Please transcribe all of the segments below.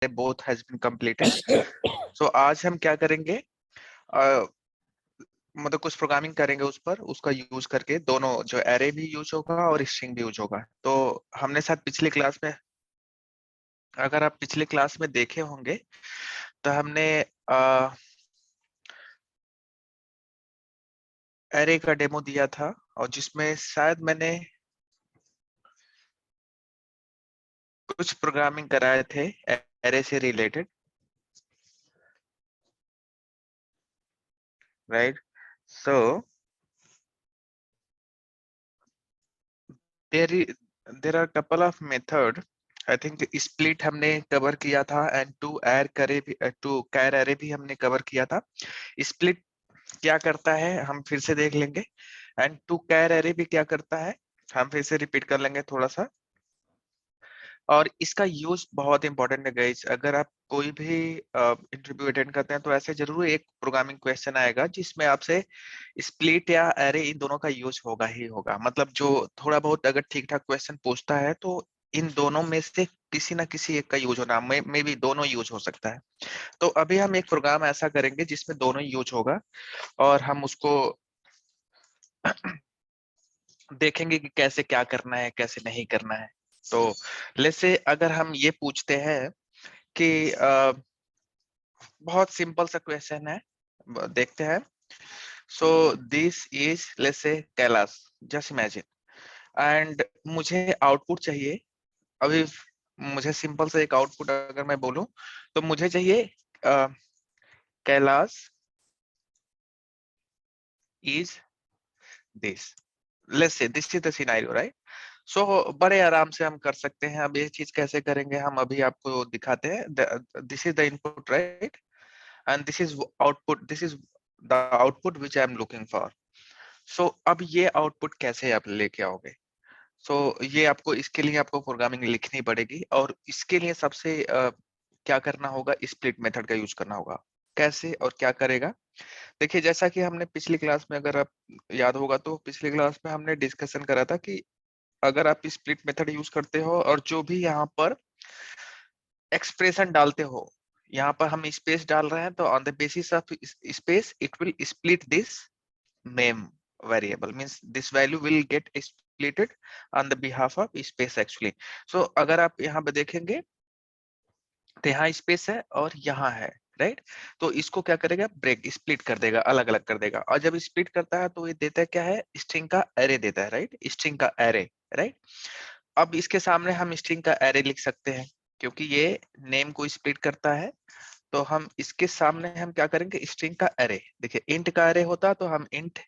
both has been completed. So आज हम क्या करेंगे, मतलब कुछ प्रोग्रामिंग करेंगे उस पर, उसका यूज करके दोनों जो एरे भी यूज होगा और स्ट्रिंग भी यूज होगा। तो हमने साथ पिछले क्लास में, अगर आप पिछले क्लास में देखे होंगे तो हमने एरे का डेमो दिया था, और जिसमें शायद मैंने कुछ प्रोग्रामिंग कराए थे एरे से related, right. So there are couple of method. I think split हमने कवर किया था, एंड टू कैर एरे भी हमने कवर किया था। स्प्लिट क्या करता है हम फिर से देख लेंगे, एंड टू कैर एरे भी क्या करता है हम फिर से रिपीट कर लेंगे थोड़ा सा। और इसका यूज बहुत इंपॉर्टेंट है गाइस। अगर आप कोई भी इंटरव्यू अटेंड करते हैं तो ऐसे जरूर एक प्रोग्रामिंग क्वेश्चन आएगा जिसमें आपसे स्प्लिट या एरे इन दोनों का यूज होगा ही होगा। मतलब जो थोड़ा बहुत अगर ठीक ठाक क्वेश्चन पूछता है तो इन दोनों में से किसी ना किसी एक का यूज होना, मे भी दोनों यूज हो सकता है। तो अभी हम एक प्रोग्राम ऐसा करेंगे जिसमें दोनों यूज होगा, और हम उसको देखेंगे कि कैसे क्या करना है कैसे नहीं करना है। तो लेट्स से अगर हम ये पूछते हैं कि बहुत सिंपल सा क्वेश्चन है, देखते हैं। So this is let's say Kailash, just imagine, and मुझे आउटपुट चाहिए। अभी मुझे सिंपल से एक आउटपुट अगर मैं बोलूं तो मुझे चाहिए Kailash is this, let's say this is the scenario, right. So बड़े आराम से हम कर सकते हैं। अब ये चीज कैसे करेंगे हम अभी आपको दिखाते हैं। This is the input, right, and this is output, this is the output which I am looking for. So अब ये आउटपुट कैसे आप लेके आओगे? ये आपको, इसके लिए आपको प्रोग्रामिंग लिखनी पड़ेगी, और इसके लिए सबसे क्या करना होगा, स्प्लिट मेथड का यूज करना होगा। कैसे और क्या करेगा, देखिए जैसा कि हमने पिछली क्लास में, अगर आप याद होगा तो पिछली क्लास में हमने डिस्कशन करा था कि अगर आप स्प्लिट मेथड यूज करते हो और जो भी यहाँ पर एक्सप्रेशन डालते हो, यहाँ पर हम स्पेस डाल रहे हैं, तो on the basis of space it will split this name variable, means this value will get splitted on the behalf of space actually. So अगर आप यहाँ पे देखेंगे तो यहाँ स्पेस है और यहाँ है, राइट। तो इसको क्या करेगा, ब्रेक स्प्लिट कर देगा, अलग अलग कर देगा। और जब स्प्लिट करता है तो ये देता है क्या है, स्ट्रिंग का एरे देता है, राइट, स्ट्रिंग का एरे, राइट। अब इसके सामने हम स्ट्रिंग का एरे लिख सकते हैं, क्योंकि ये नेम को स्प्लिट करता है। तो हम इसके सामने हम क्या करेंगे, स्ट्रिंग का एरे। देखिए इंट का एरे होता तो हम इंट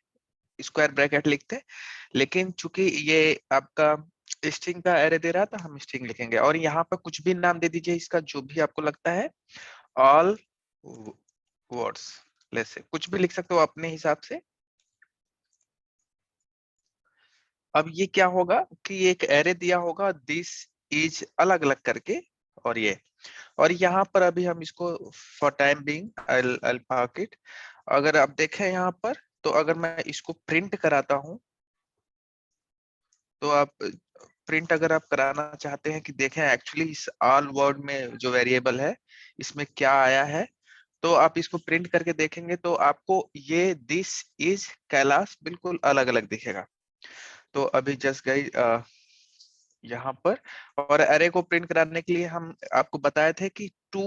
स्क्वायर ब्रैकेट लिखते हैं, लेकिन चूंकि ये आपका स्ट्रिंग का एरे दे रहा है तो हम स्ट्रिंग लिखेंगे। और यहाँ पर कुछ भी नाम दे दीजिए इसका, जो भी आपको लगता है, ऑल वर्ड्स, जैसे कुछ भी लिख सकते हो अपने हिसाब से। अब ये क्या होगा कि एक एरे दिया होगा, दिस इज अलग अलग करके, और ये, और यहाँ पर अभी हम इसको for time being I park it. अगर आप देखें यहाँ पर, तो अगर मैं इसको प्रिंट कराता हूँ, तो आप प्रिंट अगर आप कराना चाहते हैं कि देखें एक्चुअली इस ऑल वर्ड में जो वेरिएबल है इसमें क्या आया है, तो आप इसको प्रिंट करके देखेंगे तो आपको ये दिस इज कैलाश बिल्कुल अलग अलग दिखेगा। तो अभी जस्ट गई यहाँ पर, और एरे को प्रिंट कराने के लिए हम आपको बताए थे कि टू,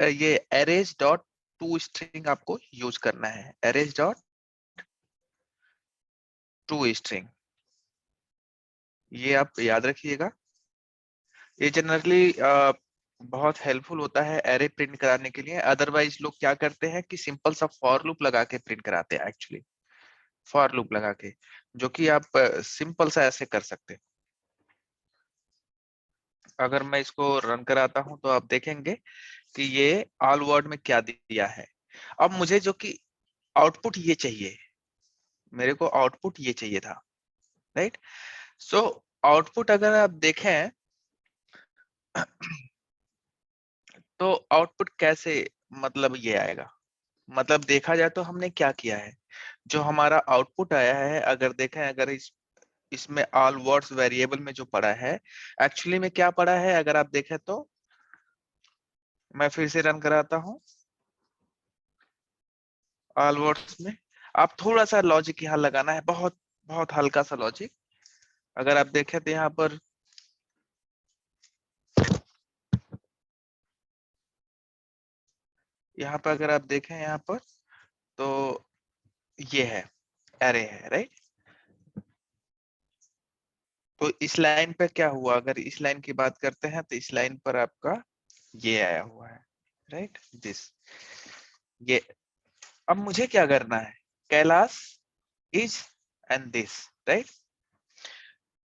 ये एरेज डॉट टू स्ट्रिंग आपको यूज करना है, एरेज डॉट टू स्ट्रिंग, ये आप याद रखिएगा। ये जनरली बहुत हेल्पफुल होता है एरे प्रिंट कराने के लिए। अदरवाइज लोग क्या करते हैं कि सिंपल सा फॉर लूप लगा के प्रिंट कराते हैं, एक्चुअली फॉर लूप लगा के, जो कि आप सिंपल सा ऐसे कर सकते हैं। अगर मैं इसको रन कराता हूं तो आप देखेंगे कि ये ऑल वर्ड में क्या दिया है। अब मुझे जो कि आउटपुट ये चाहिए, मेरे को आउटपुट ये चाहिए था, राइट। सो आउटपुट अगर आप देखें तो आउटपुट कैसे, मतलब ये आएगा, मतलब देखा जाए तो हमने क्या किया है, जो हमारा आउटपुट आया है, अगर देखें, अगर इसमें ऑल वर्ड्स वेरिएबल में जो पड़ा है, एक्चुअली में क्या पड़ा है, अगर आप देखें तो मैं फिर से रन कराता हूँ ऑल वर्ड्स में। आप थोड़ा सा लॉजिक यहाँ लगाना है, बहुत बहुत हल्का सा लॉजिक। अगर आप देखें तो यहाँ पर अगर आप देखें यहाँ पर, तो ये है एरे है, राइट। तो इस लाइन पे क्या हुआ, अगर इस लाइन की बात करते हैं तो इस लाइन पर आपका ये आया हुआ है, राइट, दिस, ये। अब मुझे क्या करना है, Kailash is and this, right.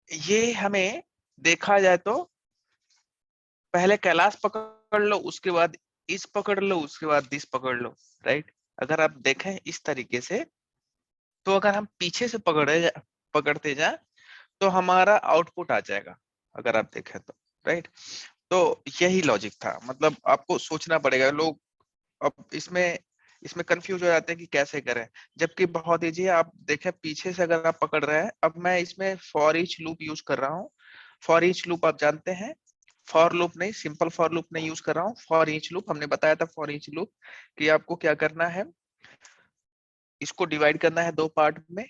ये हमें देखा जाए तो पहले कैलाश पकड़ लो, उसके बाद इस पकड़ लो, उसके बाद दिस पकड़ लो, राइट। अगर आप देखें इस तरीके से, तो अगर हम पीछे से पकड़ते जाए तो हमारा आउटपुट आ जाएगा, अगर आप देखें तो, राइट। तो यही लॉजिक था, मतलब आपको सोचना पड़ेगा। लोग अब इसमें कंफ्यूज हो जाते हैं कि कैसे करें, जबकि बहुत इजी है। आप देखें पीछे से अगर आप पकड़ रहे हैं, अब मैं इसमें फॉर ईच लूप यूज कर रहा हूँ। फॉर ईच लूप आप जानते हैं, फॉर लूप नहीं, सिंपल फॉर लूप नहीं यूज कर रहा हूँ, फॉर ईच लूप। हमने बताया था फॉर ईच लूप कि आपको क्या करना है, इसको डिवाइड करना है दो पार्ट में,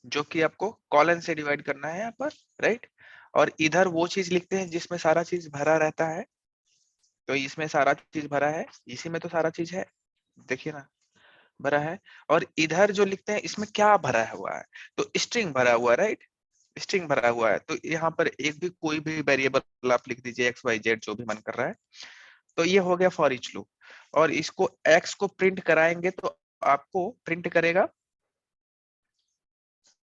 जो कि आपको कॉलन से डिवाइड करना है यहाँ पर, राइट। और इधर वो चीज लिखते हैं जिसमें सारा चीज भरा रहता है, तो इसमें सारा चीज भरा है, इसी में तो सारा चीज है, देखिए ना, भरा है। और इधर जो लिखते हैं इसमें क्या भरा हुआ है, तो स्ट्रिंग भरा हुआ है, राइट, स्ट्रिंग भरा हुआ है। तो यहाँ पर एक भी कोई भी वेरिएबल आप लिख दीजिए, एक्स वाई जेड जो भी मन कर रहा है। तो ये हो गया फॉर ईच लूप। और इसको एक्स को प्रिंट कराएंगे तो आपको प्रिंट करेगा,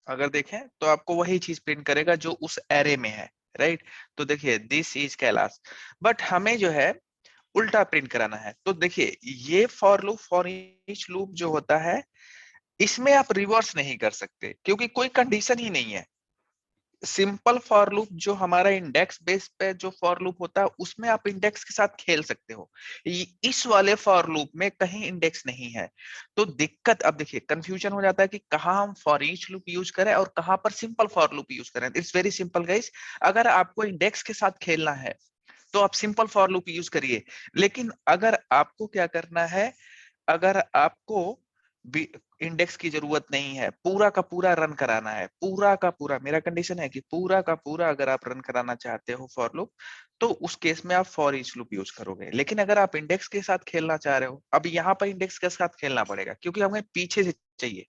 अगर देखें तो आपको वही चीज प्रिंट करेगा जो उस एरे में है, राइट। तो देखिए दिस इज कैलाश, बट हमें जो है उल्टा प्रिंट कराना है। तो देखिए ये for loop, for each loop जो होता है, इसमें आप रिवर्स नहीं कर सकते क्योंकि कोई कंडीशन ही नहीं है। सिंपल फॉर लूप जो हमारा इंडेक्स बेस पे जो फॉर लूप होता है, उसमें आप इंडेक्स के साथ खेल सकते हो। इस वाले फॉर लूप में कहीं इंडेक्स नहीं है, तो दिक्कत, अब देखिए कंफ्यूजन हो जाता है कि कहाँ हम फॉर ईच लूप यूज करें और कहाँ पर सिंपल फॉर लूप यूज करें। इट्स वेरी सिंपल गाइस, अगर आपको इंडेक्स के साथ खेलना है तो आप सिंपल फॉर लूप यूज करिए। लेकिन अगर आपको क्या करना है, अगर आपको इंडेक्स की जरूरत नहीं है, पूरा का पूरा रन कराना है, पूरा का पूरा, मेरा कंडीशन है कि पूरा का पूरा अगर आप रन कराना चाहते हो फॉर लूप, तो उस केस में आप फॉर ईच लूप यूज करोगे। लेकिन अगर आप इंडेक्स के साथ खेलना चाह रहे हो, अब यहाँ पर इंडेक्स के साथ खेलना पड़ेगा क्योंकि हमें पीछे से चाहिए।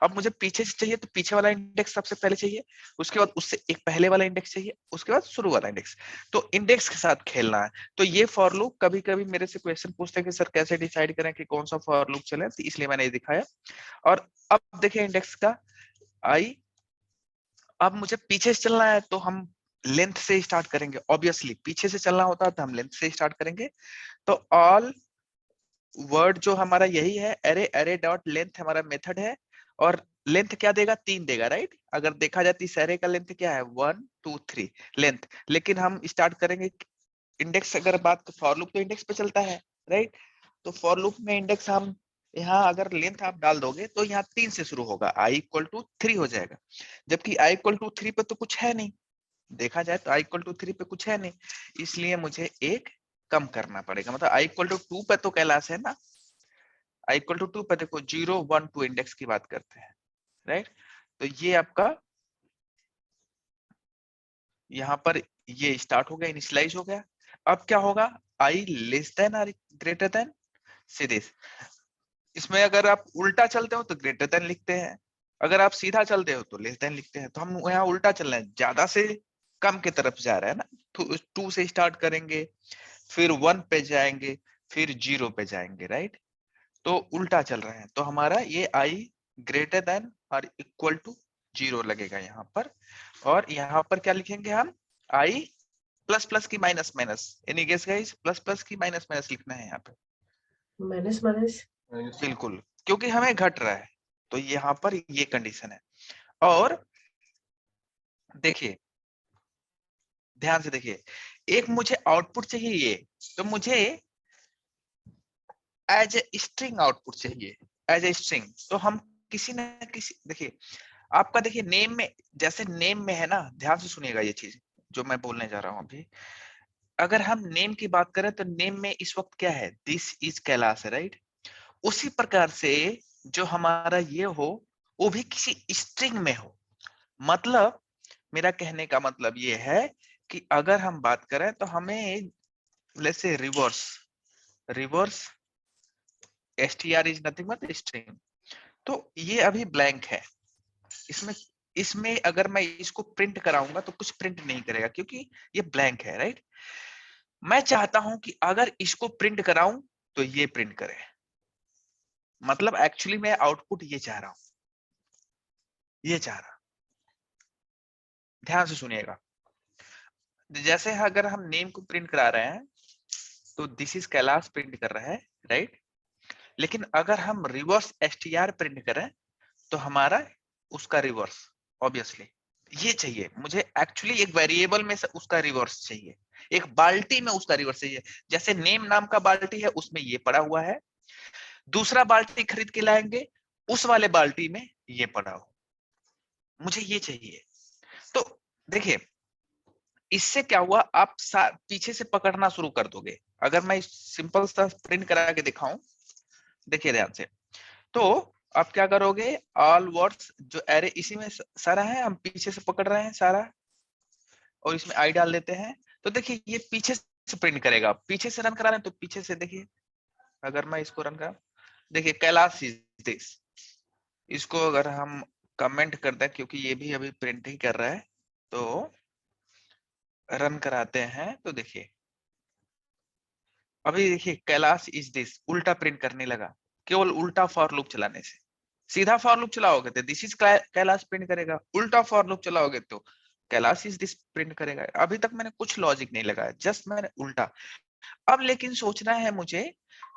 अब मुझे पीछे से चाहिए तो पीछे वाला इंडेक्स सबसे पहले चाहिए, उसके बाद उससे एक पहले वाला इंडेक्स चाहिए, उसके बाद शुरू वाला इंडेक्स। तो इंडेक्स के साथ खेलना है। तो ये फॉर लूप कभी कभी मेरे से क्वेश्चन पूछते हैं कि सर कैसे डिसाइड करें कि कौन सा फॉर लूप चले, तो इसलिए मैंने ये दिखाया। और अब देखिए इंडेक्स का आई, अब मुझे पीछे से चलना है तो हम लेंथ से स्टार्ट करेंगे, ऑब्वियसली पीछे से चलना होता है तो हम लेंथ से स्टार्ट करेंगे। तो ऑल वर्ड जो हमारा यही है, एरे, एरे डॉट लेंथ हमारा मेथड है। और लेंथ क्या देगा, 3 देगा, राइट। अगर देखा जाए इस एरे का लेंथ क्या है, 1 2 3 लेंथ। लेकिन हम स्टार्ट करेंगे इंडेक्स, अगर बात तो फॉर लूप तो इंडेक्स पे चलता है, राइट। तो फॉर लूप में इंडेक्स हम यहाँ अगर लेंथ आप डाल दोगे तो यहाँ 3 से शुरू होगा, i इक्वल टू 3 हो जाएगा। जबकि i इक्वल टू 3 पे तो कुछ है नहीं, देखा जाए तो i इक्वल टू 3 पे कुछ है नहीं, इसलिए मुझे एक कम करना पड़ेगा। मतलब i इक्वल टू 2 पे तो कैलाश है ना, i इक्वल टू 2 पे देखो 0 1 2 इंडेक्स की बात करते हैं, राइट। तो ये आपका यहाँ पर ये स्टार्ट हो गया, इनिशियलाइज हो गया। अब क्या होगा, i लेस देन और ग्रेटर देन सीधे। इसमें अगर आप उल्टा चलते हो तो ग्रेटर देन लिखते हैं, अगर आप सीधा चलते हो तो लेस देन लिखते हैं। तो हम यहाँ उल्टा चल रहे हैं, ज्यादा से कम की तरफ जा रहे हैं ना। 2 से स्टार्ट करेंगे, फिर 1 पे जाएंगे, फिर 0 पे जाएंगे, राइट। तो उल्टा चल रहे हैं, तो हमारा ये आई ग्रेटर देन और इक्वल टू 0 लगेगा यहाँ पर। और यहाँ पर क्या लिखेंगे हम, आई प्लस प्लस की minus minus, any guess guys, plus plus की माइनस माइनस लिखना है यहाँ पे, माइनस माइनस, बिल्कुल, क्योंकि हमें घट रहा है। तो यहाँ पर ये कंडीशन है। और देखिए ध्यान से देखिए, एक मुझे आउटपुट चाहिए ये, तो मुझे एज ए स्ट्रिंग आउटपुट चाहिए, एज ए स्ट्रिंग। तो हम किसी न किसी, देखिए आपका देखिए नेम में, जैसे नेम में है ना, ध्यान से सुनिएगा ये चीज जो मैं बोलने जा रहा हूँ अभी। अगर हम नेम की बात करें तो नेम में इस वक्त क्या है, दिस इज कैलाश है, राइट। उसी प्रकार से जो हमारा ये हो वो भी किसी स्ट्रिंग में हो। मतलब मेरा कहने का मतलब ये है कि अगर हम बात करें तो हमें let's say reverse, reverse str is nothing but string. तो ये अभी ब्लैंक है, इसमें इसमें अगर मैं इसको प्रिंट कराऊंगा तो कुछ प्रिंट नहीं करेगा क्योंकि ये ब्लैंक है, राइट। मैं चाहता हूं कि अगर इसको प्रिंट कराऊं तो ये प्रिंट करे। मतलब एक्चुअली मैं आउटपुट ये चाह रहा हूं, ये चाह रहा। ध्यान से सुनिएगा। जैसे अगर हम नेम को प्रिंट करा रहे हैं तो दिस इज कैलाश प्रिंट कर रहा है, राइट। लेकिन अगर हम रिवर्स str प्रिंट करें तो हमारा उसका रिवर्स ऑब्वियसली ये चाहिए मुझे। एक्चुअली एक वेरिएबल में से उसका रिवर्स चाहिए, एक बाल्टी में उसका रिवर्स चाहिए। जैसे नेम नाम का बाल्टी है उसमें ये पड़ा हुआ है, दूसरा बाल्टी खरीद के लाएंगे उस वाले बाल्टी में ये पड़ा हो, मुझे ये चाहिए। तो देखिए इससे क्या हुआ, आप पीछे से पकड़ना शुरू कर दोगे। अगर मैं सिंपल सा प्रिंट करा के दिखाऊं, देखिए ध्यान से, तो आप क्या करोगे, ऑल वर्ड्स जो एरे इसी में सारा है, हम पीछे से पकड़ रहे हैं सारा और इसमें आई डाल देते हैं। तो देखिए ये पीछे से प्रिंट करेगा, पीछे से रन करा रहे हैं तो पीछे से देखिए, अगर मैं इसको रन करा, देखिए कैलाश इज दिस। इसको अगर हम कमेंट कर दें क्योंकि ये भी अभी प्रिंट ही कर रहा है, तो रन कराते हैं तो देखिए अभी देखिए कैलाश इज दिस उल्टा प्रिंट करने लगा, केवल उल्टा फॉर लूप चलाने से। सीधा फॉर लूप चलाओगे तो दिस इज कैलाश प्रिंट करेगा, उल्टा फॉर लूप चलाओगे तो कैलाश इज दिस प्रिंट करेगा। अभी तक मैंने कुछ लॉजिक नहीं लगाया, जस्ट मैंने उल्टा। अब लेकिन सोचना है मुझे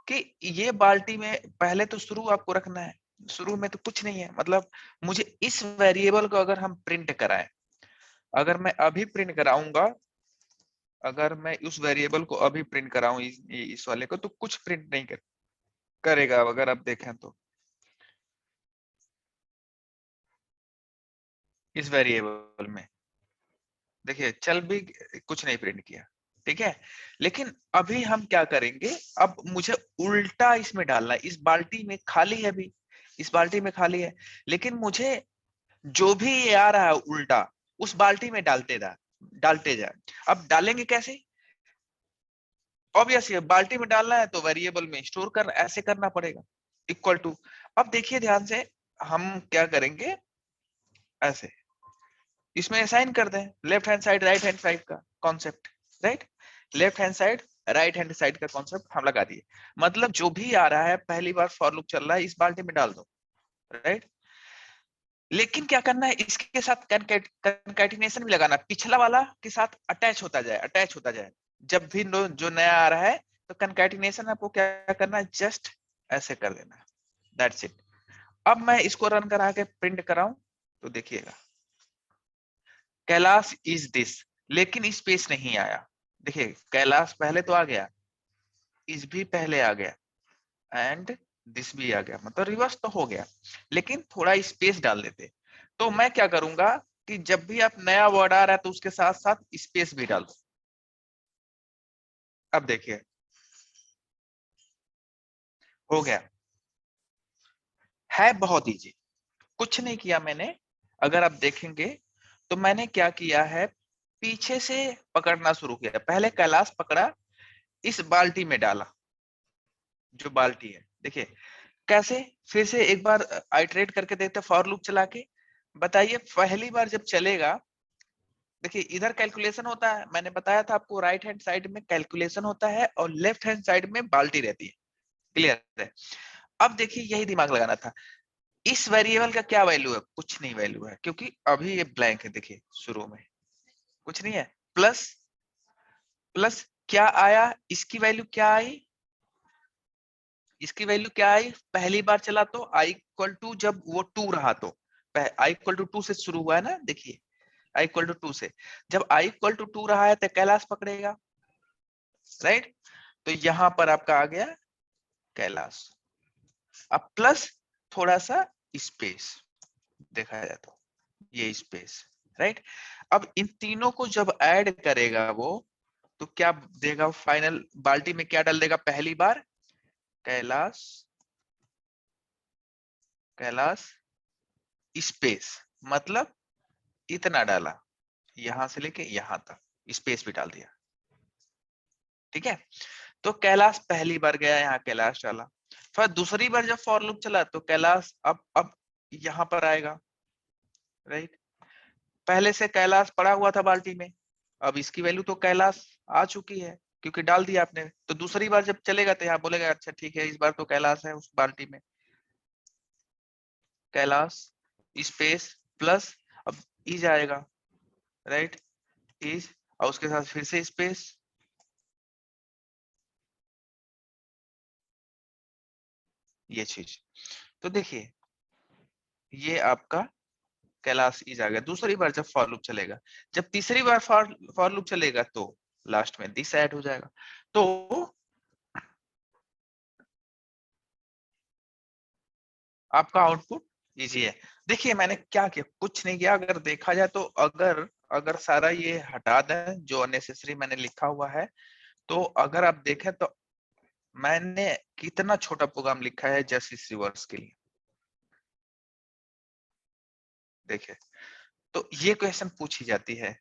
कि ये बाल्टी में पहले तो शुरू आपको रखना है, शुरू में तो कुछ नहीं है। मतलब मुझे इस वेरिएबल को अगर हम प्रिंट कराएं, अगर मैं अभी प्रिंट कराऊंगा, अगर मैं उस वेरिएबल को अभी प्रिंट कराऊं इस वाले को, तो कुछ प्रिंट नहीं करेगा। अगर आप देखें तो इस वेरिएबल में देखिए चल भी कुछ नहीं प्रिंट किया, ठीक है। लेकिन अभी हम क्या करेंगे, अब मुझे उल्टा इसमें डालना है। इस बाल्टी में खाली है, अभी इस बाल्टी में खाली है, लेकिन मुझे जो भी ये आ रहा है उल्टा उस बाल्टी में डालते जाए। अब डालेंगे कैसे, ऑब्वियस ये बाल्टी में डालना है तो वेरिएबल में स्टोर कर ऐसे करना पड़ेगा, इक्वल टू। अब देखिए ध्यान से, हम क्या करेंगे, ऐसे इसमें असाइन कर दें left hand side right hand side का concept, right. Left hand side right hand side का कॉन्सेप्ट हम लगा दिए। मतलब जो भी आ रहा है पहली बार फॉर लूप चल रहा है इस बाल्टी में डाल दो, राइट। लेकिन क्या करना है, इसके साथ कंकैटिनेशन भी लगाना, पिछला वाला के साथ अटैच होता जाए, अटैच होता जाए। जब भी जो नया आ रहा है तो कंकैटिनेशन आपको क्या करना है, जस्ट ऐसे कर देना, दैट्स इट। अब मैं इसको रन करा के प्रिंट कराऊं तो देखिएगा कैलाश इज दिस, लेकिन स्पेस नहीं आया। देखिए कैलाश पहले तो आ गया, इस भी पहले आ गया एंड दिस भी आ गया, मतलब रिवर्स तो हो गया, लेकिन थोड़ा स्पेस डाल देते। तो मैं क्या करूंगा कि जब भी आप नया वर्ड आ रहा है तो उसके साथ साथ स्पेस भी डाल दो। अब देखिए हो गया, है बहुत इजी, कुछ नहीं किया मैंने। अगर आप देखेंगे तो मैंने क्या किया है, पीछे से पकड़ना शुरू किया। पहले कैलाश पकड़ा, इस बाल्टी में डाला, जो बाल्टी है देखिए कैसे। फिर से एक बार आइटरेट करके देखते फॉर लूप चला के, बताइए पहली बार जब चलेगा, देखिए इधर कैलकुलेशन होता है, मैंने बताया था आपको राइट हैंड साइड में कैलकुलेशन होता है और लेफ्ट हैंड साइड में बाल्टी रहती है, क्लियर है। अब देखिए यही दिमाग लगाना था, इस वेरिएबल का क्या वैल्यू है, कुछ नहीं वैल्यू है क्योंकि अभी ये ब्लैंक है। देखिए शुरू में कुछ नहीं है, प्लस प्लस क्या आया, इसकी वैल्यू क्या आई, इसकी वैल्यू क्या आई, पहली बार चला तो आई इक्वल टू, जब वो 2 रहा तो आई इक्वल टू 2 से शुरू हुआ है ना, देखिए आई इक्वल टू 2 से, जब आई इक्वल टू 2 रहा है तो कैलाश पकड़ेगा, राइट। तो यहां पर आपका आ गया कैलाश। अब प्लस थोड़ा सा स्पेस देखा जाए तो ये स्पेस, राइट। अब इन तीनों को जब ऐड करेगा वो तो क्या देगा फाइनल बाल्टी में, क्या डाल देगा पहली बार? कैलाश स्पेस, मतलब इतना डाला, यहां से लेके यहां तक स्पेस भी डाल दिया। ठीक है, तो कैलाश पहली बार गया, यहाँ कैलाश डाला। फिर दूसरी बार जब फॉर लूप चला तो कैलाश अब यहां पर आएगा, राइट। पहले से कैलाश पड़ा हुआ था बाल्टी में, अब इसकी वैल्यू तो कैलाश आ चुकी है क्योंकि डाल दिया आपने। तो दूसरी बार जब चलेगा तो यहाँ बोलेगा अच्छा ठीक है, इस बार तो कैलाश है उस बाल्टी में, कैलाश स्पेस प्लस, अब इज आएगा, राइट, इज, और उसके साथ फिर से स्पेस, ये चीज। तो देखिए ये आपका कैलाश इज आ गया। दूसरी बार जब फॉर लूप चलेगा, जब तीसरी बार फॉर लूप चलेगा तो लास्ट में दिस ऐड हो जाएगा। तो आपका आउटपुट इजी है। देखिए मैंने क्या किया, कुछ नहीं किया। अगर देखा जाए तो अगर अगर सारा ये हटा दें जो अननेसेसरी मैंने लिखा हुआ है, तो अगर आप देखें तो मैंने कितना छोटा प्रोग्राम लिखा है जस्ट इस रिवर्स के लिए। देखिए, तो ये क्वेश्चन पूछी जाती है।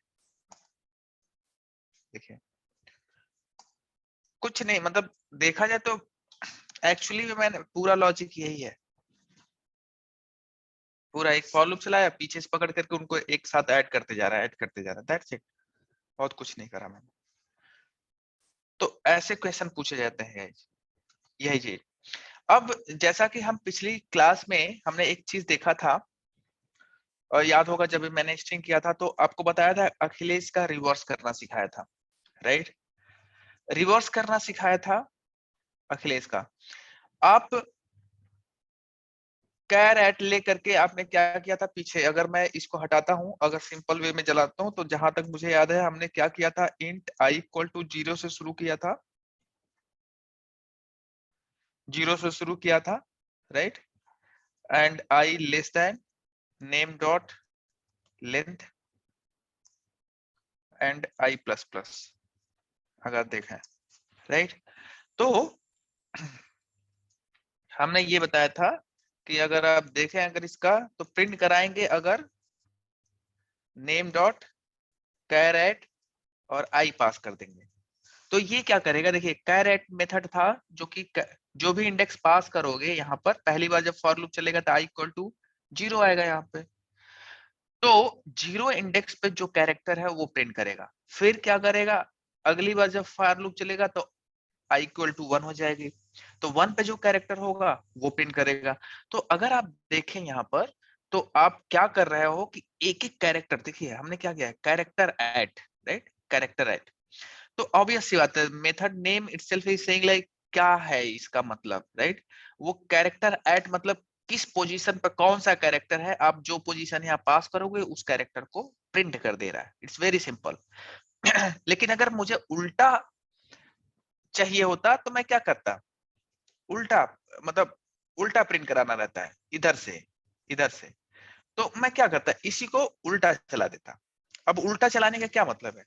देखिए कुछ नहीं, मतलब देखा जाए तो एक्चुअली मैंने पूरा लॉजिक यही है, पूरा एक फॉर लूप चलाया, पीछे से पकड़ करके उनको एक साथ ऐड करते जा रहा है, ऐड करते जा रहा है, दैट्स इट। बहुत कुछ नहीं करा मैंने। तो ऐसे क्वेश्चन पूछे जाते हैं, यही चीज। अब जैसा कि हम पिछली क्लास में हमने एक चीज देखा था, और याद होगा जब मैंने स्ट्रिंग किया था तो आपको बताया था अखिलेश का रिवर्स करना सिखाया था, राइट। रिवर्स करना सिखाया था अखिलेश का। आप कैर एट ले करके आपने क्या किया था पीछे, अगर मैं इसको हटाता हूं, अगर सिंपल वे में चलाता हूं, तो जहां तक मुझे याद है हमने क्या किया था, इंट आई इक्वल टू 0 से शुरू किया था, 0 से शुरू किया था, right. And I less than name dot length and I plus plus, अगर देखें, राइट। तो हमने ये बताया था कि अगर आप देखें, अगर इसका तो प्रिंट कराएंगे अगर नेम डॉट कैरेट और आई पास कर देंगे, तो ये क्या करेगा। देखिए कैरेट मेथड था जो कि जो भी इंडेक्स पास करोगे यहाँ पर, पहली बार जब फॉर लूप चलेगा तो आई इक्वल टू 0 आएगा यहाँ पे, तो 0 इंडेक्स पे जो कैरेक्टर है वो प्रिंट करेगा। फिर क्या करेगा, अगली बार जब फॉर लूप चलेगा तो आई इक्वल टू 1 हो जाएगी, तो 1 पे जो कैरेक्टर होगा वो प्रिंट करेगा। तो अगर आप देखें यहाँ पर, तो आप क्या कर रहे हो कि एक एक कैरेक्टर, देखिए हमने क्या किया है, character add, right, character add. तो ऑब्वियस सी बात है, method name itself is saying like क्या है इसका मतलब, राइट। वो कैरेक्टर ऐड मतलब किस पोजीशन पर कौन सा कैरेक्टर है, आप जो पोजीशन यहाँ पास करोगे उस कैरेक्टर को प्रिंट कर दे रहा है। It's very simple. लेकिन अगर मुझे उल्टा चाहिए होता तो मैं क्या करता, उल्टा, मतलब उल्टा प्रिंट कराना रहता है, इधर से इधर से। तो मैं क्या करता, इसी को उल्टा चला देता। अब उल्टा चलाने का क्या मतलब है,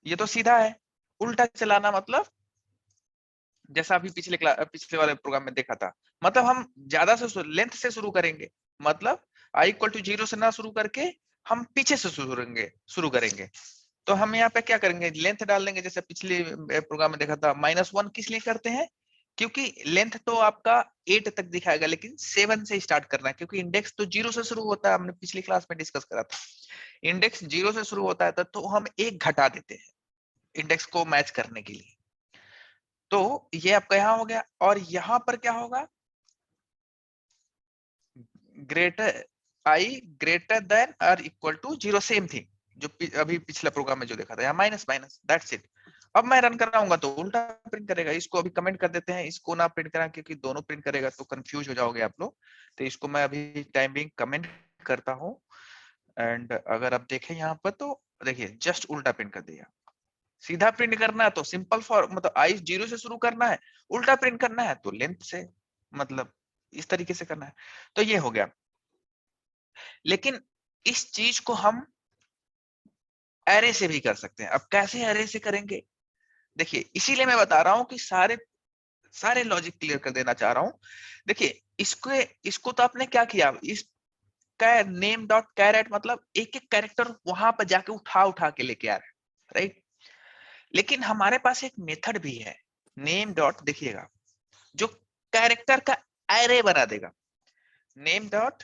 ये तो सीधा है। उल्टा चलाना मतलब जैसा अभी पिछले वाले प्रोग्राम में देखा था, मतलब हम ज्यादा से लेंथ से शुरू करेंगे, मतलब आई इक्वल टू 0 से ना शुरू करके हम पीछे से शुरू करेंगे। तो हम यहाँ पे क्या करेंगे, लेंथ डाल देंगे, जैसे पिछले प्रोग्राम में देखा था। -1 किस लिए करते हैं, क्योंकि लेंथ तो आपका 8 तक दिखाएगा, लेकिन 7 से स्टार्ट करना है, क्योंकि इंडेक्स तो 0 से शुरू होता है, हमने पिछली क्लास में डिस्कस करा था। इंडेक्स 0 से शुरू होता है तो हम एक घटा देते हैं इंडेक्स को मैच करने के लिए। तो ये आपका यहाँ हो गया, और यहाँ पर क्या होगा, ग्रेटर आई ग्रेटर देन और इक्वल टू 0, सेम थिंग जो अभी पिछला प्रोग्राम में जो देखा था, यहाँ माइनस माइनस, दैट्स इट। अब मैं रन कराऊंगा तो उल्टा प्रिंट करेगा। इसको अभी कमेंट कर देते हैं, इसको ना प्रिंट करा, क्योंकि दोनों प्रिंट करेगा तो कंफ्यूज हो जाओगे आप लोग। तो इसको मैं अभी टाइम बिंग कमेंट करता हूँ। एंड अगर आप देखें यहाँ पर तो देखिए जस्ट उल्टा प्रिंट कर दिया। सीधा प्रिंट करना है तो सिंपल फॉर, मतलब आई 0 से शुरू करना है, उल्टा प्रिंट करना है तो लेंथ से, मतलब इस तरीके से करना है। तो ये हो गया। लेकिन इस चीज को हम एरे से भी कर सकते हैं। अब कैसे एरे से करेंगे, देखिए इसीलिए मैं बता रहा हूं कि सारे लॉजिक क्लियर कर देना चाह रहा हूं। देखिए इसको तो आपने क्या किया, इस नेम डॉट कैरेट मतलब एक एक कैरेक्टर वहां पर जाके उठा उठा के लेके आ रहे हैं, राइट। लेकिन हमारे पास एक मेथड भी है, नेम डॉट, देखिएगा, जो कैरेक्टर का एरे बना देगा। नेम डॉट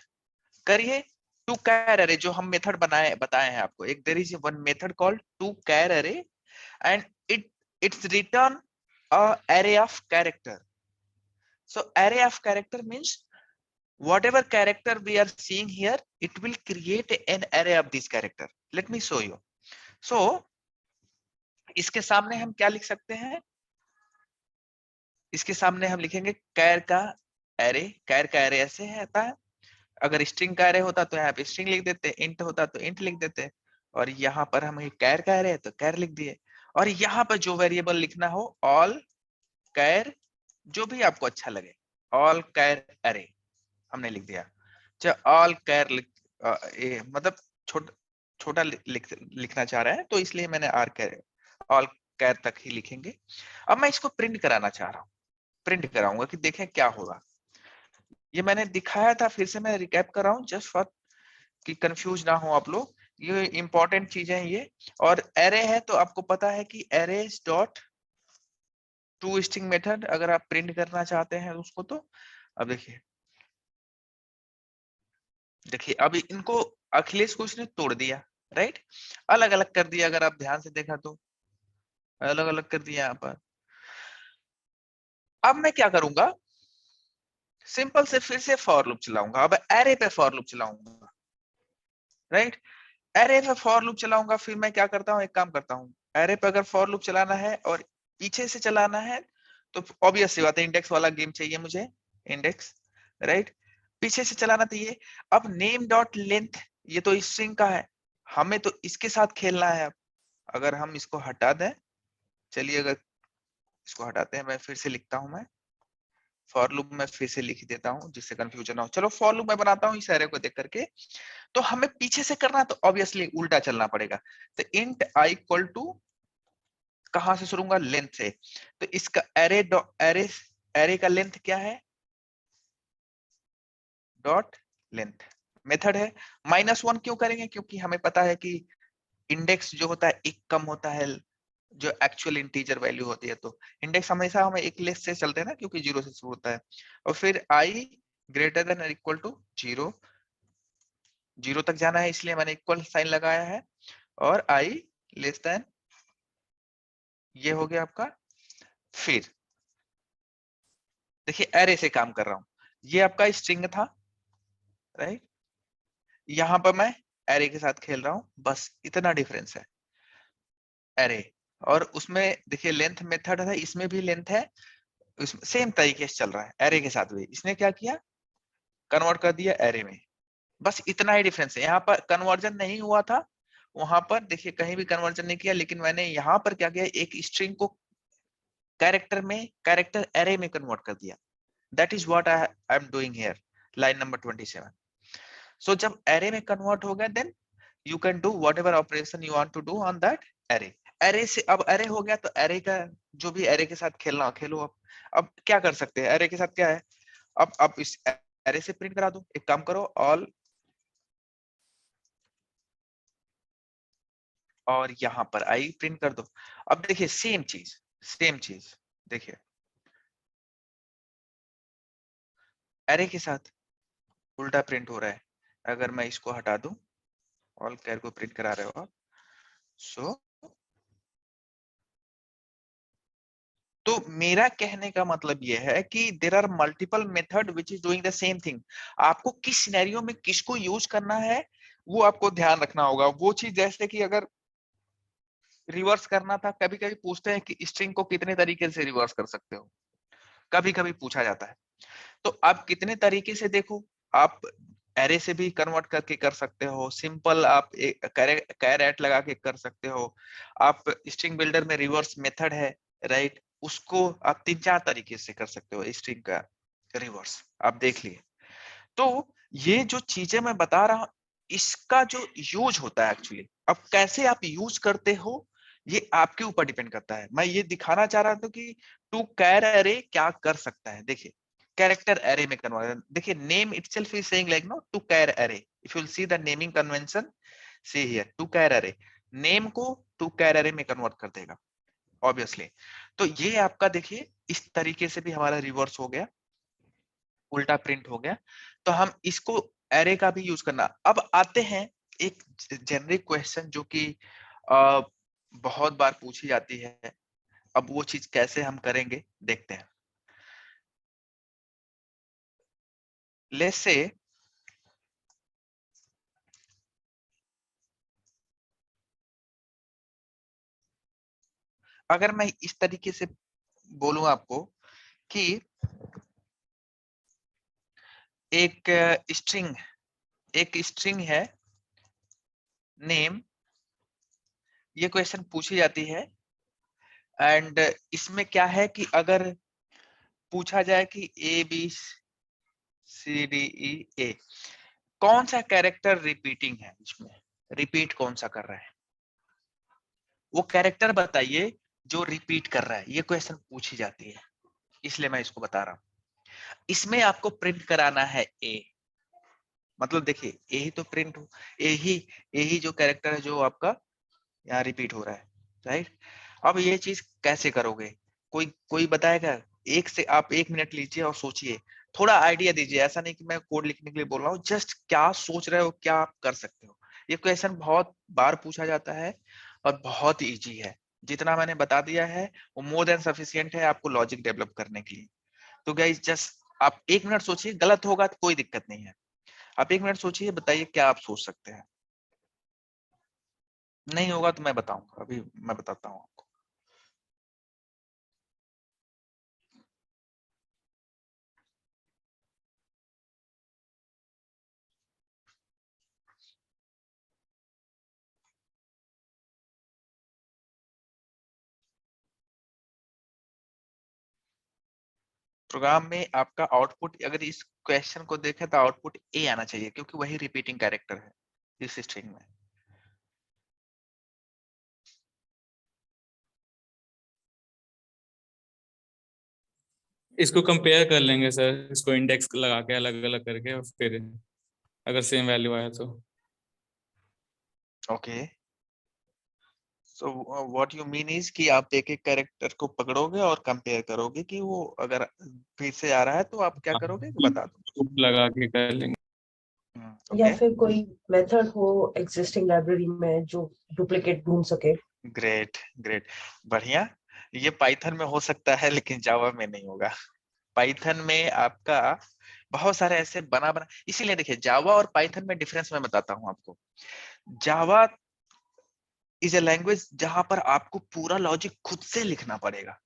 करिए टू कैर अरे, जो हम मेथड बताए हैं आपको, एक there is one method called to char array and it's return a array of character. So array of character means whatever character we are seeing here, it will create an array of this character. Let me show you. So इसके सामने हम क्या लिख सकते हैं, इसके सामने हम लिखेंगे कैर का एरे। कैर का एरे ऐसे है आता है, अगर स्ट्रिंग का एरे होता तो यहाँ पे स्ट्रिंग लिख देते, इंट होता तो इंट लिख देते, और यहाँ पर हम कैर का एरे है तो कैर लिख दिए। और यहाँ पर जो वेरिएबल लिखना हो, ऑल कैर, जो भी आपको अच्छा लगे, ऑल कैर एरे हमने लिख दिया। चाहे ऑल कैर मतलब छोटा लिखना चाह रहा है तो इसलिए मैंने आर कैर, ऑल कैर तक ही लिखेंगे। अब मैं इसको प्रिंट कराना चाह रहा हूँ, प्रिंट कराऊंगा कि देखें क्या होगा। ये मैंने दिखाया था, फिर से मैं रिकैप कर रहा हूँ जस्ट फॉर कि कंफ्यूज ना हो आप लोग। ये इंपॉर्टेंट चीजें हैं ये। और एरे है तो आपको पता है कि arrays dot to string method अगर आप प्रिंट करना चाहते हैं उसको तो, अब देखिए देखिए अभी इनको अखिलेश को इसने तोड़ दिया, राइट, अलग अलग कर दिया। अगर आप ध्यान से देखा तो अलग अलग कर दिया यहाँ पर। अब मैं क्या करूंगा, सिंपल से फिर से फॉर लूप चलाऊंगा। अब एरे पे फॉर लूप चलाऊंगा, राइट। एरे पे फॉर लूप चलाऊंगा, फिर मैं क्या करता हूँ, एक काम करता हूँ, एरे पे अगर फॉर लूप चलाना है और पीछे से चलाना है तो ऑब्वियस सी बात है, इंडेक्स वाला गेम चाहिए मुझे, इंडेक्स, राइट। पीछे से चलाना चाहिए। अब नेम डॉट लेंथ, ये तो स्ट्रिंग का है, हमें तो इसके साथ खेलना है। अब अगर हम इसको हटा दें, चलिए अगर इसको हटाते हैं, मैं फिर से लिखता हूं, मैं फॉर लूप में फिर से लिख देता हूं जिससे कंफ्यूजन ना हो। चलो फॉर लूप मैं बनाता हूं इस एरे को देख करके। तो हमें पीछे से करना तो ऑब्वियसली उल्टा चलना पड़ेगा। तो इंट आई इक्वल टू, कहां से शुरू होगा, लेंथ से। तो इसका एरे एरे एरे का लेंथ क्या है, डॉट लेंथ मेथड है। -1 क्यों करेंगे, क्योंकि हमें पता है कि इंडेक्स जो होता है एक कम होता है जो एक्चुअल इंटीजर वैल्यू होती है। तो इंडेक्स हमेशा हमें एक लेस से चलते हैं ना, क्योंकि 0 से शुरू होता है। और फिर आई ग्रेटर देन और इक्वल टू 0, 0 तक जाना है इसलिए मैंने इक्वल साइन लगाया है। और आई लेस देन, ये हो गया आपका। फिर देखिए एरे से काम कर रहा हूं, ये आपका स्ट्रिंग था, राइट। यहां पर मैं एरे के साथ खेल रहा हूं, बस इतना डिफरेंस है। एरे और उसमें देखिए लेंथ मेथड है, इसमें भी लेंथ है, सेम तरीके से चल रहा है। एरे के साथ भी इसने क्या किया, कन्वर्ट कर दिया एरे में, बस इतना ही डिफरेंस है। यहाँ पर कन्वर्जन नहीं हुआ था, वहां पर देखिए कहीं भी कन्वर्जन नहीं किया, लेकिन मैंने यहाँ पर क्या किया, एक स्ट्रिंग को कैरेक्टर में, कैरेक्टर एरे में कन्वर्ट कर दिया। That is what I am doing here, line number 27। So जब एरे में कन्वर्ट हो गया, then you can do whatever operation you want to do on that array. Array से अब एरे हो गया तो एरे का जो भी एरे के साथ खेलना खेलो। अब क्या कर सकते हैं एरे के साथ, क्या है, अब इस एरे से प्रिंट करा दो। एक काम करो, ऑल, और यहां पर आई प्रिंट कर दो। अब देखिए सेम चीज, सेम चीज देखिए एरे के साथ उल्टा प्रिंट हो रहा है। अगर मैं इसको हटा दूं, ऑल कैर को प्रिंट करा रहे हो आप, सो तो मेरा कहने का मतलब यह है कि there are multiple method which is doing the same thing. आपको किस सिनेरियो में किसको यूज करना है वो आपको ध्यान रखना होगा। वो चीज जैसे कि अगर रिवर्स करना था, कभी कभी पूछते हैं कि स्ट्रिंग को कितने तरीके से रिवर्स कर सकते हो, कभी कभी पूछा जाता है। तो आप कितने तरीके से देखो, आप एरे से भी कन्वर्ट करके कर सकते हो, सिंपल आप कैर एट लगा के कर सकते हो। आप स्ट्रिंग बिल्डर में रिवर्स मेथड है, राइट, उसको आप 3-4 तरीके से कर सकते हो स्ट्रिंग का रिवर्स, आप देख लिए। तो ये जो चीजें मैं बता रहा हूं, इसका जो यूज होता है एक्चुअली, अब कैसे आप यूज करते हो ये आपके ऊपर डिपेंड करता है। मैं ये दिखाना चाह रहा था कि टू कैर एरे क्या कर सकता है। देखिए कैरेक्टर एरे में कन्वर्ट, देखिए name itself is saying like no to char array. If you will see the naming convention, see here to char array, name को टू कैर एरे में convert कर देगा ऑब्वियसली। तो ये आपका देखिए इस तरीके से भी हमारा रिवर्स हो गया, उल्टा प्रिंट हो गया। तो हम इसको एरे का भी यूज करना। अब आते हैं एक जेनरिक क्वेश्चन जो कि बहुत बार पूछी जाती है। अब वो चीज कैसे हम करेंगे देखते हैं। लेट्स से अगर मैं इस तरीके से बोलूं आपको कि एक स्ट्रिंग है नेम, ये क्वेश्चन पूछी जाती है। एंड इसमें क्या है कि अगर पूछा जाए कि A B C D E ए, कौन सा कैरेक्टर रिपीटिंग है, इसमें रिपीट कौन सा कर रहा है, वो कैरेक्टर बताइए जो रिपीट कर रहा है। ये क्वेश्चन पूछी जाती है, इसलिए मैं इसको बता रहा हूं। इसमें आपको प्रिंट कराना है ए, मतलब देखिए ए ही तो प्रिंट हो, ए ही जो कैरेक्टर है जो आपका यहाँ रिपीट हो रहा है, राइट। अब ये चीज कैसे करोगे, कोई कोई बताएगा? एक से आप 1 मिनट लीजिए और सोचिए, थोड़ा आइडिया दीजिए। ऐसा नहीं कि मैं कोड लिखने के लिए बोल रहा हूँ, जस्ट क्या सोच रहे हो, क्या आप कर सकते हो। ये क्वेश्चन बहुत बार पूछा जाता है और बहुत इजी है। जितना मैंने बता दिया है वो मोर देन सफिशिएंट है आपको लॉजिक डेवलप करने के लिए। तो गाइस जस्ट आप 1 मिनट सोचिए, गलत होगा तो कोई दिक्कत नहीं है। आप 1 मिनट सोचिए, बताइए क्या आप सोच सकते हैं। नहीं होगा तो मैं बताऊंगा, अभी मैं बताता हूँ आपको। प्रोग्राम में आपका आउटपुट, अगर इस क्वेश्चन को देखें तो आउटपुट ए आना चाहिए, क्योंकि वही रिपीटिंग कैरेक्टर है इस स्ट्रिंग में। इसको कंपेयर कर लेंगे सर, इसको इंडेक्स लगा के अलग अलग करके, और फिर अगर सेम वैल्यू आया तो। Okay, so what you mean is कि आप एक एक कैरेक्टर को पकड़ोगे और कंपेयर करोगे कि वो अगर फिर से आ रहा है तो आप क्या करोगे बता दो। लगा के कर लेंगे। या ओके, फिर कोई मेथड हो एग्जिस्टिंग लाइब्रेरी में जो डुप्लीकेट ढूंढ सके। ग्रेट ग्रेट, बढ़िया। ये पाइथन में हो सकता है लेकिन जावा में नहीं होगा। पाइथन में आपका बहुत सारे ऐसे बना बना, इसीलिए देखिए जावा और पाइथन में डिफरेंस मैं बताता हूँ आपको। जावा इज ए लैंग्वेज जहां पर आपको पूरा लॉजिक खुद से लिखना पड़ेगा,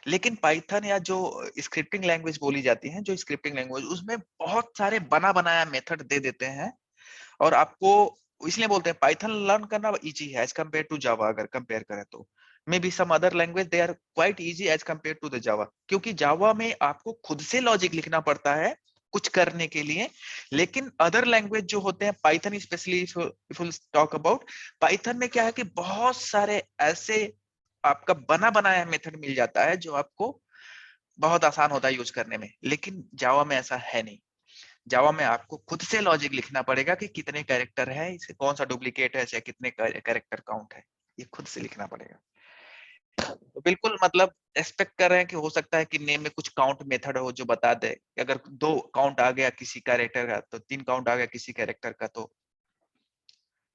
लेकिन पाइथन या जो स्क्रिप्टिंग लैंग्वेज बोली जाती है, जो स्क्रिप्टिंग लैंग्वेज, उसमें बहुत सारे बना बनाया मेथड दे देते हैं और आपको, इसलिए बोलते हैं पाइथन लर्न करना इजी है एज कम्पेयर टू जावा। अगर कंपेयर करें तो may be some other language they are quite easy as compare to the Java, क्योंकि जावा में आपको खुद से लॉजिक लिखना पड़ता है कुछ करने के लिए। लेकिन अदर लैंग्वेज जो होते हैं, Python specially if will talk about, Python में क्या है कि बहुत सारे ऐसे आपका बना बनाया मेथड मिल जाता है जो आपको बहुत आसान होता है यूज करने में। लेकिन जावा में ऐसा है नहीं। जावा में आपको खुद से लॉजिक लिखना पड़ेगा कि कितने कैरेक्टर है, इसे कौन सा डुप्लीकेट है, या कितने कैरेक्टर काउंट है, ये खुद से लिखना पड़ेगा। तो बिल्कुल मतलब एक्सपेक्ट कर रहे हैं कि हो सकता है कि नेम में कुछ काउंट मेथड हो जो बता दे कि अगर 2 काउंट आ गया किसी कैरेक्टर का तो 3 काउंट आ गया किसी कैरेक्टर का तो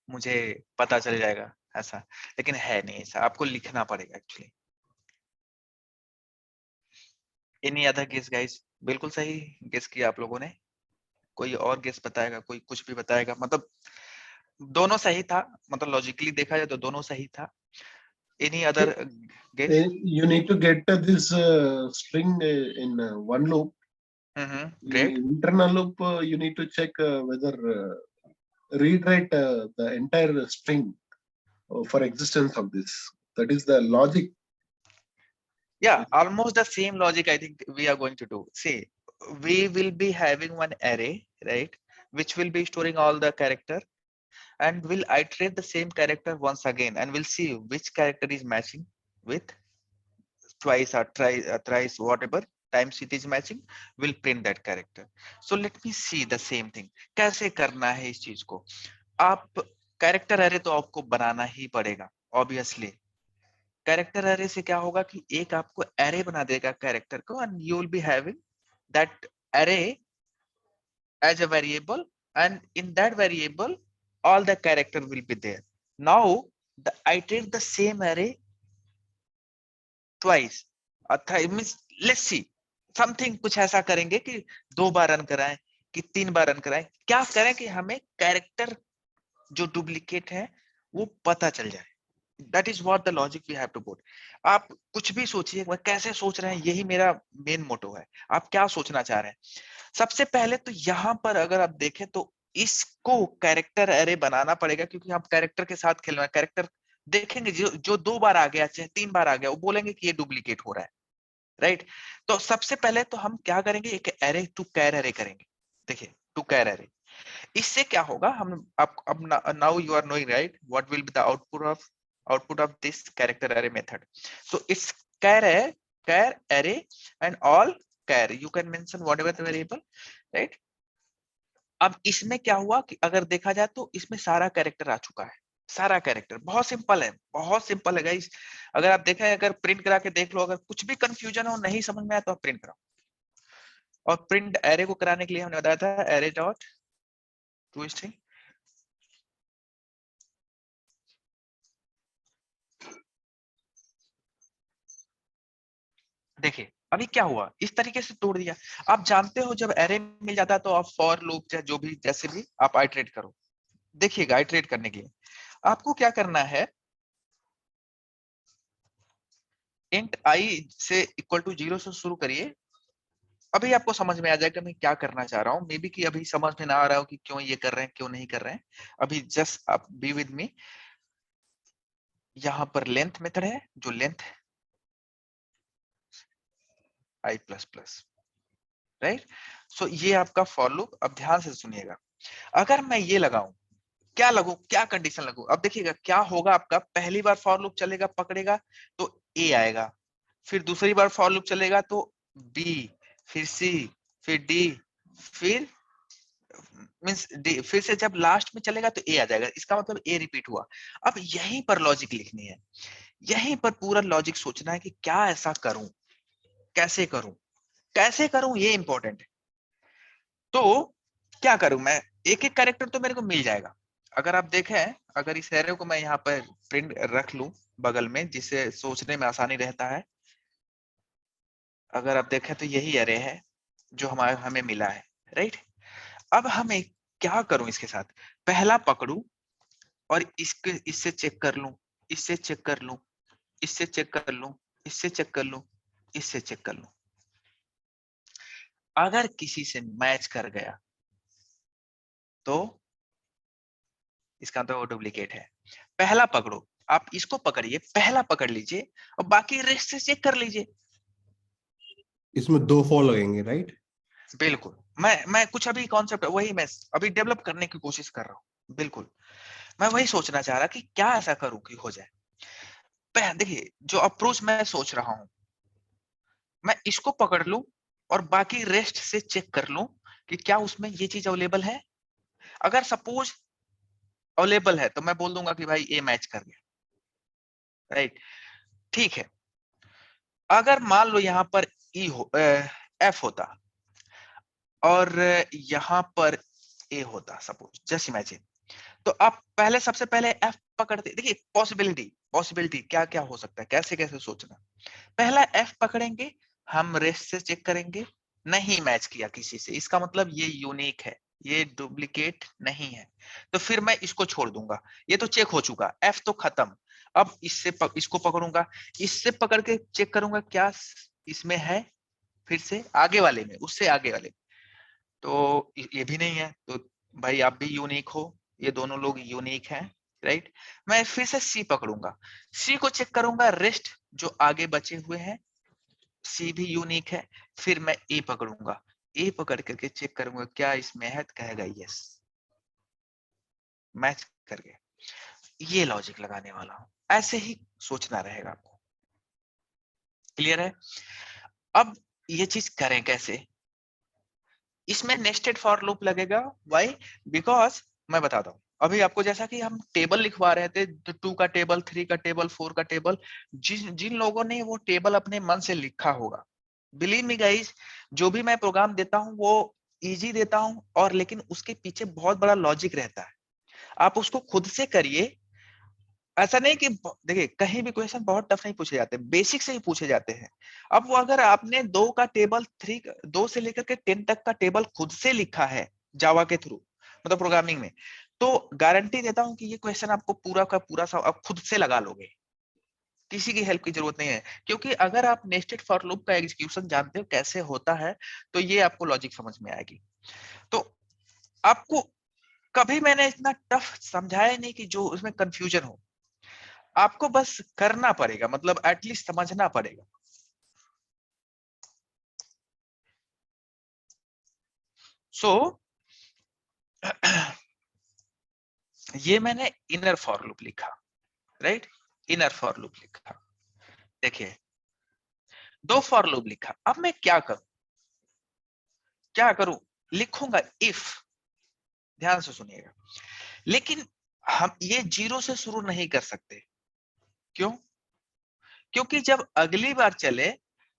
मुझे पता चल जाएगा ऐसा। लेकिन है नहीं ऐसा, आपको लिखना पड़ेगा actually. Any other guess guys? बिल्कुल सही गेस किया आप लोगों ने। कोई और गेस बताएगा, कोई कुछ भी बताएगा? मतलब दोनों सही था, मतलब लॉजिकली देखा जाए तो दोनों सही था। Any other guess? You need to get this string in one loop. In great. internal loop, you need to check whether read write the entire string for existence of this. That is the logic. Yeah, almost the same logic I think we are going to do. See, we will be having one array, right, which will be storing all the character, and we'll iterate the same character once again and we'll see which character is matching with twice or thrice, whatever times it is matching, we'll print that character. So let me see the same thing. कैसे करना है इस चीज को? आप character array तो आपको बनाना ही पड़ेगा ऑब्वियसली। कैरेक्टर एरे से क्या होगा कि एक आपको एरे बना देगा कैरेक्टर को and you will be having that array as a variable, and in that variable all the character will be there. Now iterate the same array twice or means let's see something, कुछ ऐसा करेंगे कि 2 बार run कराएं कि 3 बार run कराएं, क्या करें कि हमें कैरेक्टर जो डुप्लीकेट है वो पता चल जाए। That is what the logic we have to put. आप कुछ भी सोचिए, कैसे सोच रहे हैं, यही मेरा मेन मोटो है। आप क्या सोचना चाह रहे हैं? सबसे पहले तो यहाँ पर अगर आप देखें तो इसको कैरेक्टर एरे बनाना पड़ेगा, क्योंकि आप कैरेक्टर के साथ खेलना है। कैरेक्टर देखेंगे जो 2 बार आ गया चाहे 3 बार आ गया, वो बोलेंगे कि ये डुप्लीकेट हो रहा है, राइट? तो सबसे पहले तो हम क्या करेंगे, एक एरे टू कैर एरे करेंगे। देखिए टू कैर एरे, इससे क्या होगा, हम अब now you are knowing right what will be the output of this character array method. So it's char array and all char, you can mention whatever the variable, right? अब इसमें क्या हुआ कि अगर देखा जाए तो इसमें सारा कैरेक्टर आ चुका है, सारा कैरेक्टर। बहुत सिंपल है, बहुत सिंपल है गाइस। अगर आप देखें, अगर प्रिंट करा के देख लो, अगर कुछ भी कंफ्यूजन हो, नहीं समझ में आया तो आप प्रिंट कराओ। और प्रिंट एरे को कराने के लिए हमने बताया था एरे डॉट टू स्ट्रिंग। देखिए अभी क्या हुआ, इस तरीके से तोड़ दिया। आप जानते हो जब एरे मिल जाता है तो आप फॉर लूप चाहे जो भी जैसे भी आप आइटरेट करो। देखिएगा आइटरेट करने के लिए आपको क्या करना है, इंट आई से इक्वल टू 0 से शुरू करिए। अभी आपको समझ में आ जाएगा मैं क्या करना चाह रहा हूँ। मे बी कि अभी समझ में ना आ रहा हो कि क्यों ये कर रहे हैं क्यों नहीं कर रहे हैं। अभी जस्ट आप बी विद मी। यहाँ पर लेंथ मेथड है, जो लेंथ है आई प्लस प्लस, राइट? सो ये आपका फॉर लूप। अब ध्यान से सुनिएगा, अगर मैं ये लगाऊं, क्या लगू, क्या कंडीशन लगू? अब देखिएगा क्या होगा आपका। पहली बार फॉर लूप चलेगा, पकड़ेगा तो ए आएगा, फिर दूसरी बार फॉर लूप चलेगा तो बी, फिर सी, फिर डी, फिर मींस डी, फिर से जब लास्ट में चलेगा तो ए आ जाएगा। इसका मतलब ए रिपीट हुआ। अब यहीं पर लॉजिक लिखनी है, यहीं पर पूरा लॉजिक सोचना है कि क्या ऐसा करूं, कैसे करूं, कैसे करूं, ये इंपॉर्टेंट है। तो क्या करूं मैं, एक एक कैरेक्टर तो मेरे को मिल जाएगा। अगर आप देखें, अगर इस एरे को मैं यहाँ पर प्रिंट रख लूं बगल में, जिससे सोचने में आसानी रहता है। अगर आप देखें तो यही एरे है जो हमें मिला है, राइट? अब हमें क्या करूं इसके साथ, पहला पकड़ू और इससे चेक कर लूं, इससे चेक कर लूं, इससे चेक कर लूं, इससे चेक कर लूं, इससे चेक कर लूं। अगर किसी से मैच कर गया तो इसका तो वो डुप्लीकेट है। पहला पकड़ो, आप इसको पकड़िए, पहला पकड़ लीजिए और बाकी रेस्ट से चेक कर लीजिए। इसमें 2 फॉर लगेंगे, राइट? बिल्कुल, मैं कुछ अभी कॉन्सेप्ट वही मैं अभी डेवलप करने की कोशिश कर रहा हूँ। बिल्कुल मैं वही सोचना चाह रहा कि क्या ऐसा करूं कि हो जाए। देखिए जो अप्रोच मैं सोच रहा हूं, मैं इसको पकड़ लूं और बाकी रेस्ट से चेक कर लूं कि क्या उसमें ये चीज अवेलेबल है। अगर सपोज अवेलेबल है तो मैं बोल दूंगा कि भाई ए मैच कर गया, राइट? ठीक है। अगर मान लो यहाँ पर ई हो एफ होता और यहाँ पर ए होता, सपोज जस्ट इमेजिन, तो आप पहले सबसे पहले एफ पकड़ते। देखिए पॉसिबिलिटी क्या क्या हो सकता है, कैसे कैसे सोचना। पहला एफ पकड़ेंगे, हम रेस्ट से चेक करेंगे, नहीं मैच किया किसी से, इसका मतलब ये यूनिक है, ये डुप्लीकेट नहीं है। तो फिर मैं इसको छोड़ दूंगा, ये तो चेक हो चुका, एफ तो खत्म। अब इसको पकड़ूंगा, इससे पकड़ के चेक करूंगा क्या इसमें है, फिर से आगे वाले में, उससे आगे वाले में, तो ये भी नहीं है। तो भाई आप भी यूनिक हो, ये दोनों लोग यूनिक हैं, राइट? मैं फिर से सी पकड़ूंगा, सी को चेक करूंगा, रेस्ट जो आगे बचे हुए हैं सी भी यूनिक है। फिर मैं ए पकड़ूंगा, ए पकड़ करके चेक करूंगा क्या इसमें है, तो कहेगा यस। मैच करके ये लॉजिक लगाने वाला हूं, ऐसे ही सोचना रहेगा आपको। क्लियर है? अब ये चीज करें कैसे? इसमें नेस्टेड फॉर लूप लगेगा। व्हाई? बिकॉज मैं बताता हूं, अभी आपको जैसा कि हम टेबल लिखवा रहे थे, 2 का टेबल, 3 का टेबल, 4 का टेबल, जिन लोगों ने वो टेबल अपने मन से लिखा होगा, बिलीव मी गाइस, जो भी मैं प्रोग्राम देता हूं वो इजी देता हूं, और लेकिन उसके पीछे बहुत बड़ा लॉजिक रहता है। आप उसको खुद से करिए। ऐसा नहीं कि देखिए कहीं भी क्वेश्चन बहुत टफ नहीं पूछे जाते, बेसिक से ही पूछे जाते हैं। अब वो अगर आपने 2 का टेबल, 2 से लेकर के 10 तक का टेबल खुद से लिखा है जावा के थ्रू, मतलब प्रोग्रामिंग में, तो गारंटी देता हूं कि ये क्वेश्चन आपको पूरा का पूरा आप खुद से लगा लोगे, किसी की हेल्प की जरूरत नहीं है। क्योंकि अगर आप नेस्टेड फॉर लूप का एग्जीक्यूशन जानते हो कैसे होता है, तो ये आपको लॉजिक समझ में आएगी। तो आपको कभी मैंने इतना टफ समझाया नहीं कि जो उसमें कंफ्यूजन हो, आपको बस करना पड़ेगा, मतलब एटलीस्ट समझना पड़ेगा। सो ये मैंने इनर फॉर लूप लिखा, राइट? इनर फॉर लूप लिखा। देखिए 2 फॉर लूप लिखा। अब मैं क्या करूं? क्या करूं? लिखूंगा इफ, ध्यान से सुनिएगा। लेकिन हम ये 0 से शुरू नहीं कर सकते। क्यों? क्योंकि जब अगली बार चले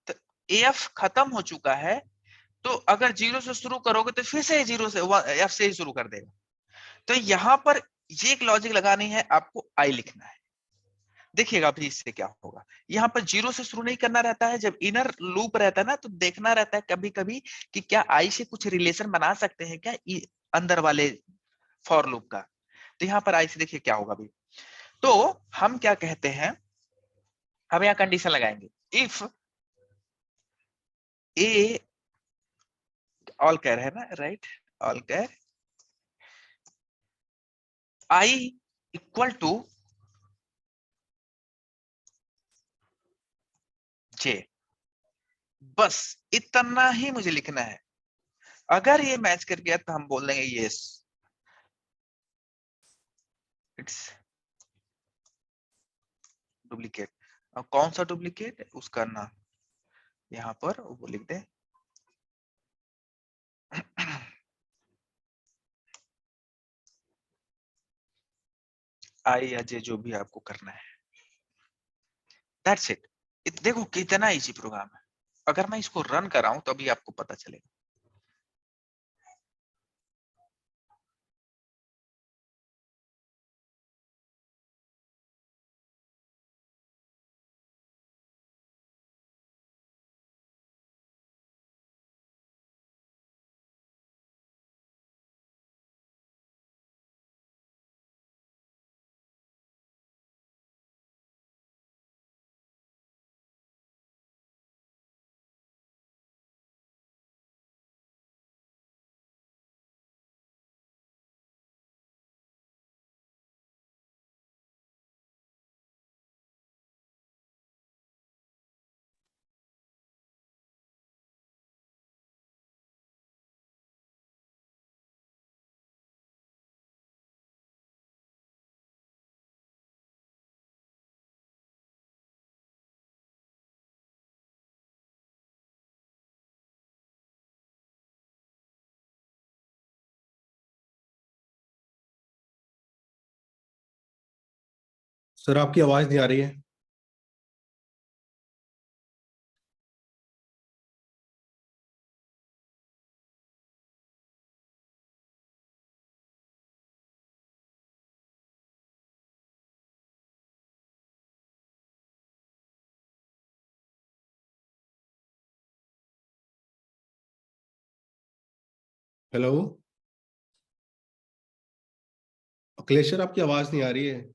तो एफ खत्म हो चुका है, तो अगर 0 से शुरू करोगे तो फिर से 0 से एफ से ही शुरू कर देगा। तो यहां पर ये एक लॉजिक लगानी है, आपको आई लिखना है। देखिएगा अभी इससे क्या होगा। यहाँ पर 0 से शुरू नहीं करना रहता है, जब इनर लूप रहता है ना, तो देखना रहता है कभी कभी कि क्या आई से कुछ रिलेशन बना सकते हैं क्या अंदर वाले फॉर लूप का। तो यहाँ पर आई से देखिए क्या होगा अभी। तो हम क्या कहते हैं, हम यहाँ कंडीशन लगाएंगे, इफ ए, ऑल कह रहे हैं ना, राइट? ऑल कह आई इक्वल टू जे, बस इतना ही मुझे लिखना है। अगर ये मैच कर गया तो हम बोल देंगे यस, इट्स डुप्लीकेट। अब कौन सा डुप्लीकेट, उसका नाम यहाँ पर वो लिख दे। आई या जे, जो भी आपको करना है, दैट्स इट। देखो कितना इजी प्रोग्राम है। अगर मैं इसको रन कराऊं तो अभी आपको पता चलेगा। सर आपकी आवाज नहीं आ रही है। हेलो अखिलेश सर, आपकी आवाज नहीं आ रही है।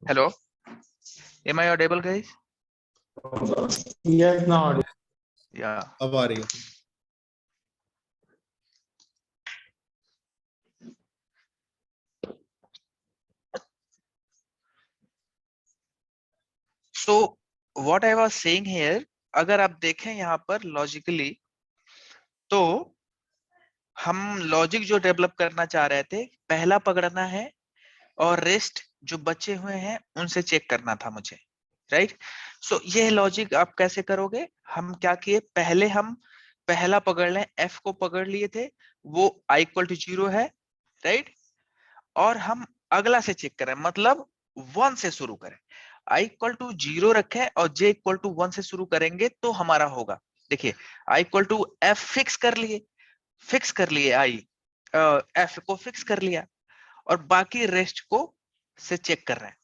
Hello, am I audible, guys? Yes, now audible. Yeah. अब आ रही है. So what I was saying here, अगर आप देखें यहाँ पर लॉजिकली, तो हम लॉजिक जो डेवलप करना चाह रहे थे, पहला पकड़ना है और रेस्ट जो बचे हुए हैं उनसे चेक करना था मुझे, राइट? सो ये लॉजिक आप कैसे करोगे? हम क्या किए, पहले हम पहला पकड़ लें, एफ को पकड़ लिए थे, वो i इक्वल टू 0 है, राइट? और हम अगला से चेक करें, मतलब 1 से शुरू करें, i इक्वल टू 0 रखें और j इक्वल टू 1 से शुरू करेंगे तो हमारा होगा। देखिए i equal to f fix कर लिए i, f को फिक्स कर लिया और बाकी रेस्ट को से चेक कर रहे हैं।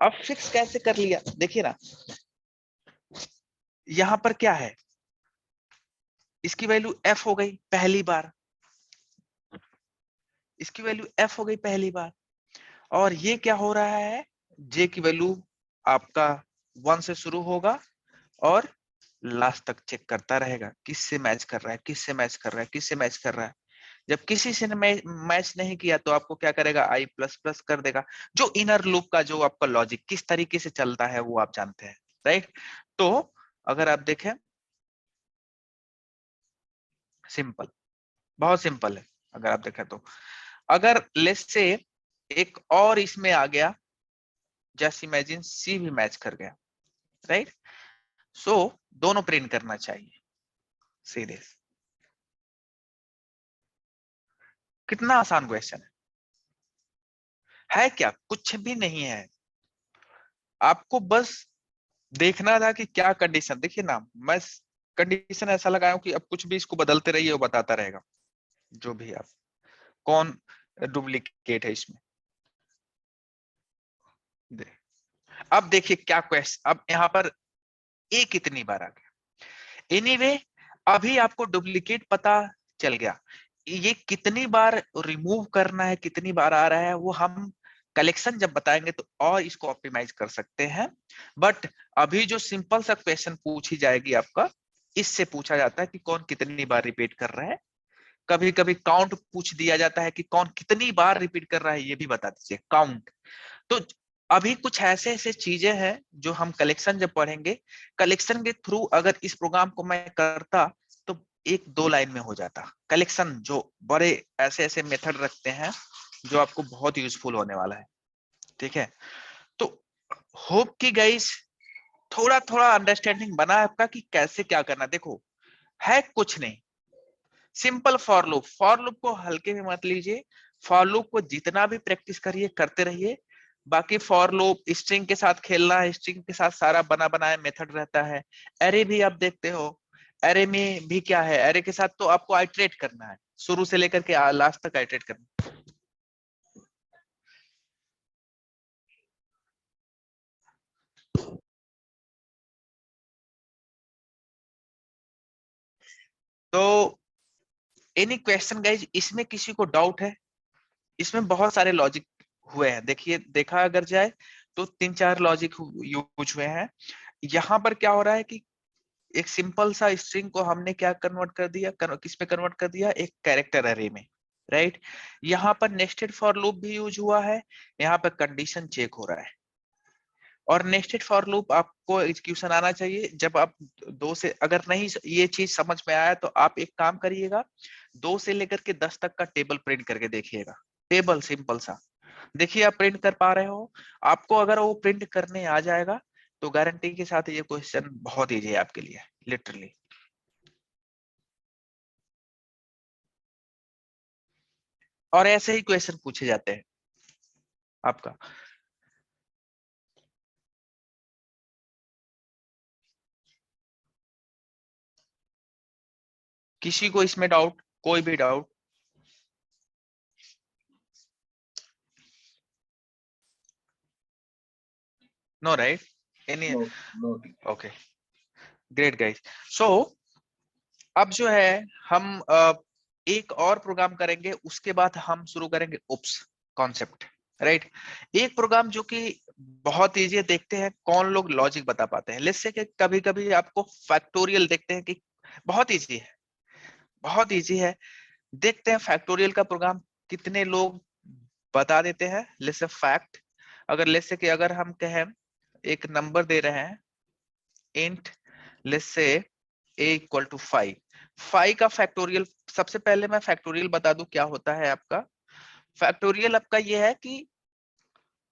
अब फिक्स कैसे कर लिया, देखिए ना, यहां पर क्या है, इसकी वैल्यू f हो गई पहली बार, इसकी वैल्यू f हो गई पहली बार, और ये क्या हो रहा है, j की वैल्यू आपका 1 से शुरू होगा और लास्ट तक चेक करता रहेगा, किससे मैच कर रहा है, किससे मैच कर रहा है, किससे मैच कर रहा है। जब किसी से मैच नहीं किया तो आपको क्या करेगा, i प्लस प्लस कर देगा। जो इनर लूप का जो आपका लॉजिक किस तरीके से चलता है वो आप जानते हैं, राइट? तो अगर आप देखें, सिंपल, बहुत सिंपल है। अगर आप देखें तो अगर लेट्स से एक और इसमें आ गया, जस्ट इमेजिन सी भी मैच कर गया, राइट? सो दोनों प्रिंट करना चाहिए सीधे। कितना आसान क्वेश्चन है क्या? कुछ भी नहीं है, आपको बस देखना था कि क्या कंडीशन। देखिए ना, मैं कंडीशन ऐसा लगाया हूं कि अब कुछ भी इसको बदलते रहिए, वो बताता रहेगा जो भी आप, कौन डुप्लीकेट है इसमें। अब देखिए क्या क्वेश्चन, अब यहाँ पर ए कितनी बार आ गया। एनीवे अभी आपको डुप्लीकेट पता चल गया, ये कितनी बार रिमूव करना है, कितनी बार आ रहा है, वो हम कलेक्शन जब बताएंगे तो और इसको ऑप्टिमाइज कर सकते हैं। बट अभी जो सिंपल सा क्वेश्चन पूछी जाएगी आपका, इससे पूछा जाता है कि कौन कितनी बार रिपीट कर रहा है। कभी कभी काउंट पूछ दिया जाता है कि कौन कितनी बार रिपीट कर रहा है, ये भी बता दीजिए, काउंट। तो अभी कुछ ऐसे ऐसे चीजें हैं जो हम कलेक्शन जब पढ़ेंगे, कलेक्शन के थ्रू अगर इस प्रोग्राम को मैं करता तो 1-2 लाइन में हो जाता। कलेक्शन जो बड़े ऐसे ऐसे मेथड रखते हैं जो आपको बहुत यूजफुल होने वाला है, ठीक है? तो होप कि गाइस थोड़ा थोड़ा अंडरस्टैंडिंग बना है आपका कि कैसे क्या करना। देखो है कुछ नहीं, सिंपल फॉर लूप को हल्के में मत लीजिए। फॉर लूप को जितना भी प्रैक्टिस करिए, करते रहिए। बाकी फॉर लूप स्ट्रिंग के साथ खेलना है, स्ट्रिंग के साथ सारा बना बनाया मेथड रहता है। एरे भी आप देखते हो, एरे में भी क्या है, एरे के साथ तो आपको आइटरेट करना है, शुरू से लेकर के लास्ट तक आइटरेट करना। तो एनी क्वेश्चन गाइज, इसमें किसी को डाउट है? इसमें बहुत सारे लॉजिक हुए हैं, देखिए देखा अगर जाए तो 3-4 लॉजिक यूज हुए हैं। यहाँ पर क्या हो रहा है कि एक सिंपल सा स्ट्रिंग को हमने क्या कन्वर्ट कर दिया, किस में कन्वर्ट कर दिया, एक कैरेक्टर एरे में, राइट? यहाँ पर नेस्टेड फॉर लूप भी यूज हुआ है, यहाँ पर कंडीशन चेक हो रहा है। और नेस्टेड फॉर लूप आपको एग्जीक्यूशन आना चाहिए। जब आप 2 से, अगर नहीं ये चीज समझ में आया तो आप एक काम करिएगा, 2 से लेकर के 10 तक का टेबल प्रिंट करके देखिएगा। टेबल सिंपल सा, देखिए आप प्रिंट कर पा रहे हो। आपको अगर वो प्रिंट करने आ जाएगा तो गारंटी के साथ ये क्वेश्चन बहुत इजी है आपके लिए, लिटरली। और ऐसे ही क्वेश्चन पूछे जाते हैं आपका। किसी को इसमें डाउट, कोई भी doubt? No right? Any? No. Okay, great guys. So अब जो है हम एक और प्रोग्राम करेंगे, उसके बाद हम शुरू करेंगे उप्स कॉन्सेप्ट, राइट। एक प्रोग्राम जो कि बहुत इजी है, देखते हैं कौन लोग लॉजिक बता पाते हैं। लेट्स से कि कभी कभी आपको फैक्टोरियल देखते हैं कि बहुत इजी है, बहुत इजी है, देखते हैं फैक्टोरियल का प्रोग्राम कितने लोग बता देते हैं। लेट्स से फैक्ट, अगर लेट्स से कि अगर हम कहें एक नंबर दे रहे हैं int, let's say a equal to 5, 5 का फैक्टोरियल, सबसे पहले मैं फैक्टोरियल बता दूं क्या होता है आपका। फैक्टोरियल आपका ये है कि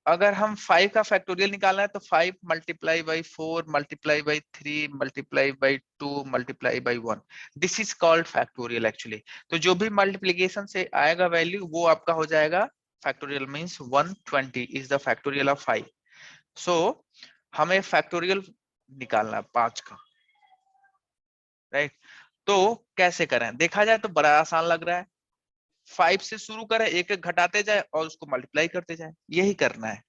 अगर हम 5 का फैक्टोरियल निकालना है तो 5 multiply by 4 multiply by 3 multiply by 2 multiply by 1, this is called factorial actually. तो जो भी मल्टीप्लिकेशन से आएगा वैल्यू वो आपका हो जाएगा factorial, means 120 is the factorial of 5। सो हमें फैक्टोरियल निकालना है 5 का, राइट। तो कैसे करें, देखा जाए तो बड़ा आसान लग रहा है, 5 से शुरू करें, एक एक घटाते जाए और उसको मल्टीप्लाई करते जाए, यही करना है,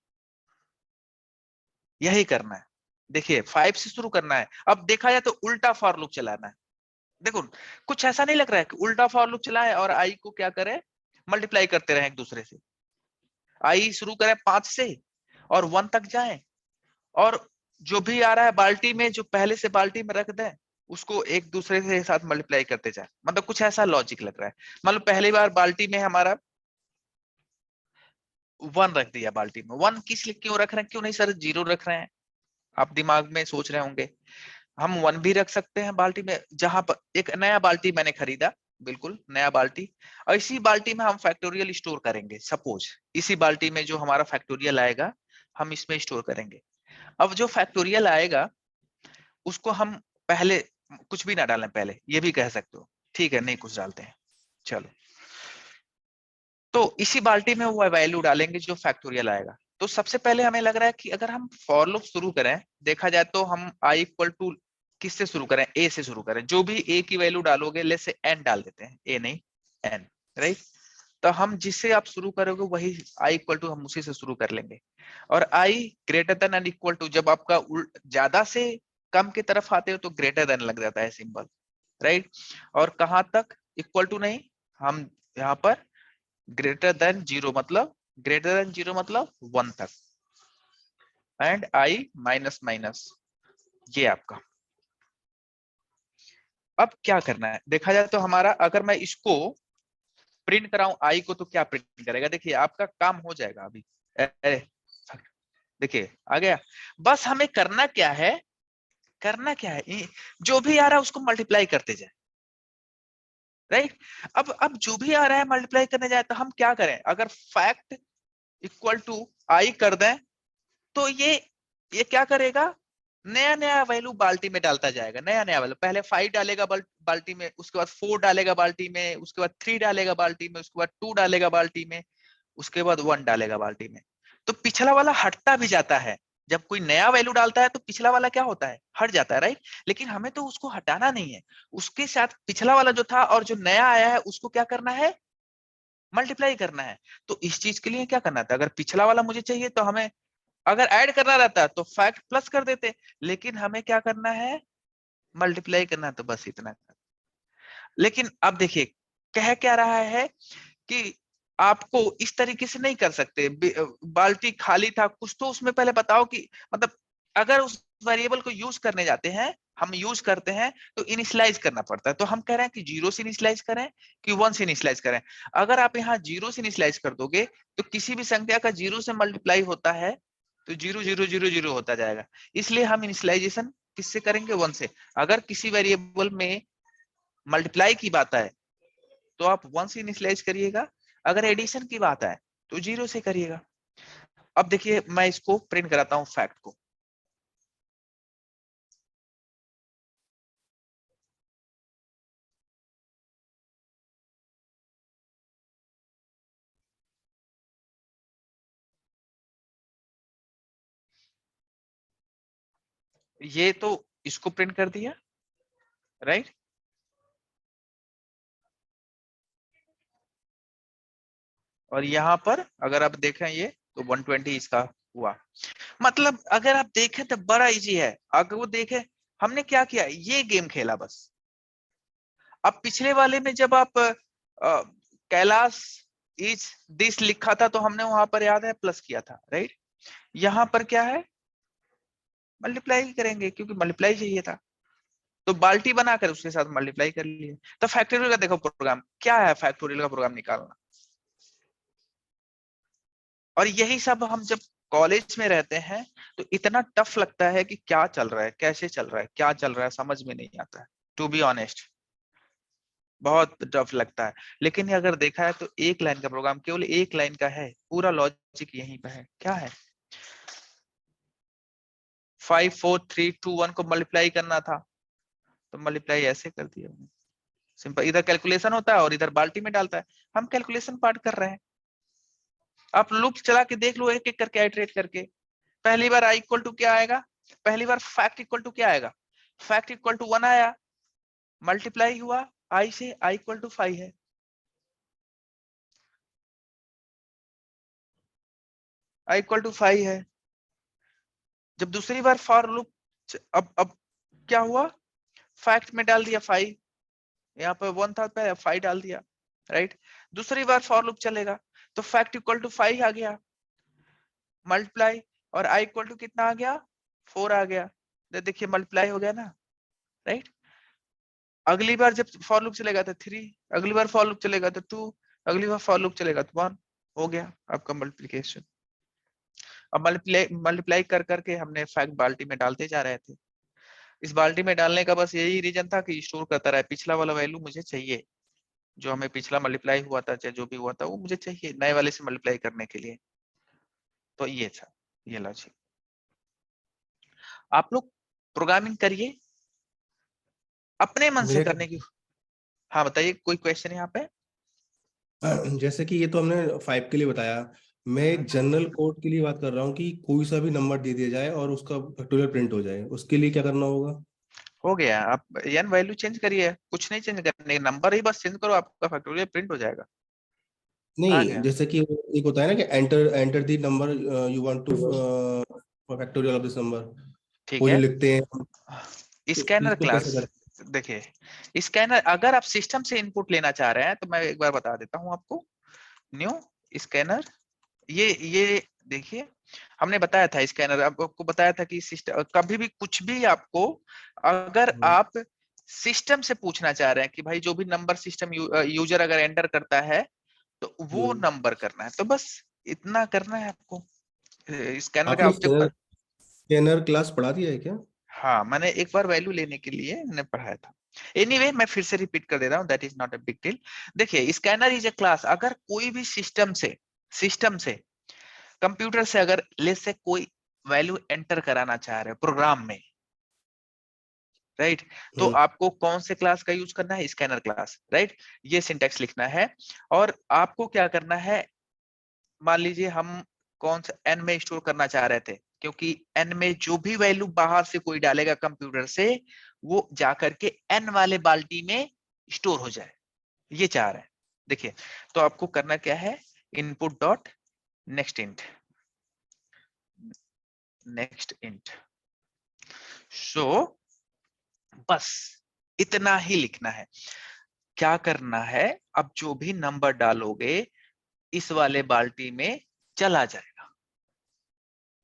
यही करना है। देखिए 5 से शुरू करना है, अब देखा जाए तो उल्टा फॉर लूप चलाना है। देखो कुछ ऐसा नहीं लग रहा है कि उल्टा फॉर लूप चलाए और आई को क्या करें, मल्टीप्लाई करते रहे एक दूसरे से। आई शुरू करें 5 से और 1 तक जाए, और जो भी आ रहा है बाल्टी में, जो पहले से बाल्टी में रख दें, उसको एक दूसरे के साथ मल्टीप्लाई करते जाए। मतलब कुछ ऐसा लॉजिक लग रहा है। मतलब पहली बार बाल्टी में हमारा 1 रख दिया, बाल्टी में 1 किस लिए क्यों रख रहे हैं, क्यों नहीं सर 0 रख रहे हैं, आप दिमाग में सोच रहे होंगे। हम 1 भी रख सकते हैं बाल्टी में, जहां पर एक नया बाल्टी मैंने खरीदा, बिल्कुल नया बाल्टी, और इसी बाल्टी में हम फैक्टोरियल स्टोर करेंगे। सपोज इसी बाल्टी में जो हमारा फैक्टोरियल आएगा हम इसमें स्टोर करेंगे। अब जो फैक्टोरियल आएगा उसको हम पहले कुछ भी ना डालें, पहले ये भी कह सकते हो, ठीक है नहीं कुछ डालते हैं, चलो। तो इसी बाल्टी में वो वैल्यू डालेंगे जो फैक्टोरियल आएगा। तो सबसे पहले हमें लग रहा है कि अगर हम फॉर लूप शुरू करें, देखा जाए तो हम आई इक्वल टू किससे शुरू करें, ए से शुरू करें। जो भी ए की वैल्यू डालोगे, लेट्स से एन डाल देते हैं, ए नहीं एन, राइट। तो हम जिससे आप शुरू करोगे वही आई इक्वल टू हम उसी से शुरू कर लेंगे। और i greater than and equal to, जब आपका ज्यादा से कम की तरफ आते हो तो ग्रेटर देन लग जाता है सिंबल, राइट। और कहां तक इक्वल टू नहीं, हम यहाँ पर ग्रेटर देन 0 मतलब, ग्रेटर देन 0 मतलब 1 तक, एंड आई माइनस माइनस, ये आपका। अब क्या करना है, देखा जाए तो हमारा, अगर मैं इसको प्रिंट कराऊं आई को तो क्या प्रिंट करेगा, देखिए आपका काम हो जाएगा अभी। अरे देखिए आ गया। बस हमें करना क्या है, करना क्या है, जो भी आ रहा है उसको मल्टीप्लाई करते जाए, राइट। अब जो भी आ रहा है मल्टीप्लाई करने जाए तो हम क्या करें, अगर फैक्ट इक्वल टू आई कर दें तो ये क्या करेगा, नया नया वैल्यू बाल्टी में डालता जाएगा, नया नया वैल्यू। पहले 5 डालेगा बाल्टी में, उसके बाद 4 डालेगा बाल्टी में, उसके बाद 3 डालेगा बाल्टी में, उसके बाद 2 डालेगा बाल्टी में, उसके बाद 1 डालेगा बाल्टी में। तो पिछला वाला हटता भी जाता है, जब कोई नया वैल्यू डालता है तो पिछला वाला क्या होता है, हट जाता है, राइट। लेकिन हमें तो उसको हटाना नहीं है, उसके साथ पिछला वाला जो था और जो नया आया है उसको क्या करना है, मल्टीप्लाई करना है। तो इस चीज के लिए क्या करना था, अगर पिछला वाला मुझे चाहिए तो हमें अगर ऐड करना रहता तो फैक्ट प्लस कर देते, लेकिन हमें क्या करना है, मल्टीप्लाई करना है, तो बस इतना। लेकिन अब देखिए कह क्या रहा है कि आपको इस तरीके से नहीं कर सकते, बाल्टी खाली था कुछ तो उसमें पहले बताओ कि, मतलब अगर उस वेरिएबल को यूज करने जाते हैं, हम यूज करते हैं तो इनिशियलाइज करना पड़ता है। तो हम कह रहे हैं कि 0 से इनिशियलाइज करें कि 1 से इनिशियलाइज करें। अगर आप यहाँ 0 से इनिशियलाइज कर दोगे तो किसी भी संख्या का 0 से मल्टीप्लाई होता है तो 0 0 0 0 होता जाएगा। इसलिए हम इनिशियलाइजेशन किससे करेंगे, 1 से। अगर किसी वेरिएबल में मल्टीप्लाई की बात है तो आप 1 से इनिशियलाइज करिएगा, अगर एडिशन की बात है तो 0 से करिएगा। अब देखिए मैं इसको प्रिंट कराता हूं फैक्ट को, ये तो इसको प्रिंट कर दिया, राइट। और यहाँ पर अगर आप देखें ये तो 120 इसका हुआ। मतलब अगर आप देखें तो बड़ा इजी है। अगर वो देखें हमने क्या किया, ये गेम खेला बस। अब पिछले वाले में जब आप कैलाश इज दिस लिखा था तो हमने वहां पर याद है प्लस किया था, राइट। यहाँ पर क्या है, मल्टीप्लाई करेंगे क्योंकि मल्टीप्लाई चाहिए था, तो बाल्टी बनाकर उसके साथ मल्टीप्लाई कर लिए। तो फैक्टोरियल का देखो प्रोग्राम क्या है, फैक्टोरियल का प्रोग्राम निकालना। और यही सब हम जब कॉलेज में रहते हैं तो इतना टफ लगता है कि क्या चल रहा है, कैसे चल रहा है, क्या चल रहा है, समझ में नहीं आता है, टू बी ऑनेस्ट बहुत टफ लगता है। लेकिन ये अगर देखा है तो एक लाइन का प्रोग्राम, केवल एक लाइन का है, पूरा लॉजिक यहीं पे है। क्या है, 5 4 3 2 1 को मल्टीप्लाई करना था तो मल्टीप्लाई ऐसे कर दिया, सिंपल। इधर कैलकुलेशन होता है और इधर बाल्टी में डालता है, हम कैलकुलेशन पार्ट कर रहे हैं। आप लूप चला के देख लो एक एक करके, आइटरेट करके। पहली बार आई इक्वल टू क्या आएगा, पहली बार फैक्ट इक्वल टू क्या आएगा, फैक्ट इक्वल टू 1 आया, मल्टीप्लाई हुआ आई से, आई इक्वल टू 5 है। आई इक्वल टू 5 है। जब दूसरी बार फॉर लूप, अब क्या हुआ, फैक्ट में डाल दिया 5, यहाँ पे 1 था, 5 डाल दिया, राइट। दूसरी बार फॉर लूप चलेगा तो फैक्ट इक्वल टू 5 आ गया, मल्टीप्लाई, और आई इक्वल टू कितना आ गया, 4 आ गया। देखिए मल्टीप्लाई हो गया ना, राइट। अगली बार जब फॉर लूप चलेगा तो 3, अगली बार फॉर लूप चलेगा तो 2, अगली बार फॉर लूप चलेगा तो 1, हो गया आपका मल्टीप्लिकेशन। अब मल्टीप्लाई कर करके हमने फैक्ट बाल्टी में डालते जा रहे थे। इस बाल्टी में डालने का बस यही रीजन था कि स्टोर करता रहे, पिछला वाला वैल्यू मुझे चाहिए, जो हमें पिछला मल्टीप्लाई हुआ था चाहे जो भी हुआ था वो मुझे चाहिए नए वाले से मल्टीप्लाई करने के लिए। तो ये था, ये लॉजिक। आप लोग प्रोग्रामिंग करिए अपने मन से मेरा करने की। हाँ बताइए, कोई क्वेश्चन है यहाँ पे? जैसे कि ये तो हमने 5 के लिए बताया, मैं एक जनरल कोड के लिए बात कर रहा हूँ कि कोई सा भी नंबर दे दिया जाए और उसका फैक्टोरियल प्रिंट हो जाए, उसके लिए क्या करना होगा? हो गया, आप एन वैल्यू चेंज करिए, कुछ नहीं चेंज करने, नंबर ही बस चेंज करो, आपका फैक्टोरियल प्रिंट हो जाएगा। आ नहीं, गया, जैसे कि एक होता है ना कि enter the number you want two factorial of this number, ठीक वो जो है। लिखते हैं, तो स्कैनर इसको क्लास, कैसे करें? देखिए स्कैनर अगर आप सिस्टम से इनपुट लेना चाह रहे हैं तो मैं एक बार बता देता हूं आपको। न्यू स्कैनर, ये देखिए हमने बताया था स्कैनर, आपको बताया था कि सिस्टम कभी भी कुछ भी आपको, अगर आप सिस्टम से पूछना चाह रहे हैं कि भाई जो भी नंबर सिस्टम यूजर अगर एंटर करता है तो वो नंबर करना है, तो बस इतना करना है आपको। स्कैनर का आपने ऑब्जेक्ट, स्कैनर क्लास पढ़ा दिया है क्या? हाँ मैंने एक बार वैल्यू लेने के लिए मैंने पढ़ाया था। एनीवे मैं फिर से रिपीट कर दे रहा हूँ, that is not a big deal. देखिए स्कैनर इज ए क्लास, अगर कोई भी सिस्टम से कंप्यूटर से अगर ले से कोई वैल्यू एंटर कराना चाह रहे हो प्रोग्राम में, राइट, तो आपको कौन से क्लास का यूज करना है, स्कैनर क्लास, राइट। ये सिंटैक्स लिखना है और आपको क्या करना है, मान लीजिए हम कौन सा एन में स्टोर करना चाह रहे थे, क्योंकि एन में जो भी वैल्यू बाहर से कोई डालेगा कंप्यूटर से वो जाकर के एन वाले बाल्टी में स्टोर हो जाए, ये चाह रहे हैं। देखिए तो आपको करना क्या है, इनपुट डॉट नेक्स्ट इंट, सो बस इतना ही लिखना है। क्या करना है, अब जो भी नंबर डालोगे इस वाले बाल्टी में चला जाएगा,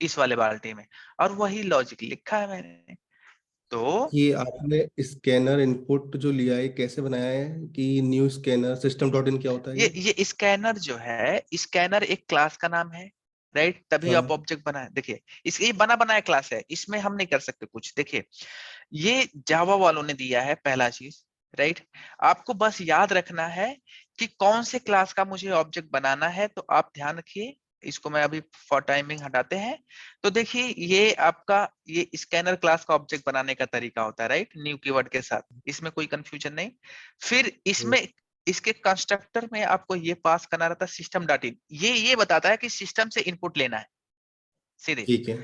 इस वाले बाल्टी में, और वही लॉजिक लिखा है मैंने। तो ये आपने स्कैनर इनपुट जो लिया है कैसे बनाया है कि new scanner system dot in क्या होता है ये स्कैनर जो है, स्कैनर एक क्लास का नाम है, राइट, तभी आप हाँ। ऑब्जेक्ट बनाए। देखिए ये बना बनाया क्लास है, इसमें हम नहीं कर सकते कुछ। देखिए ये जावा वालों ने दिया है पहला चीज, राइट। आपको बस याद रखना है कि कौन से क्लास का मुझे ऑब्जेक्ट बनाना है, तो आप ध्यान रखिए। इसको मैं अभी फॉर टाइमिंग हटाते हैं। तो देखिए ये आपका ये स्कैनर क्लास का ऑब्जेक्ट बनाने का तरीका होता है, राइट, न्यू कीवर्ड के साथ, इसमें कोई कंफ्यूजन नहीं। फिर इसमें इसके कंस्ट्रक्टर में आपको ये पास करना रहता है सिस्टम डॉट इन, ये बताता है कि सिस्टम से इनपुट लेना है सीधे, ठीक है।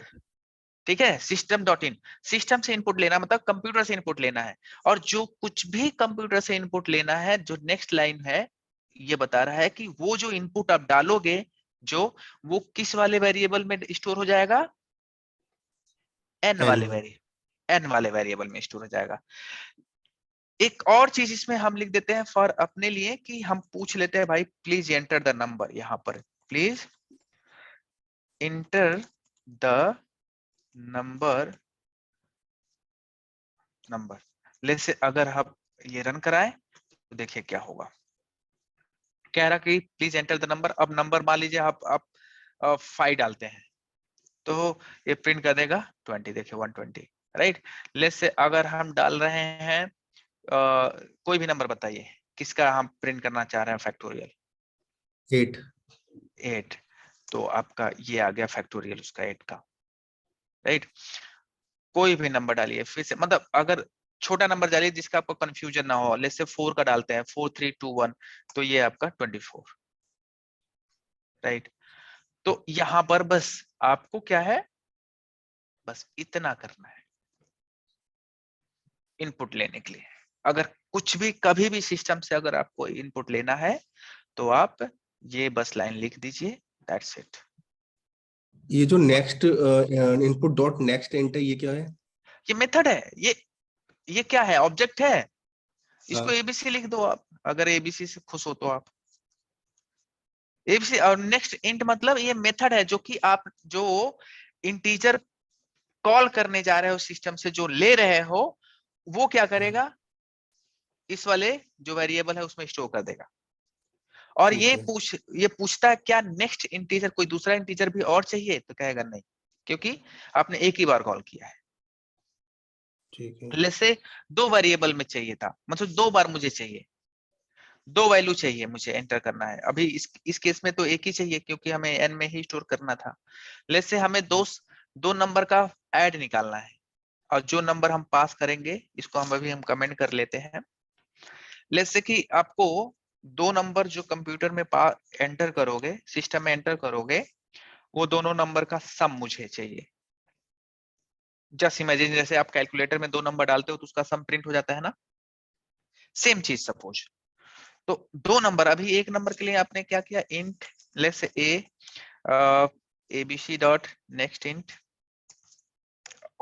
ठीक है। सिस्टम डॉट इन, सिस्टम से इनपुट लेना मतलब कंप्यूटर से इनपुट लेना है, और जो कुछ भी कंप्यूटर से इनपुट लेना है, जो नेक्स्ट लाइन है ये बता रहा है कि वो जो इनपुट आप डालोगे जो, वो किस वाले वेरिएबल में स्टोर हो जाएगा, एन एन वाले वेरिएबल में स्टोर हो जाएगा। एक और चीज इसमें हम लिख देते हैं फॉर अपने लिए कि हम पूछ लेते हैं भाई प्लीज एंटर द नंबर, यहां पर प्लीज एंटर द नंबर जैसे अगर हम ये रन कराएं तो देखिए क्या होगा, कह रहा कि प्लीज एंटर द नंबर। अब नंबर मान लीजिए आप 5 डालते हैं तो ये प्रिंट कर देगा 20, देखिए 120, राइट। लेट्स से अगर हम डाल रहे हैं कोई भी नंबर बताइए किसका हम प्रिंट करना चाह रहे हैं फैक्टोरियल, 8, तो आपका ये आ गया फैक्टोरियल उसका 8 का, राइट। कोई भी नंबर डालिए फिर से, मतलब अगर छोटा नंबर डालिए जिसका आपको कंफ्यूजन ना हो, लेट्स से 4 का डालते हैं 4321, तो ये आपका 24, राइट। तो यहां पर बस आपको क्या है, बस इतना करना है इनपुट लेने के लिए। अगर कुछ भी कभी भी सिस्टम से अगर आपको इनपुट लेना है तो आप ये बस लाइन लिख दीजिए, दैट्स इट। ये जो next input dot next enter ये क्या है? ये मेथड है, ये क्या है, ऑब्जेक्ट है। इसको हाँ। एबीसी लिख दो आप, अगर एबीसी से खुश हो तो आप एबीसी। और नेक्स्ट इंट मतलब ये मेथड है जो कि आप जो इंटीजर कॉल करने जा रहे हो सिस्टम से, जो ले रहे हो वो क्या करेगा, इस वाले जो वेरिएबल है उसमें स्टोर कर देगा। और ठीक ये है। पूछता है क्या नेक्स्ट इंटीजर कोई दूसरा इंटीजर भी और चाहिए, तो कहेगा नहीं, क्योंकि आपने एक ही बार कॉल किया है। ठीक है। जैसे 2 वेरिएबल में चाहिए था, मतलब 2 बार मुझे चाहिए, 2 वैल्यू चाहिए मुझे एंटर करना है। अभी इस केस में तो एक ही चाहिए क्योंकि हमें एन में ही स्टोर करना था। लेट्स से हमें दो नंबर का ऐड निकालना है, और जो नंबर हम पास करेंगे इसको हम कमेंट कर लेते हैं। लेट्स से कि आपको 2 नंबर जो कंप्यूटर में एंटर करोगे, सिस्टम में एंटर करोगे, वो दोनों नंबर का सम मुझे चाहिए। जस्ट इमेजिन जैसे आप कैलकुलेटर में 2 नंबर डालते हो तो उसका सम प्रिंट हो जाता है ना, सेम चीज सपोज। तो 2 नंबर, अभी एक नंबर के लिए आपने क्या किया, इंट लेट्स से abc dot next int,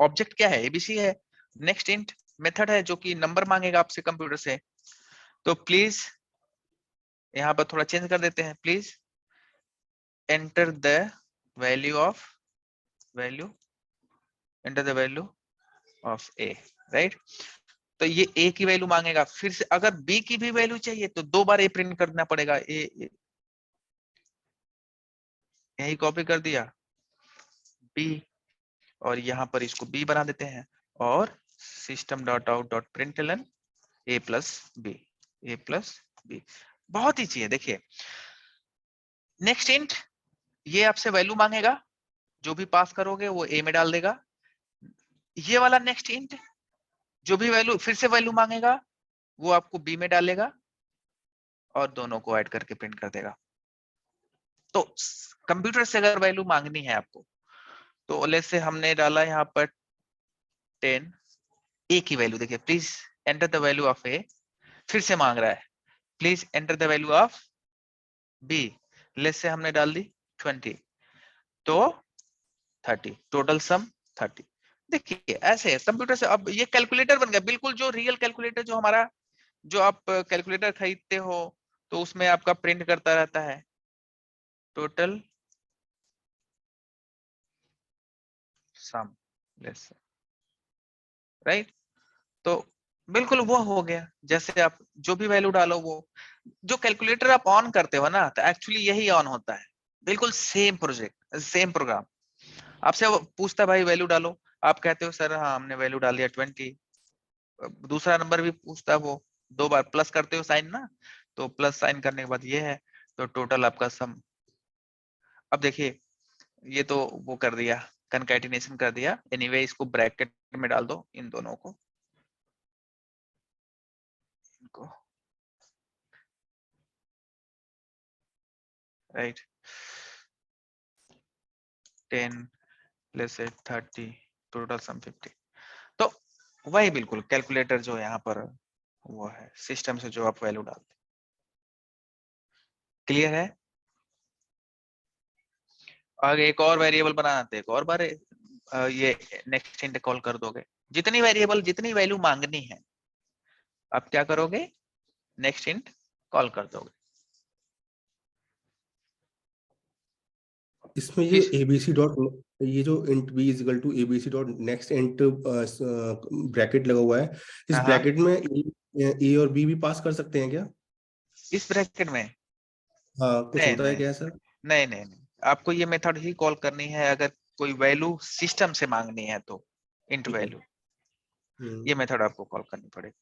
object क्या है, एबीसी है। नेक्स्ट इंट मेथड है जो कि नंबर मांगेगा आपसे कंप्यूटर से। तो प्लीज यहाँ पर थोड़ा चेंज कर देते हैं, please enter the value of A, right. तो ये ए की वैल्यू मांगेगा, फिर से अगर बी की भी वैल्यू चाहिए तो 2 बार ए प्रिंट करना पड़ेगा। ए यही कॉपी कर दिया बी, और यहाँ पर इसको बी बना देते हैं, और system dot out dot println a plus b, बहुत ही चाहिए। देखिए नेक्स्ट इंट ये आपसे वैल्यू मांगेगा, जो भी पास करोगे वो ए में डाल देगा। ये वाला नेक्स्ट इंट जो भी वैल्यू फिर से वैल्यू मांगेगा वो आपको बी में डालेगा, और दोनों को ऐड करके प्रिंट कर देगा। तो कंप्यूटर से अगर वैल्यू मांगनी है आपको, तो लेट्स से हमने डाला यहाँ पर 10, ए की वैल्यू देखिए, please enter the value of a, फिर से मांग रहा है please enter the value of b. Let's say हमने डाल दी 20, तो 30, टोटल सम 30। देखिए ऐसे कंप्यूटर से अब ये कैलकुलेटर बन गया बिल्कुल, जो रियल कैलकुलेटर जो हमारा, जो आप कैलकुलेटर खरीदते हो तो उसमें आपका प्रिंट करता रहता है टोटल सम, राइट। तो बिल्कुल वो हो गया, जैसे आप जो भी वैल्यू डालो वो, जो कैलकुलेटर आप ऑन करते हो ना, तो एक्चुअली यही ऑन होता है, बिल्कुल सेम प्रोजेक्ट सेम प्रोग्राम। आपसे वो पूछता है भाई वैल्यू डालो, आप कहते हो सर हाँ हमने वैल्यू डाल दिया 20। दूसरा नंबर भी पूछता है, वो 2 बार प्लस करते हो साइन ना, तो प्लस साइन करने के बाद ये है, तो टोटल आपका सम। अब देखिए ये तो वो कर दिया, कंकैटिनेशन कर दिया। एनीवे इसको ब्रैकेट में डाल दो इन दोनों को, इनको, राइट। 10 plus 30, total sum 50। तो वही बिल्कुल कैलकुलेटर जो यहाँ पर वो है, सिस्टम से जो आप वैल्यू डालते, क्लियर है। आगे एक और वेरिएबल बनाना था, एक और बार ये नेक्स्ट इंट कॉल कर दोगे, जितनी वेरिएबल जितनी वैल्यू मांगनी है आप क्या करोगे, नेक्स्ट इंट कॉल कर दोगे। इसमें ये इस एबीसी डॉट, ये जो int b is equal to ABC dot next int bracket लगा हुआ है, इस हाँ, ब्रैकेट में ए और बी भी पास कर सकते हैं क्या? इस ब्रैकेट में हाँ, कुछ नहीं होता है नहीं क्या सर? नहीं नहीं नहीं, आपको ये मेथड ही कॉल करनी है अगर कोई वैल्यू सिस्टम से मांगनी है तो, इंट ठीक है। वैल्यू, ये मेथड आपको कॉल करनी पड़ेगी।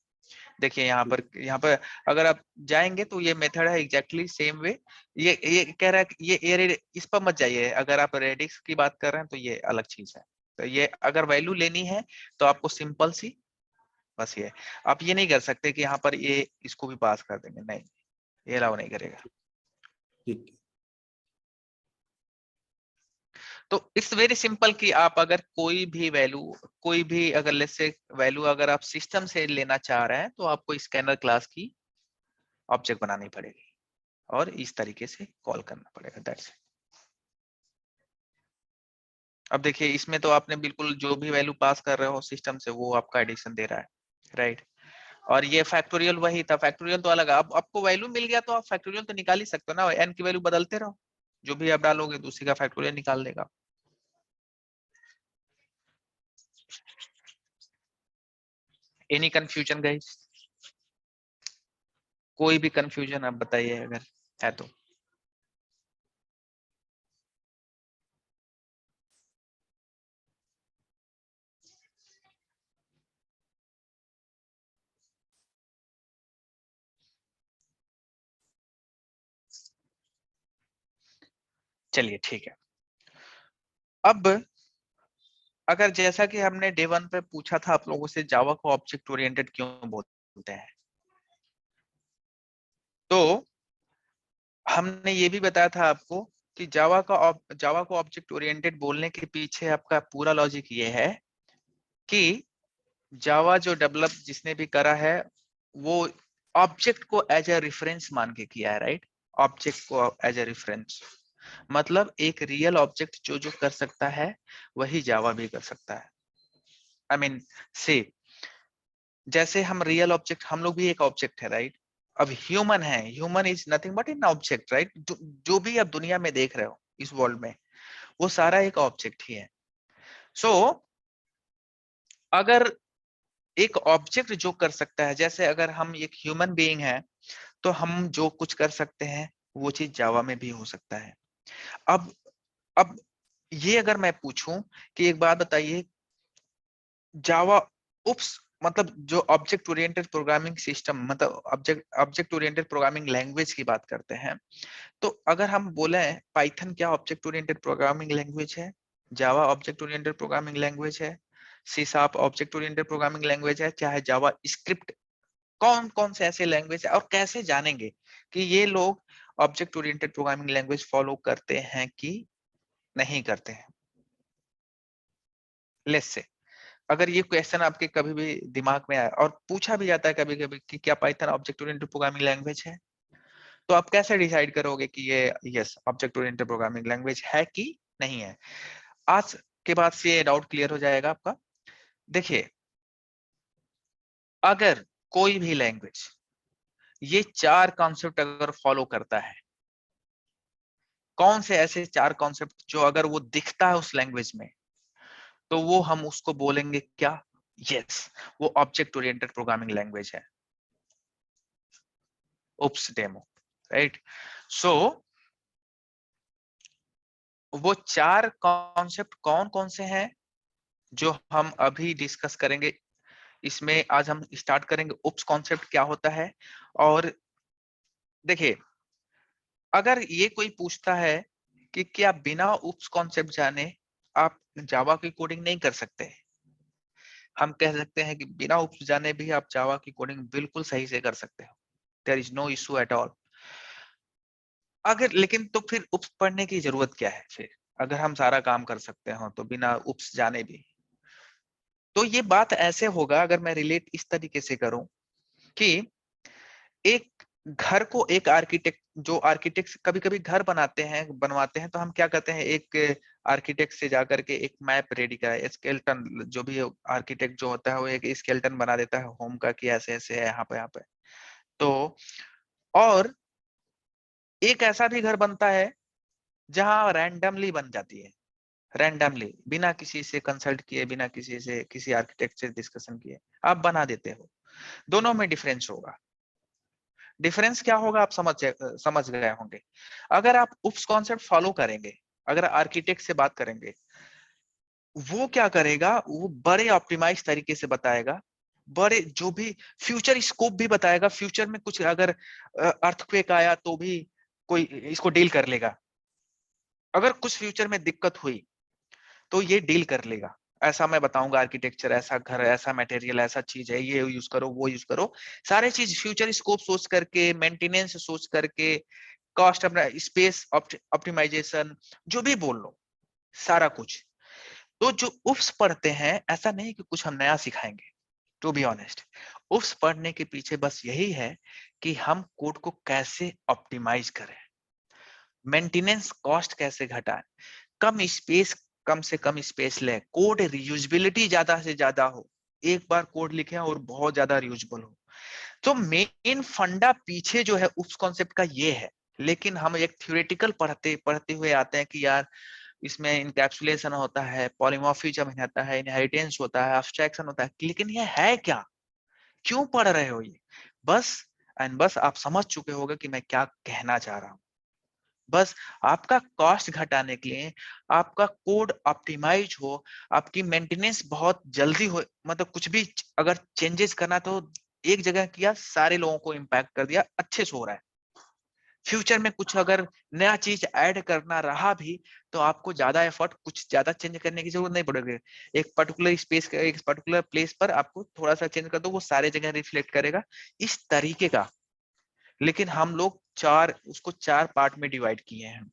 देखिए यहाँ पर अगर आप जाएंगे तो ये मेथड है एग्जैक्टली सेम वे। ये कह रहा है कि ये इस पर मत जाइए, अगर आप रेडिक्स की बात कर रहे हैं तो ये अलग चीज है। तो ये अगर वैल्यू लेनी है तो आपको सिंपल सी बस ये, आप ये नहीं कर सकते कि यहाँ पर ये इसको भी पास कर देंगे, नहीं, ये अलाउ नहीं करेगा। ठीक है। तो इट्स वेरी सिंपल कि आप अगर कोई भी अगर लेट्स से वैल्यू अगर आप सिस्टम से लेना चाह रहे हैं तो आपको स्कैनर क्लास की ऑब्जेक्ट बनानी पड़ेगी और इस तरीके से कॉल करना पड़ेगा, दैट्स इट। अब देखिए इसमें तो आपने बिल्कुल जो भी वैल्यू पास कर रहे हो सिस्टम से वो आपका एडिशन दे रहा है, राइट। और ये फैक्टोरियल वही था, फैक्टोरियल तो अलग है। अब आपको वैल्यू मिल गया तो आप फैक्टोरियल तो निकाल ही सकते हो ना, एन की वैल्यू बदलते रहो, जो भी आप डालोगे तो उसी का फैक्टोरियल निकाल देगा। एनी कंफ्यूजन गाइस, कोई भी कंफ्यूजन आप बताइए अगर है तो। चलिए ठीक है। अब अगर जैसा कि हमने डे 1 पे पूछा था आप लोगों से, जावा को ऑब्जेक्ट ओरिएंटेड क्यों बोलते हैं, तो हमने ये भी बताया था आपको कि जावा को ऑब्जेक्ट ओरिएंटेड बोलने के पीछे आपका पूरा लॉजिक ये है कि जावा जो डेवलप जिसने भी करा है वो ऑब्जेक्ट को एज ए रेफरेंस मान के किया है, राइट। ऑब्जेक्ट को एज ए रेफरेंस मतलब एक रियल ऑब्जेक्ट जो जो कर सकता है वही जावा भी कर सकता है। आई मीन से जैसे हम रियल ऑब्जेक्ट, हम लोग भी एक ऑब्जेक्ट है, राइट। अब ह्यूमन है, human is nothing but in object, right. जो भी आप दुनिया में देख रहे हो इस वर्ल्ड में वो सारा एक ऑब्जेक्ट ही है। सो अगर एक ऑब्जेक्ट जो कर सकता है, जैसे अगर हम एक ह्यूमन बीइंग है तो हम जो कुछ कर सकते हैं वो चीज जावा में भी हो सकता है। अब ये अगर मैं पूछूं कि एक बात बताइए, जावा उप्स मतलब जो ऑब्जेक्ट ओरिएंटेड प्रोग्रामिंग सिस्टम मतलब ऑब्जेक्ट ओरिएंटेड प्रोग्रामिंग लैंग्वेज की बात करते हैं, तो अगर हम बोले पाइथन क्या ऑब्जेक्ट ओरिएंटेड प्रोग्रामिंग लैंग्वेज है, Java object oriented programming language है, C sharp object oriented programming language है, चाहे जावा स्क्रिप्ट, कौन कौन से ऐसे लैंग्वेज है और कैसे जानेंगे कि ये लोग object oriented programming language follow करते हैं कि नहीं करते हैं। लेट्स से अगर ये क्वेश्चन आपके कभी भी दिमाग में आए और पूछा भी जाता है कभी कभी कि क्या Python object oriented programming language है, तो आप कैसे डिसाइड करोगे कि ये yes object oriented programming language है कि नहीं है। आज के बाद से ये डाउट क्लियर हो जाएगा आपका। देखिए अगर कोई भी लैंग्वेज ये 4 कॉन्सेप्ट अगर फॉलो करता है, कौन से ऐसे 4 कॉन्सेप्ट जो अगर वो दिखता है उस लैंग्वेज में तो वो हम उसको बोलेंगे क्या, यस वो ऑब्जेक्ट ओरिएंटेड प्रोग्रामिंग लैंग्वेज है। उप्स डेमो, राइट। सो वो 4 कॉन्सेप्ट कौन कौन से हैं जो हम अभी डिस्कस करेंगे। इसमें आज हम स्टार्ट करेंगे उप्स कॉन्सेप्ट क्या होता है। और देखिए अगर ये कोई पूछता है कि क्या बिना उप्स कॉन्सेप्ट जाने आप जावा की कोडिंग नहीं कर सकते, हम कह सकते हैं कि बिना उप्स जाने भी आप जावा की कोडिंग बिल्कुल सही से कर सकते हो, there is no issue at all. अगर लेकिन तो फिर उप्स पढ़ने की जरूरत क्या है फिर, अगर हम सारा काम कर सकते हो तो बिना उप्स जाने भी। तो ये बात ऐसे होगा अगर मैं रिलेट इस तरीके से करूं कि एक घर को एक आर्किटेक्ट जो आर्किटेक्ट कभी कभी घर बनवाते हैं तो हम क्या करते हैं, एक आर्किटेक्ट से जाकर के एक मैप रेडी कराए, स्केलेटन, जो भी आर्किटेक्ट जो होता है वो एक स्केलेटन बना देता है होम का कि ऐसे ऐसे है यहाँ पे। तो और एक ऐसा भी घर बनता है जहां रैंडमली बन जाती है, रैंडमली बिना किसी से कंसल्ट किए, बिना किसी आर्किटेक्ट से डिस्कशन किए आप बना देते हो। दोनों में डिफरेंस होगा। डिफरेंस क्या होगा आप समझ गए होंगे। अगर आप उप्स कॉन्सेप्ट फॉलो करेंगे, अगर आर्किटेक्ट से बात करेंगे, वो क्या करेगा, वो बड़े ऑप्टिमाइज तरीके से बताएगा, बड़े जो भी फ्यूचर स्कोप भी बताएगा, फ्यूचर में कुछ अगर अर्थक्वेक आया तो भी कोई इसको डील कर लेगा, अगर कुछ फ्यूचर में दिक्कत हुई तो ये डील कर लेगा। ऐसा मैं बताऊंगा आर्किटेक्चर, ऐसा घर, ऐसा मटेरियल, ऐसा चीज है, ये यूज करो, वो यूज करो, सारे चीज फ्यूचर स्कोप सोच करके, मेंटेनेंस सोच करके, कॉस्ट अपना, स्पेस ऑप्टिमाइजेशन, जो भी बोल लो, सारा कुछ। तो जो उफ्स पढ़ते हैं, ऐसा नहीं कि कुछ हम नया सिखाएंगे, टू बी ऑनेस्ट, उफ्स पढ़ने के पीछे बस यही है कि हम कोड को कैसे ऑप्टिमाइज करें, मेंटेनेंस कॉस्ट कैसे घटाएं, कम से कम स्पेस ले, कोड रियूजेबिलिटी ज्यादा से ज्यादा हो, एक बार कोड लिखे और बहुत ज्यादा रियूजेबल हो। तो मेन फंडा पीछे जो है उस कॉन्सेप्ट का ये है। लेकिन हम एक थ्योरेटिकल पढ़ते हुए आते हैं कि यार इसमें इनकैप्सुलेशन होता है, पॉलीमॉर्फिज्म होता है, इनहेरिटेंस होता है, एब्स्ट्रैक्शन होता है, लेकिन ये है क्या, क्यों पढ़ रहे हो ये? बस बस आप समझ चुके होगे कि मैं क्या कहना चाह रहा हूँ। बस आपका कॉस्ट घटाने के लिए, आपका कोड ऑप्टिमाइज हो, आपकी मेंटेनेंस बहुत जल्दी हो, मतलब कुछ भी अगर चेंजेस करना तो एक जगह किया, सारे लोगों को इम्पैक्ट कर दिया, अच्छे से हो रहा है। फ्यूचर में कुछ अगर नया चीज ऐड करना रहा भी तो आपको ज्यादा एफर्ट, कुछ ज्यादा चेंज करने की जरूरत नहीं पड़ेगी। एक पर्टिकुलर स्पेस, एक पर्टिकुलर प्लेस पर आपको थोड़ा सा चेंज कर दो, वो सारे जगह रिफ्लेक्ट करेगा, इस तरीके का। लेकिन हम लोग उसको 4 पार्ट में डिवाइड किए हैं,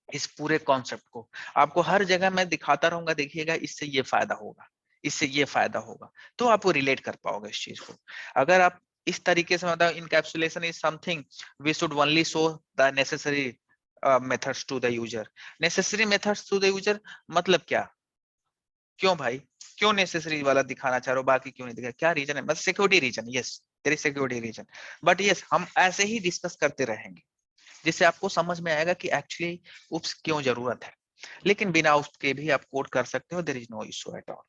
इस पूरे कॉन्सेप्ट को। आपको हर जगह मैं दिखाता रहूंगा, देखिएगा इससे ये फायदा होगा, इससे ये फायदा होगा, तो आप वो रिलेट कर पाओगे इस चीज को। अगर आप इस तरीके से, मतलब encapsulation is something we should only show the necessary methods to the user. Necessary methods to the user मतलब क्या, क्यों भाई, क्यों नेसेसरी वाला दिखाना चाह रहे हो, बाकी क्यों नहीं दिखा, क्या रीजन है? बस security reason, yes there is security reason, but yes हम ऐसे ही डिस्कस करते रहेंगे जिससे आपको समझ में आएगा कि एक्चुअली उप्स क्यों जरूरत है। लेकिन बिना उप्स के भी आप कोड कर सकते हो, there is no issue at all.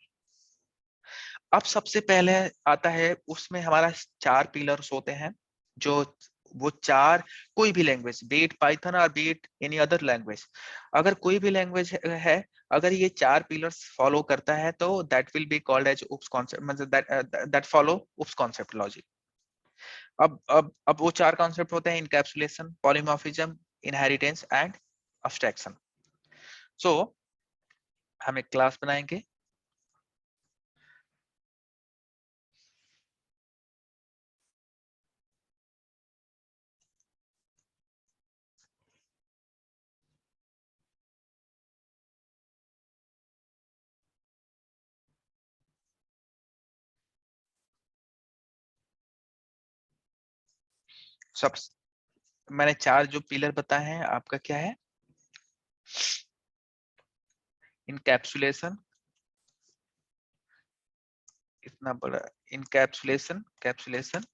अब सबसे पहले आता है, उसमें हमारा 4 पिलर्स होते हैं, जो वो 4 कोई भी लैंग्वेज, बी इट पाइथन और B it any other language, अगर कोई भी लैंग्वेज है, अगर ये 4 पिलर्स फॉलो करता है तो that will be called as OOPs concept, मतलब that follow OOPs concept logic. अब वो 4 कॉन्सेप्ट होते हैं, encapsulation, polymorphism, inheritance and abstraction. So हम एक क्लास बनाएंगे, सब मैंने 4 जो पिलर बताए हैं, आपका क्या है, इनकैप्सुलेशन, इतना बड़ा encapsulation, capsulation,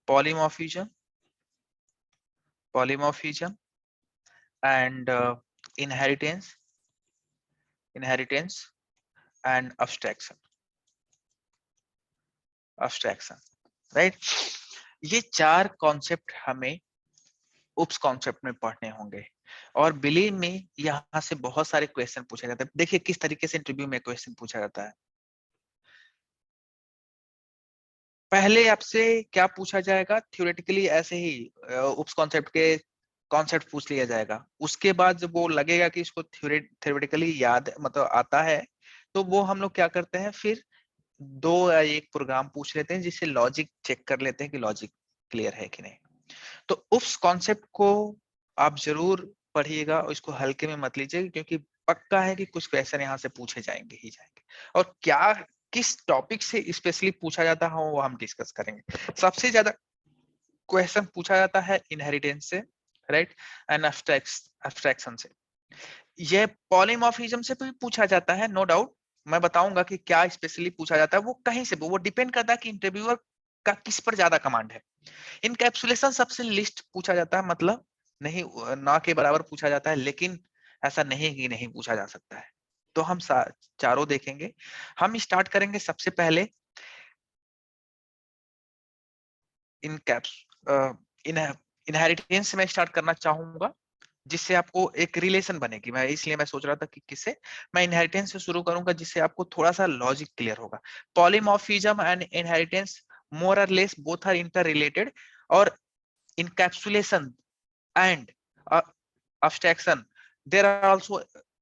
polymorphism, polymorphism and inheritance, inheritance and abstraction, abstraction, right. ये 4 कॉन्सेप्ट हमें उप्स कॉन्सेप्ट में पढ़ने होंगे। और बिलीव में यहाँ से बहुत सारे क्वेश्चन पूछे जाते हैं। देखिए किस तरीके से इंटरव्यू में क्वेश्चन पूछा जाता है। पहले आपसे क्या पूछा जाएगा, थ्योरेटिकली ऐसे ही उप्स कॉन्सेप्ट के कॉन्सेप्ट पूछ लिया जाएगा। उसके बाद जब वो लगेगा कि इसको थ्योरेटिकली याद, मतलब आता है, तो वो हम लोग क्या करते हैं, फिर 2 या 1 प्रोग्राम पूछ लेते हैं, जिससे लॉजिक चेक कर लेते हैं कि लॉजिक क्लियर है कि नहीं। तो उस कॉन्सेप्ट को आप जरूर पढ़िएगा और इसको हल्के में मत लीजिएगा, क्योंकि पक्का है कि कुछ क्वेश्चन यहाँ से पूछे जाएंगे ही जाएंगे। और क्या किस टॉपिक से स्पेशली पूछा जाता है वो हम डिस्कस करेंगे। सबसे ज्यादा क्वेश्चन पूछा जाता है इनहेरिटेंस से, राइट, एंड एब्स्ट्रैक्शन से। ये पॉलीमॉर्फिज्म से भी पूछा जाता है, नो डाउट। मैं बताऊंगा कि क्या स्पेशली पूछा जाता है, वो कहीं से वो डिपेंड करता है कि इंटरव्यूअर का किस पर ज्यादा कमांड है। इनकैप्सुलेशन सबसे लिस्ट पूछा जाता है, मतलब नहीं ना के बराबर पूछा जाता है, लेकिन ऐसा नहीं कि नहीं पूछा जा सकता है। तो हम चारों देखेंगे। हम स्टार्ट करेंगे सबसे पहले इनहेरिटेंस में स्टार्ट करना चाहूंगा, जिससे आपको एक रिलेशन बनेगी। मैं इसलिए मैं सोच रहा था कि किससे मैं इनहेरिटेंस से शुरू करूंगा, जिससे आपको थोड़ा सा लॉजिक क्लियर होगा। पॉलीमॉर्फिज्म एंड इनहेरिटेंस मोर और less both are inter related, और encapsulation and abstraction there are also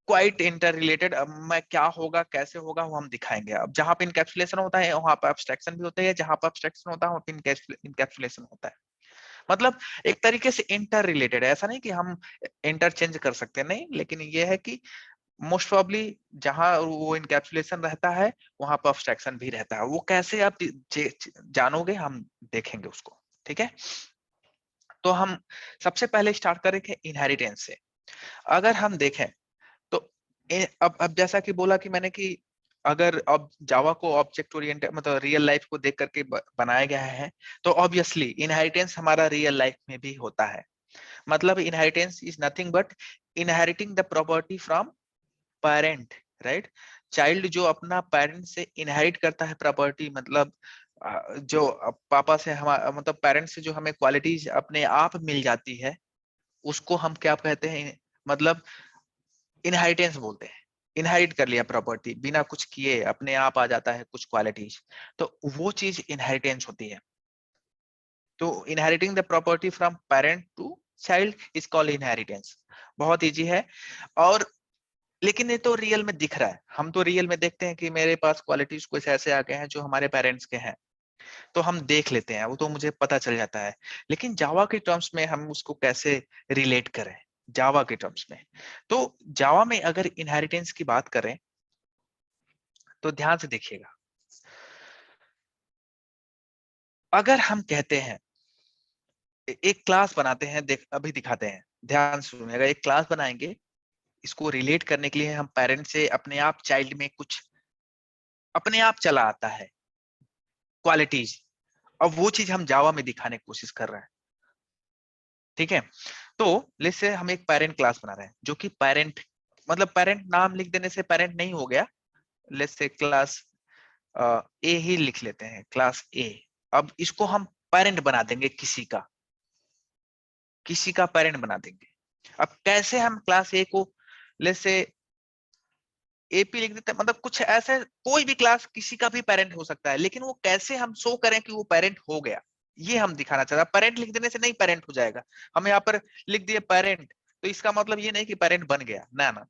quite inter related. अब मैं क्या होगा कैसे होगा वो हम दिखाएंगे। अब जहां पे इनकैप्सुलेशन होता है वहां पे abstraction भी होता है, जहां पे abstraction होता है वहां पे इनकैप्सुलेशन होता है। मतलब एक तरीके से इंटर रिलेटेड है, ऐसा नहीं कि हम इंटरचेंज कर सकते, नहीं, लेकिन ये है कि मोस्ट प्रॉब्ली जहां वो इनकैप्सुलेशन रहता है वहां पर abstraction भी रहता है। वो कैसे आप जानोगे हम देखेंगे उसको, ठीक है। तो हम सबसे पहले स्टार्ट करेंगे इनहेरिटेंस से। अगर हम देखें तो अब जैसा कि बोला कि मैंने कि अगर अब जावा को ऑब्जेक्ट ओरिएंटेड मतलब रियल लाइफ को देख करके बनाया गया है, तो ऑब्वियसली इनहेरिटेंस हमारा रियल लाइफ में भी होता है। मतलब inheritance is nothing but inheriting the property from parent, right. Child जो अपना पेरेंट से इनहेरिट करता है प्रॉपर्टी, मतलब जो पापा से हमारा मतलब पेरेंट से जो हमें क्वालिटीज अपने आप मिल जाती है, उसको हम क्या कहते हैं, मतलब इनहेरिटेंस बोलते हैं। इनहेरिट कर लिया प्रॉपर्टी, बिना कुछ किए अपने आप आ जाता है कुछ क्वालिटीज, तो वो चीज इनहेरिटेंस होती है। तो inheriting the property from parent to child is called inheritance. बहुत इजी है। और लेकिन ये तो रियल में दिख रहा है, हम तो रियल में देखते हैं कि मेरे पास क्वालिटीज कुछ ऐसे आ गए हैं जो हमारे पेरेंट्स के हैं, तो हम देख लेते हैं, वो तो मुझे पता चल जाता है। लेकिन जावा के टर्म्स में हम उसको कैसे रिलेट करें, जावा के टर्म्स में। तो जावा में अगर इनहेरिटेंस की बात करें तो ध्यान से देखिएगा। अगर हम कहते हैं एक क्लास बनाते हैं, अभी दिखाते हैं, ध्यान से सुनिएगा। एक क्लास बनाएंगे, इसको रिलेट करने के लिए हम पेरेंट से अपने आप चाइल्ड में कुछ अपने आप चला आता है क्वालिटीज। अब वो चीज हम जावा में दिखाने की कोशिश कर रहे हैं, ठीक है। तो लेट्स से हम एक पेरेंट क्लास बना रहे हैं, जो कि पेरेंट मतलब पेरेंट नाम लिख देने से पेरेंट नहीं हो गया। लेट्स से क्लास ए ही लिख लेते हैं, क्लास ए। अब इसको हम पेरेंट बना देंगे, किसी का पेरेंट बना देंगे। अब कैसे हम क्लास ए को लेट्स से एपी लिख देते हैं, मतलब कुछ ऐसे कोई भी क्लास किसी का भी पेरेंट हो सकता है, लेकिन वो कैसे हम शो करें कि वो पेरेंट हो गया, ये हम दिखाना चाहते हैं। पेरेंट लिख देने से नहीं पेरेंट हो जाएगा। हम यहाँ पर लिख दिए पेरेंट, तो इसका मतलब ये नहीं कि पेरेंट बन गया, ना।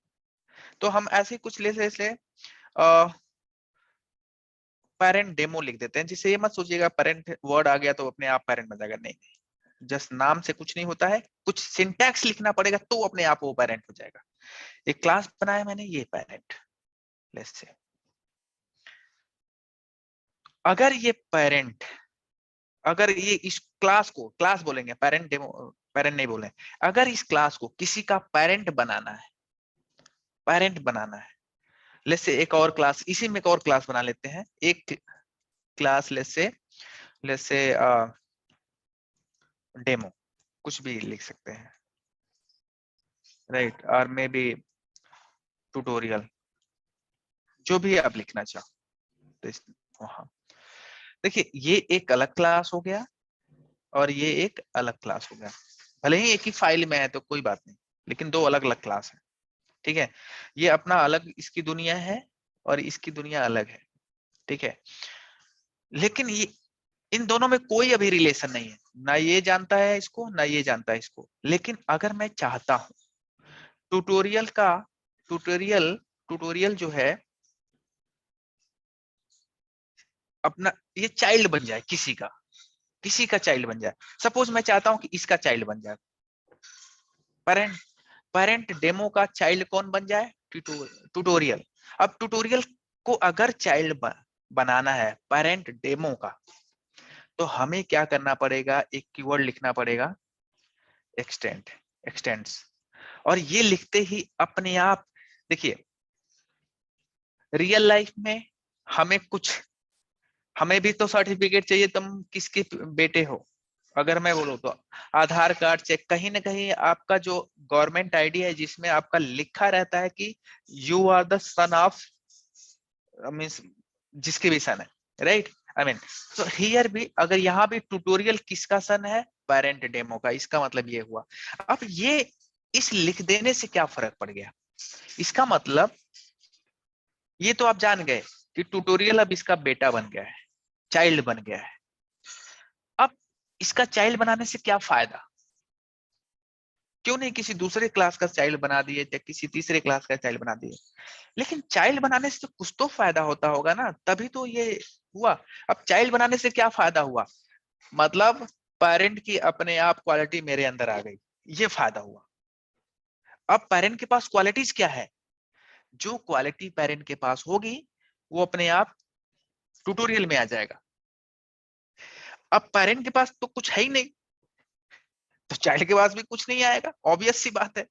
तो हम ऐसे कुछ ले पेरेंट डेमो लिख देते हैं, जिससे ये मत सोचिएगा पेरेंट वर्ड आ गया तो अपने आप पेरेंट बन जाएगा, नहीं। जस्ट नाम से कुछ नहीं होता है, कुछ सिंटैक्स लिखना पड़ेगा तो अपने आप वो पेरेंट हो जाएगा। एक क्लास बनाया मैंने, ये पेरेंट। लेट्स से अगर ये पेरेंट, अगर ये इस क्लास को क्लास बोलेंगे, पेरेंट डेमो पेरेंट नहीं बोले, अगर इस क्लास को किसी का पेरेंट बनाना है, लेट्स से एक और क्लास, इसी में एक और क्लास बना लेते हैं, एक क्लास लेट्स से डेमो, कुछ भी लिख सकते हैं, राइट, और मे बी ट्यूटोरियल, जो भी आप लिखना चाहो। तो वहां देखिए, ये एक अलग क्लास हो गया और ये एक अलग क्लास हो गया। भले ही एक ही फाइल में है तो कोई बात नहीं, लेकिन दो अलग अलग क्लास है, ठीक है। ये अपना अलग इसकी दुनिया है और इसकी दुनिया अलग है, ठीक है। लेकिन ये इन दोनों में कोई अभी रिलेशन नहीं है, ना ये जानता है इसको ना ये जानता है इसको। लेकिन अगर मैं चाहता हूं ट्यूटोरियल जो है अपना ये चाइल्ड बन जाए, किसी का चाइल्ड बन जाए। सपोज मैं चाहता हूं कि इसका चाइल्ड बन जाए, पेरेंट डेमो का चाइल्ड कौन बन जाए, ट्यूटोरियल। अब ट्यूटोरियल को अगर चाइल्ड बनाना है पेरेंट डेमो का, तो हमें क्या करना पड़ेगा, एक कीवर्ड लिखना पड़ेगा, एक्सटेंड, एक्सटेंड्स। और ये लिखते ही अपने आप, देखिए रियल लाइफ में हमें भी तो सर्टिफिकेट चाहिए, तुम किसके बेटे हो। अगर मैं बोलूँ तो आधार कार्ड चेक, कहीं ना कहीं आपका जो गवर्नमेंट आईडी है जिसमें आपका लिखा रहता है कि you are the son of, means जिसके भी सन है, राइट। आई मीन तो हियर भी अगर यहाँ भी ट्यूटोरियल किसका सन है, पेरेंट डेमो का, इसका मतलब ये हुआ। अब ये इस लिख देने से क्या फर्क पड़ गया, इसका मतलब ये तो आप जान गए कि ट्यूटोरियल अब इसका बेटा बन गया है, चाइल्ड बन गया है। अब इसका चाइल्ड बनाने से क्या फायदा, क्यों नहीं किसी दूसरे क्लास का चाइल्ड बना दिए या किसी तीसरे क्लास का चाइल्ड बना दिए। लेकिन चाइल्ड बनाने से तो कुछ तो फायदा होता होगा ना, तभी तो ये हुआ। अब चाइल्ड बनाने से क्या फायदा हुआ, मतलब पेरेंट की अपने आप क्वालिटी मेरे अंदर आ गई, ये फायदा हुआ। अब पेरेंट के पास क्वालिटीज क्या है, जो क्वालिटी पेरेंट के पास होगी वो अपने आप ट्यूटोरियल में आ जाएगा। अब पेरेंट के पास तो कुछ है ही नहीं, तो चाइल्ड के पास भी कुछ नहीं आएगा, ऑब्वियस सी बात है।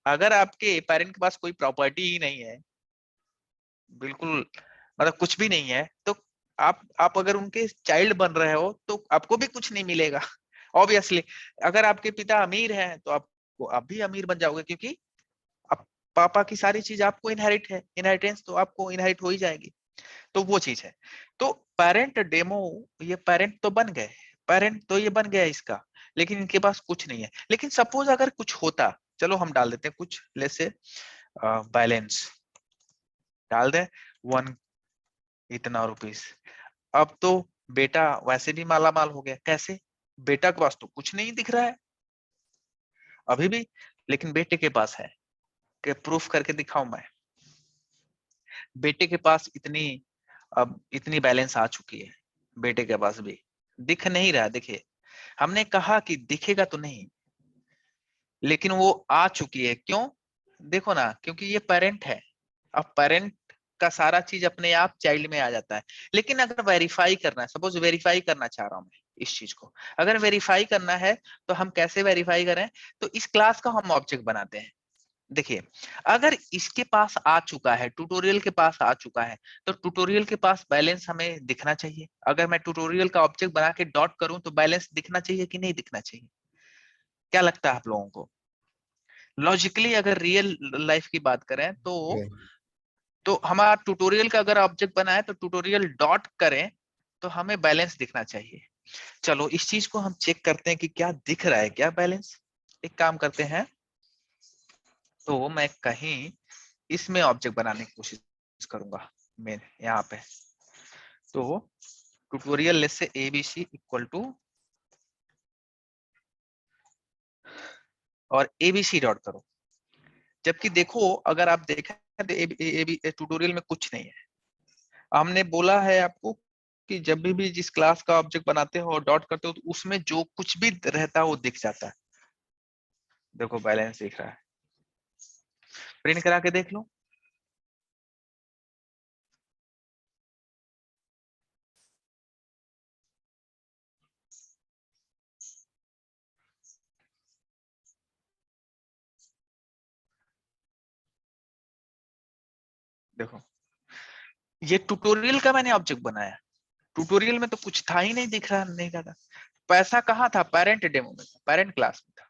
अगर आपके पेरेंट के पास कोई प्रॉपर्टी ही नहीं है, बिल्कुल मतलब कुछ भी नहीं है, तो आप अगर उनके चाइल्ड बन रहे हो तो आपको भी कुछ नहीं मिलेगा, ऑब्वियसली। अगर आपके पिता अमीर हैं तो आप भी अमीर बन जाओगे, क्योंकि आप पापा की सारी चीज आपको इनहेरिट है, इनहेरिटेंस तो आपको इनहेरिट हो ही जाएगी। तो वो चीज है। तो पेरेंट डेमो, ये पेरेंट तो बन गए, पेरेंट तो ये बन गया इसका, लेकिन इनके पास कुछ नहीं है। लेकिन सपोज अगर कुछ होता, चलो हम डाल देते हैं कुछ, जैसे बैलेंस डाल दे 1 इतना रुपीस। अब तो बेटा वैसे भी माला माल हो गया, कैसे, बेटा के पास तो कुछ नहीं दिख रहा है अभी भी, लेकिन बेटे के पास है, कि प्रूफ करके दिखाऊं मैं, बेटे के पास अब इतनी बैलेंस आ चुकी है, बेटे के पास भी दिख नहीं रहा। देखिए हमने कहा कि दिखेगा तो नहीं, लेकिन वो आ चुकी है, क्यों, देखो ना, क्योंकि ये पेरेंट है। अब पेरेंट का सारा चीज अपने आप चाइल्ड में आ जाता है। लेकिन अगर वेरीफाई करना है, सपोज वेरीफाई करना चाह रहा हूं मैं इस चीज को, अगर वेरीफाई करना है तो हम कैसे वेरीफाई करें, तो इस क्लास का हम ऑब्जेक्ट बनाते हैं। देखिए अगर इसके पास आ चुका है, ट्यूटोरियल के पास आ चुका है, तो ट्यूटोरियल के पास बैलेंस हमें दिखना चाहिए। अगर मैं ट्यूटोरियल का ऑब्जेक्ट बना के डॉट करूं तो बैलेंस दिखना चाहिए कि नहीं दिखना चाहिए, क्या लगता है आप लोगों को। लॉजिकली अगर रियल लाइफ की बात करें तो हमारा ट्यूटोरियल का अगर ऑब्जेक्ट बना है तो ट्यूटोरियल डॉट करें तो हमें बैलेंस दिखना चाहिए। चलो इस चीज को हम चेक करते हैं कि क्या दिख रहा है क्या बैलेंस। एक काम करते हैं, तो मैं कहीं इसमें ऑब्जेक्ट बनाने की कोशिश करूंगा, मैं यहाँ पे, तो ट्यूटोरियल लेस से ABC इक्वल टू और ABC डॉट करो। जबकि देखो अगर आप देखें तो ट्यूटोरियल में कुछ नहीं है। हमने बोला है आपको कि जब भी जिस क्लास का ऑब्जेक्ट बनाते हो और डॉट करते हो तो उसमें जो कुछ भी रहता है वो दिख जाता है। देखो बैलेंस दिख रहा है, प्रिंट करा के देख लो। देखो ये ट्यूटोरियल का मैंने ऑब्जेक्ट बनाया, ट्यूटोरियल में तो कुछ था ही नहीं, दिख रहा नहीं था। पैसा कहाँ था, पेरेंट डेमो में था, पेरेंट क्लास में था।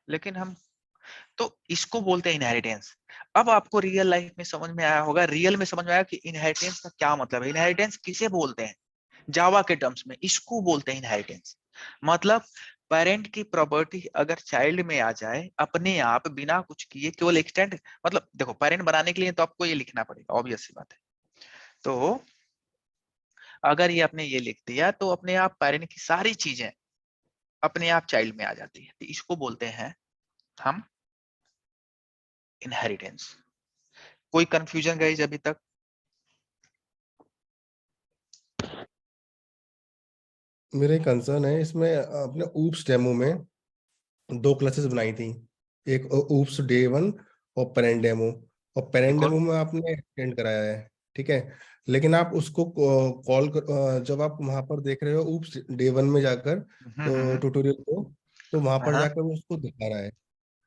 लेकिन हम तो इसको बोलते हैं इनहेरिटेंस। अब आपको रियल लाइफ में समझ में आया होगा, रियल में समझ में आया कि इनहेरिटेंस का क्या मतलब है। इनहेरिटेंस किसे बोलते हैं, जावा के टर्म्स में इसको बोलते हैं इनहेरिटेंस। मतलब पेरेंट की प्रॉपर्टी अगर चाइल्ड में आ जाए अपने आप बिना कुछ किए, केवल एक्सटेंड, मतलब देखो पेरेंट बनाने के लिए तो आपको ये लिखना पड़ेगा, ऑब्वियस सी बात है। तो अगर ये आपने ये लिख दिया तो अपने आप पेरेंट की सारी चीजें अपने आप चाइल्ड में आ जाती है, तो इसको बोलते हैं हम इनहेरिटेंस। कोई कंफ्यूजन गाइस अभी तक। मेरा एक कंसर्न है इसमें, अपने ऊप्स डेमो में 2 क्लासेस बनाई थी, एक ऊप्स डे 1 और पेरेंट डेमो, और पेरेंट बिल्कुल डेमो में आपने एक्सटेंड कराया है। ठीक है। लेकिन आप उसको कॉल जब आप वहां पर देख रहे हो ऊप्स डे 1 में जाकर तो ट्यूटोरियल को, तो वहां पर हाँ, जाकर वो उसको दिखा रहा है,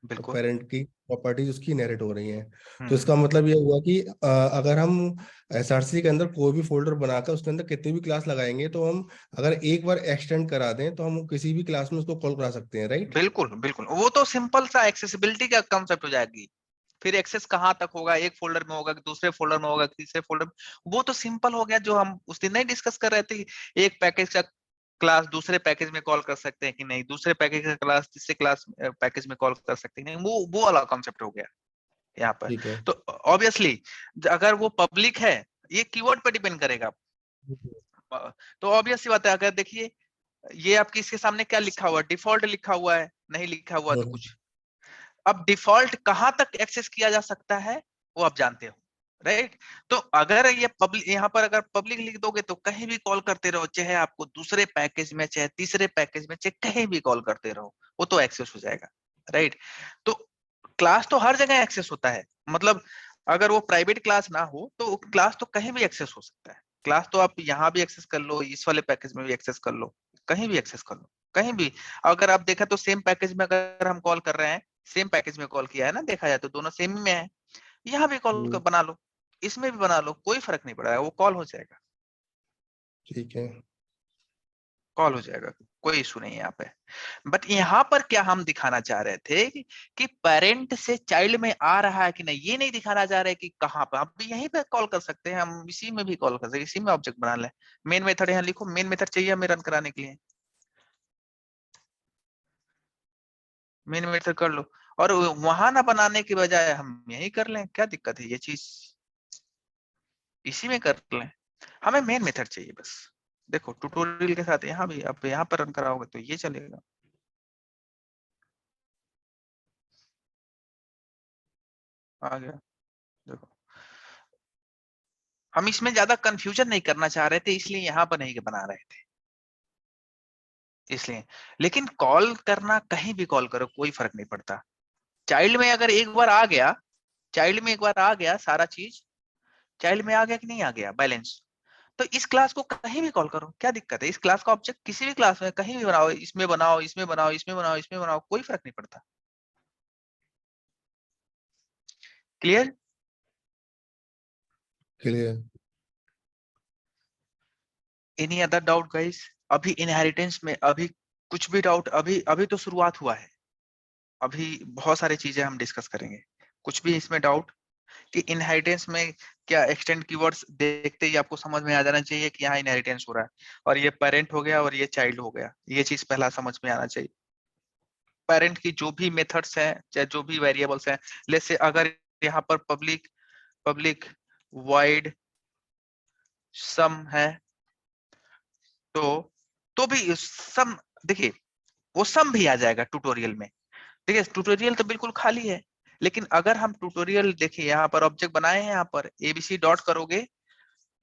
बिल्कुल। पेरेंट की प्रॉपर्टीज उसकी इनहेरिट हो रही हैं। तो हम्म, इसका मतलब ये हुआ कि अगर हम एसआरसी के अंदर कोई भी फोल्डर बनाकर उसके अंदर कितनी भी क्लास लगाएंगे, तो हम अगर एक बार एक्सटेंड करा दें तो हम किसी भी क्लास में उसको कॉल करा सकते हैं, राइट? बिल्कुल बिल्कुल, वो तो सिंपल सा एक्सेसिबिलिटी का कॉन्सेप्ट हो जाएगी। फिर एक्सेस कहाँ तक होगा, एक फोल्डर में होगा कि दूसरे फोल्डर में होगा कि तीसरे फोल्डर में, वो तो सिंपल हो गया जो हम उस दिन नहीं डिस्कस कर रहे थे। एक पैकेज का क्लास दूसरे पैकेज में कॉल कर सकते हैं कि नहीं, दूसरे पैकेज का क्लास तीसरे क्लास पैकेज में कॉल कर सकते हैं नहीं, वो वाला कॉन्सेप्ट हो गया यहाँ पर। ठीक है। तो ऑब्वियसली अगर वो पब्लिक है, ये कीवर्ड पे डिपेंड करेगा। तो ऑब्वियस सी बात है, अगर देखिए ये आपकी इसके सामने क्या लिखा हुआ है, डिफॉल्ट लिखा हुआ है, नहीं लिखा हुआ तो कुछ। अब डिफॉल्ट कहां तक एक्सेस किया जा सकता है वो आप जानते हो, राइट? तो अगर ये पब्लिक, यहाँ पर अगर पब्लिक लिख दोगे तो कहीं भी कॉल करते रहो, चाहे आपको दूसरे पैकेज में, चाहे तीसरे पैकेज में, चाहे कहीं भी कॉल करते रहो, वो तो एक्सेस हो जाएगा, राइट? तो क्लास तो हर जगह एक्सेस होता है, मतलब अगर वो प्राइवेट क्लास ना हो तो क्लास तो कहीं भी एक्सेस हो सकता है। क्लास तो आप यहाँ भी एक्सेस कर लो, इस वाले पैकेज में भी एक्सेस कर लो, कहीं भी एक्सेस कर लो, कहीं भी। अगर आप देखा तो सेम पैकेज में अगर हम कॉल कर रहे हैं, सेम पैकेज में कॉल किया है ना, देखा जाए तो दोनों सेम में है, यहाँ भी कॉल बना लो, इसमें भी बना लो, कोई फर्क नहीं पड़ेगा, वो कॉल हो जाएगा, ठीक है। कॉल हो जाएगा, कोई इशू नहीं है यहाँ पे। बट यहाँ पर क्या हम दिखाना चाह रहे थे कि पेरेंट से चाइल्ड में आ रहा है कि नहीं, ये नहीं दिखाना चाह रहे कि कहाँ पे। आप भी यहीं पे कॉल कर सकते हैं, हम इसी में भी कॉल कर सकते हैं, इसी में ऑब्जेक्ट बना लें। मेन मेथड यहाँ लिखो, मेन मेथड चाहिए हमें रन कराने के लिए, मेन मेथड कर लो, और वहां ना बनाने की बजाय हम यही कर लें, क्या दिक्कत है, ये चीज इसी में कर लें। हमें मेन मेथड चाहिए बस। देखो ट्यूटोरियल के साथ यहाँ भी आप यहाँ पर रन कराओगे तो ये चलेगा। आ गया, देखो हम इसमें ज्यादा कंफ्यूजन नहीं करना चाह रहे थे, इसलिए यहाँ पर नहीं बना रहे थे, इसलिए। लेकिन कॉल करना कहीं भी कॉल करो, कोई फर्क नहीं पड़ता। चाइल्ड में अगर एक बार आ गया, चाइल्ड में एक बार आ गया सारा चीज, चाइल्ड में आ गया कि नहीं आ गया बैलेंस, तो इस क्लास को कहीं भी कॉल करो, क्या दिक्कत है? इस क्लास का ऑब्जेक्ट किसी भी क्लास में कहीं भी बनाओ, इसमें बनाओ, इसमें बनाओ, इसमें बनाओ, इसमें बनाओ, कोई फर्क नहीं पड़ता। Clear? Clear. Any other doubt guys? अभी इनहेरिटेंस में अभी कुछ भी डाउट? अभी अभी तो शुरुआत हुआ है, अभी बहुत सारी चीजें हम डिस्कस करेंगे। कुछ भी इसमें डाउट कि इनहेरिटेंस में क्या एक्सटेंड कीवर्ड्स देखते ही आपको समझ में आ जाना चाहिए कि यहाँ इनहेरिटेंस हो रहा है, और ये पेरेंट हो गया और ये चाइल्ड हो गया, ये चीज पहला समझ में आना चाहिए। पेरेंट की जो भी मेथड्स हैं, चाहे जो भी वेरिएबल्स हैं, जैसे अगर यहाँ पर पब्लिक पब्लिक वाइड सम है, तो भी सम, देखिए वो सम भी आ जाएगा ट्यूटोरियल में। देखिए ट्यूटोरियल तो बिल्कुल खाली है, लेकिन अगर हम ट्यूटोरियल देखिए, यहाँ पर ऑब्जेक्ट बनाए हैं, यहाँ पर एबीसी डॉट करोगे,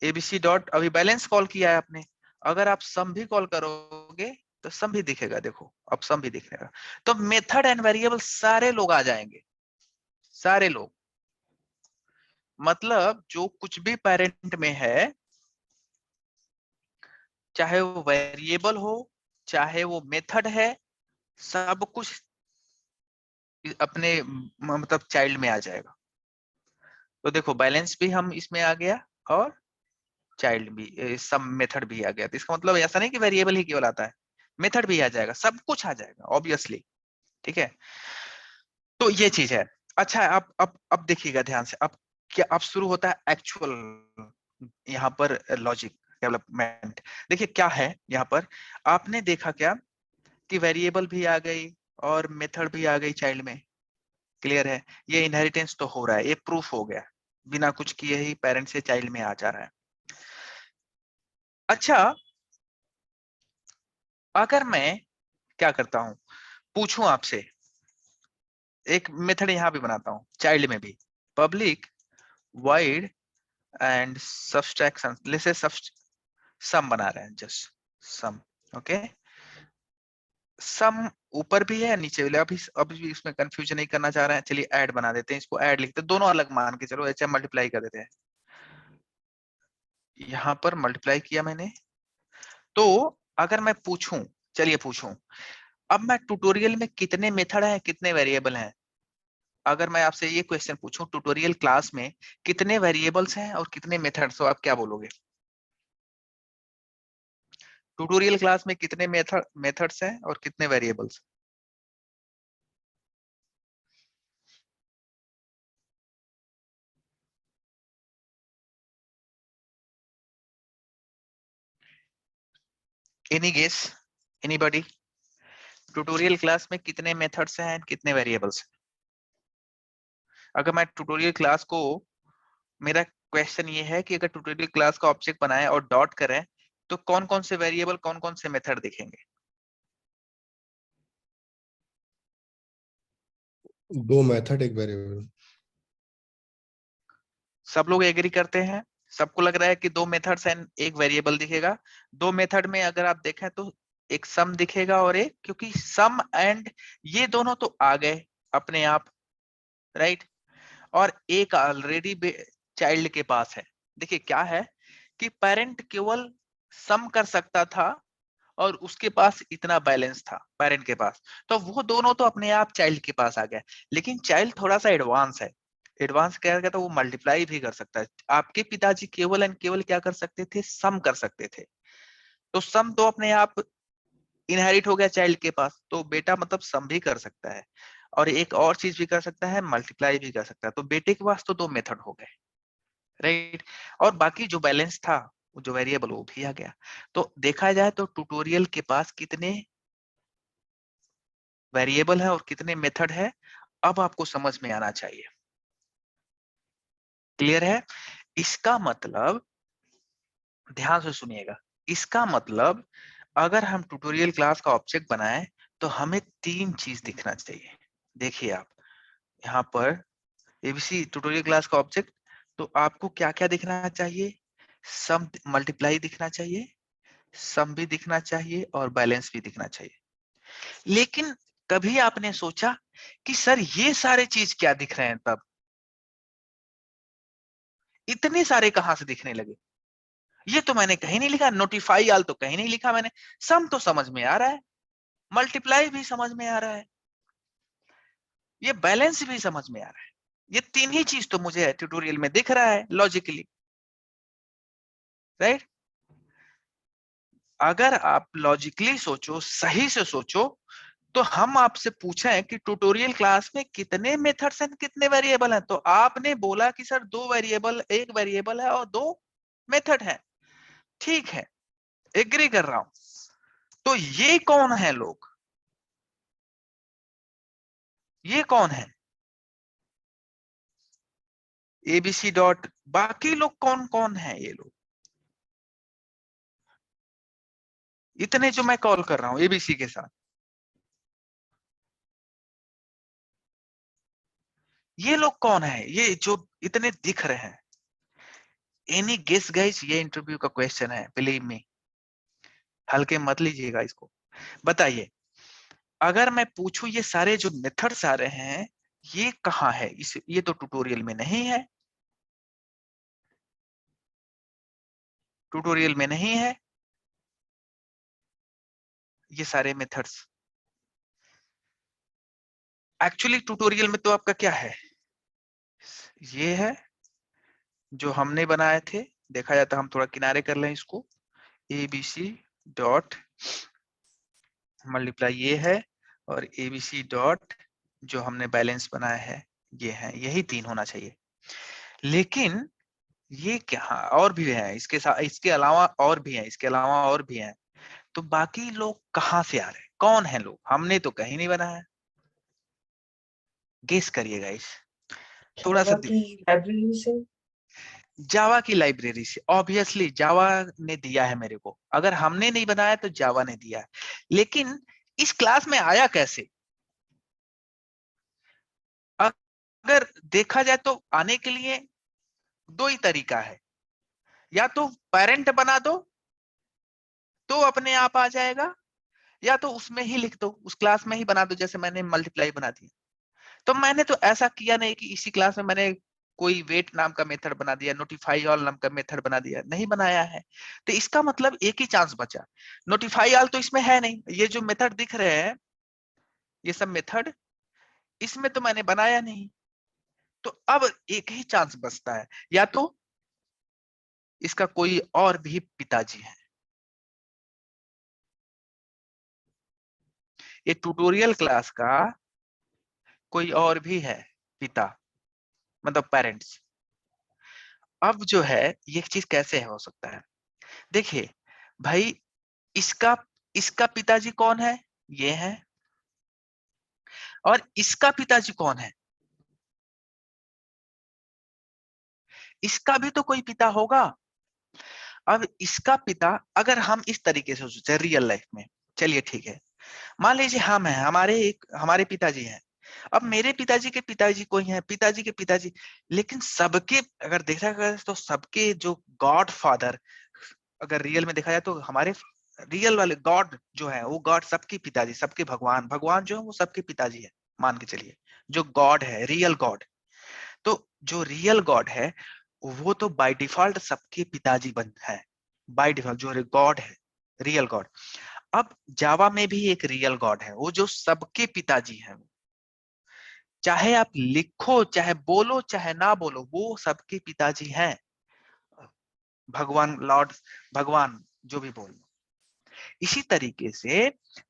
एबीसी डॉट अभी बैलेंस कॉल किया है आपने, अगर आप सम भी कॉल करोगे तो सम भी दिखेगा, देखो अब सम भी दिखेगा। तो मेथड एंड वेरिएबल सारे लोग आ जाएंगे, सारे लोग, मतलब जो कुछ भी पेरेंट में है, चाहे वो वेरिएबल हो, चाहे वो मेथड है, सब कुछ अपने मतलब चाइल्ड में आ जाएगा। तो देखो बैलेंस भी हम इसमें आ गया, और चाइल्ड भी, सब मेथड भी आ गया। तो इसका मतलब ऐसा नहीं कि वेरिएबल ही केवल आता है, मेथड भी आ जाएगा, सब कुछ आ जाएगा ऑब्वियसली, ठीक है? तो ये चीज है। अच्छा, अब देखिएगा ध्यान से, अब क्या अब शुरू होता है एक्चुअल यहाँ पर लॉजिक डेवलपमेंट। देखिए क्या है यहाँ पर, आपने देखा क्या कि वेरिएबल भी आ गई और मेथड भी आ गई चाइल्ड में, क्लियर है? ये इनहेरिटेंस तो हो रहा है, ये प्रूफ हो गया, बिना कुछ किए ही पेरेंट से चाइल्ड में आ जा रहा है। अच्छा, अगर मैं क्या करता हूं, पूछूं आपसे, एक मेथड यहां भी बनाता हूं चाइल्ड में भी, पब्लिक वाइड एंड सब्सट्रैक्शन, जैसे सम बना रहे हैं, जस्ट सम, ओके? सम ऊपर भी है नीचे भी, अभी इसमें कंफ्यूजन नहीं करना चाह रहे हैं, चलिए ऐड बना देते हैं, इसको ऐड लिखते हैं, दोनों अलग मान के चलो, ऐसे मल्टीप्लाई कर देते हैं। यहाँ पर मल्टीप्लाई किया मैंने। तो अगर मैं पूछूं, चलिए पूछूं, अब मैं ट्यूटोरियल में कितने मेथड हैं, कितने वेरिएबल हैं, अगर मैं आपसे ये क्वेश्चन पूछूं ट्यूटोरियल क्लास में कितने वेरिएबल्स हैं और कितने मेथड्स, तो आप क्या बोलोगे? ट्यूटोरियल क्लास में कितने मेथड्स हैं और कितने variables? Any guess, anybody? Tutorial class में कितने मेथड्स हैं, कितने वेरिएबल्स? अगर मैं ट्यूटोरियल क्लास को, मेरा क्वेश्चन ये है कि अगर ट्यूटोरियल क्लास का ऑब्जेक्ट बनाए और डॉट करें तो कौन कौन से वेरिएबल, कौन कौन से मेथड दिखेंगे? 2 मेथड 1 वेरिएबल। सब लोग एग्री करते हैं? सबको लग रहा है कि 2 मेथड्स एंड 1 वेरिएबल दिखेगा। 2 मेथड में अगर आप देखें तो एक सम दिखेगा और एक, क्योंकि सम एंड ये दोनों तो आ गए अपने आप, राइट? और एक ऑलरेडी चाइल्ड के पास है। देखिए क्या है कि पेरेंट केवल सम कर सकता था और उसके पास इतना बैलेंस था पेरेंट के पास, तो वो दोनों तो अपने आप चाइल्ड के पास आ गया। लेकिन चाइल्ड थोड़ा सा एडवांस है। एडवांस क्या है, तो वो मल्टीप्लाई भी कर सकता है। आपके पिताजी केवल एंड केवल क्या कर सकते थे, सम कर सकते थे। तो सम तो अपने आप इनहेरिट हो गया चाइल्ड के पास, तो बेटा मतलब सम भी कर सकता है और एक और चीज भी कर सकता है, मल्टीप्लाई भी कर सकता है। तो बेटे के पास तो 2 मेथड हो गए, राइट? और बाकी जो बैलेंस था, जो वेरिएबल, वो भी आ गया। तो देखा जाए तो ट्यूटोरियल के पास कितने वेरिएबल है और कितने मेथड है, अब आपको समझ में आना चाहिए। क्लियर है? इसका मतलब, ध्यान से सुनिएगा, इसका मतलब अगर हम ट्यूटोरियल क्लास का ऑब्जेक्ट बनाएं तो हमें 3 चीज दिखना चाहिए। देखिए आप यहाँ पर एबीसी ट्यूटोरियल क्लास का ऑब्जेक्ट, तो आपको क्या क्या दिखना चाहिए? सम मल्टीप्लाई दिखना चाहिए, सम भी दिखना चाहिए और बैलेंस भी दिखना चाहिए। लेकिन कभी आपने सोचा कि सर ये सारे चीज क्या दिख रहे हैं, तब इतने सारे कहां से दिखने लगे? ये तो मैंने कहीं नहीं लिखा, नोटिफाई आल तो कहीं नहीं लिखा मैंने। सम तो समझ में आ रहा है, मल्टीप्लाई भी समझ में आ रहा है, ये बैलेंस भी समझ में आ रहा है। ये 3 ही चीज तो मुझे ट्यूटोरियल में दिख रहा है लॉजिकली, राइट? अगर आप लॉजिकली सोचो, सही से सोचो, तो हम आपसे पूछें कि ट्यूटोरियल क्लास में कितने मेथड्स हैं, कितने वेरिएबल हैं, तो आपने बोला कि सर 2 वेरिएबल, 1 वेरिएबल है और 2 मेथड है। ठीक है, एग्री कर रहा हूं। तो ये कौन है लोग? ये कौन है? एबीसी डॉट, बाकी लोग कौन कौन है? ये लोग इतने जो मैं कॉल कर रहा हूं एबीसी के साथ, ये लोग कौन है, ये जो इतने दिख रहे हैं? Any guess guys? ये इंटरव्यू का क्वेश्चन है, बिलीव मी, हल्के मत लीजिएगा इसको। बताइए, अगर मैं पूछूं ये सारे जो मेथड्स आ रहे हैं ये कहाँ है? इस, ये तो ट्यूटोरियल में नहीं है, ट्यूटोरियल में नहीं है ये सारे मेथड्स। एक्चुअली ट्यूटोरियल में तो आपका क्या है, ये है जो हमने बनाए थे। देखा जाता, हम थोड़ा किनारे कर लें इसको, एबीसी डॉट मल्टीप्लाई ये है और एबीसी डॉट जो हमने बैलेंस बनाया है ये है। यही 3 होना चाहिए। लेकिन ये क्या, और भी है इसके साथ, इसके अलावा और भी है, इसके अलावा और भी है। तो बाकी लोग कहां से आ रहे हैं, कौन है लोग? हमने तो कहीं नहीं बनाया। गेस करिएगा इस, थोड़ा सा जावा की लाइब्रेरी से। जावा की लाइब्रेरी से। ऑब्वियसली जावा ने दिया है मेरे को, अगर हमने नहीं बनाया तो जावा ने दिया है। लेकिन इस क्लास में आया कैसे? अगर देखा जाए तो आने के लिए 2 ही तरीका है, या तो पेरेंट बना दो तो अपने आप आ जाएगा, या तो उसमें ही लिख दो, उस क्लास में ही बना दो, जैसे मैंने मल्टीप्लाई बना दिया। तो मैंने तो ऐसा किया नहीं कि इसी क्लास में मैंने कोई वेट नाम का मेथड बना दिया, नोटिफाई ऑल नाम का मेथड बना दिया, नहीं बनाया है। तो इसका मतलब एक ही चांस बचा, नोटिफाई ऑल तो इसमें है नहीं, ये जो मेथड दिख रहे हैं ये सब मेथड इसमें तो मैंने बनाया नहीं, तो अब एक ही चांस बचता है, या तो इसका कोई और भी पिताजी है। ये ट्यूटोरियल क्लास का कोई और भी है पिता, मतलब पेरेंट्स। अब जो है ये चीज कैसे हो सकता है, देखिए भाई, इसका इसका पिताजी कौन है, ये है, और इसका पिताजी कौन है, इसका भी तो कोई पिता होगा। अब इसका पिता अगर हम इस तरीके से सोचे रियल लाइफ में, चलिए ठीक है, मान लीजिए हम हैं, हमारे पिताजी हैं, अब मेरे पिताजी के पिताजी कोई हैं, पिताजी के पिताजी, लेकिन सबके अगर देखा जाए तो सबके जो गॉड फादर अगर रियल में देखा जाए तो हमारे रियल वाले गॉड जो है वो गॉड सबके पिताजी, सबके भगवान जो है वो सबके पिताजी है, मान के चलिए जो गॉड है रियल गॉड। तो जो रियल गॉड है वो तो बाय डिफॉल्ट सबके पिताजी बन है, बाय डिफॉल्ट जो गॉड है रियल गॉड। अब जावा में भी एक रियल गॉड है, वो जो सबके पिताजी है, चाहे आप लिखो चाहे बोलो चाहे ना बोलो वो सबके पिताजी हैं, भगवान लॉर्ड भगवान जो भी बोलो। इसी तरीके से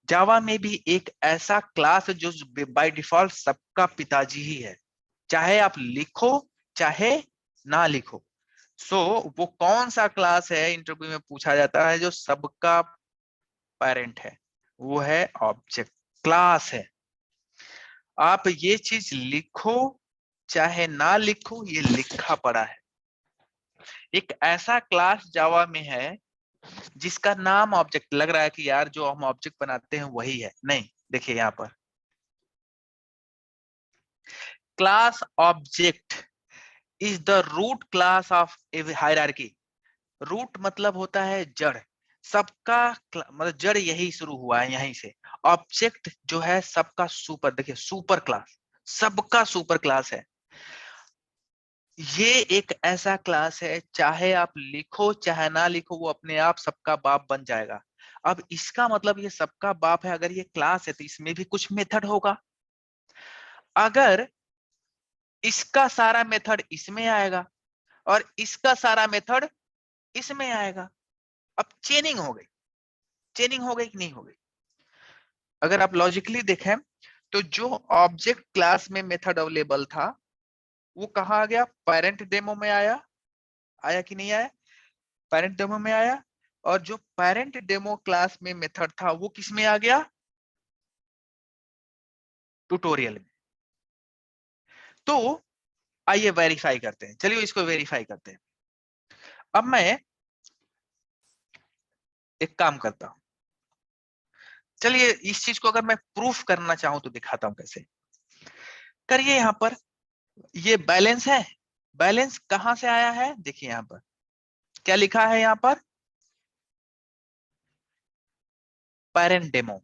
जावा में भी एक ऐसा क्लास है जो बाय डिफॉल्ट सबका पिताजी ही है, चाहे आप लिखो चाहे ना लिखो। सो वो कौन सा क्लास है इंटरव्यू में पूछा जाता है जो सबका पेरेंट है, वो है ऑब्जेक्ट क्लास है। आप ये चीज लिखो चाहे ना लिखो ये लिखा पड़ा है। एक ऐसा क्लास जावा में है जिसका नाम ऑब्जेक्ट, लग रहा है कि यार जो हम ऑब्जेक्ट बनाते हैं वही है, नहीं, देखिए यहां पर class object is the root class of a hierarchy. Root मतलब होता है जड़, सबका मतलब जड़ यही शुरू हुआ है यहीं से। ऑब्जेक्ट जो है सबका सुपर, देखिए सुपर क्लास, सबका सुपर क्लास है। ये एक ऐसा क्लास है चाहे आप लिखो चाहे ना लिखो वो अपने आप सबका बाप बन जाएगा। अब इसका मतलब ये सबका बाप है, अगर ये क्लास है तो इसमें भी कुछ मेथड होगा, अगर इसका सारा मेथड इसमें आएगा और इसका सारा मेथड इसमें आएगा। अब चेनिंग हो गई, चेनिंग हो गई कि नहीं हो गई? अगर आप लॉजिकली देखें तो जो ऑब्जेक्ट क्लास में मेथड अवेलेबल था वो कहाँ आ गया, पेरेंट डेमो में आया, आया कि नहीं आया, पेरेंट डेमो में आया। और जो पेरेंट डेमो क्लास में मेथड था वो किस में आ गया, ट्यूटोरियल में। तो आइए वेरीफाई करते हैं, चलिए इसको वेरीफाई करते हैं। अब मैं एक काम करता हूं, चलिए इस चीज को अगर मैं प्रूफ करना चाहूं तो दिखाता हूं कैसे करिए। यहां पर ये बैलेंस है, बैलेंस कहां से आया है, देखिए यहां पर क्या लिखा है, यहां पर पेरेंट डेमो,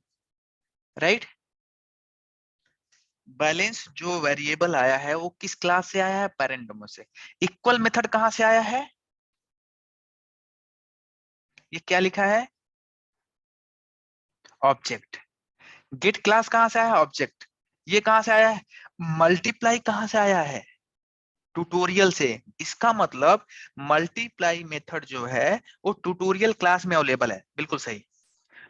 राइट। बैलेंस जो वेरिएबल आया है वो किस क्लास से आया है, पेरेंट डेमो से। इक्वल मेथड कहां से आया है, ये क्या लिखा है, ऑब्जेक्ट। गेट क्लास कहां से आया है, ऑब्जेक्ट। ये कहां से आया है, मल्टीप्लाई कहां से आया है, ट्यूटोरियल से। इसका मतलब मल्टीप्लाई मेथड जो है वो ट्यूटोरियल क्लास में अवेलेबल है, बिल्कुल सही।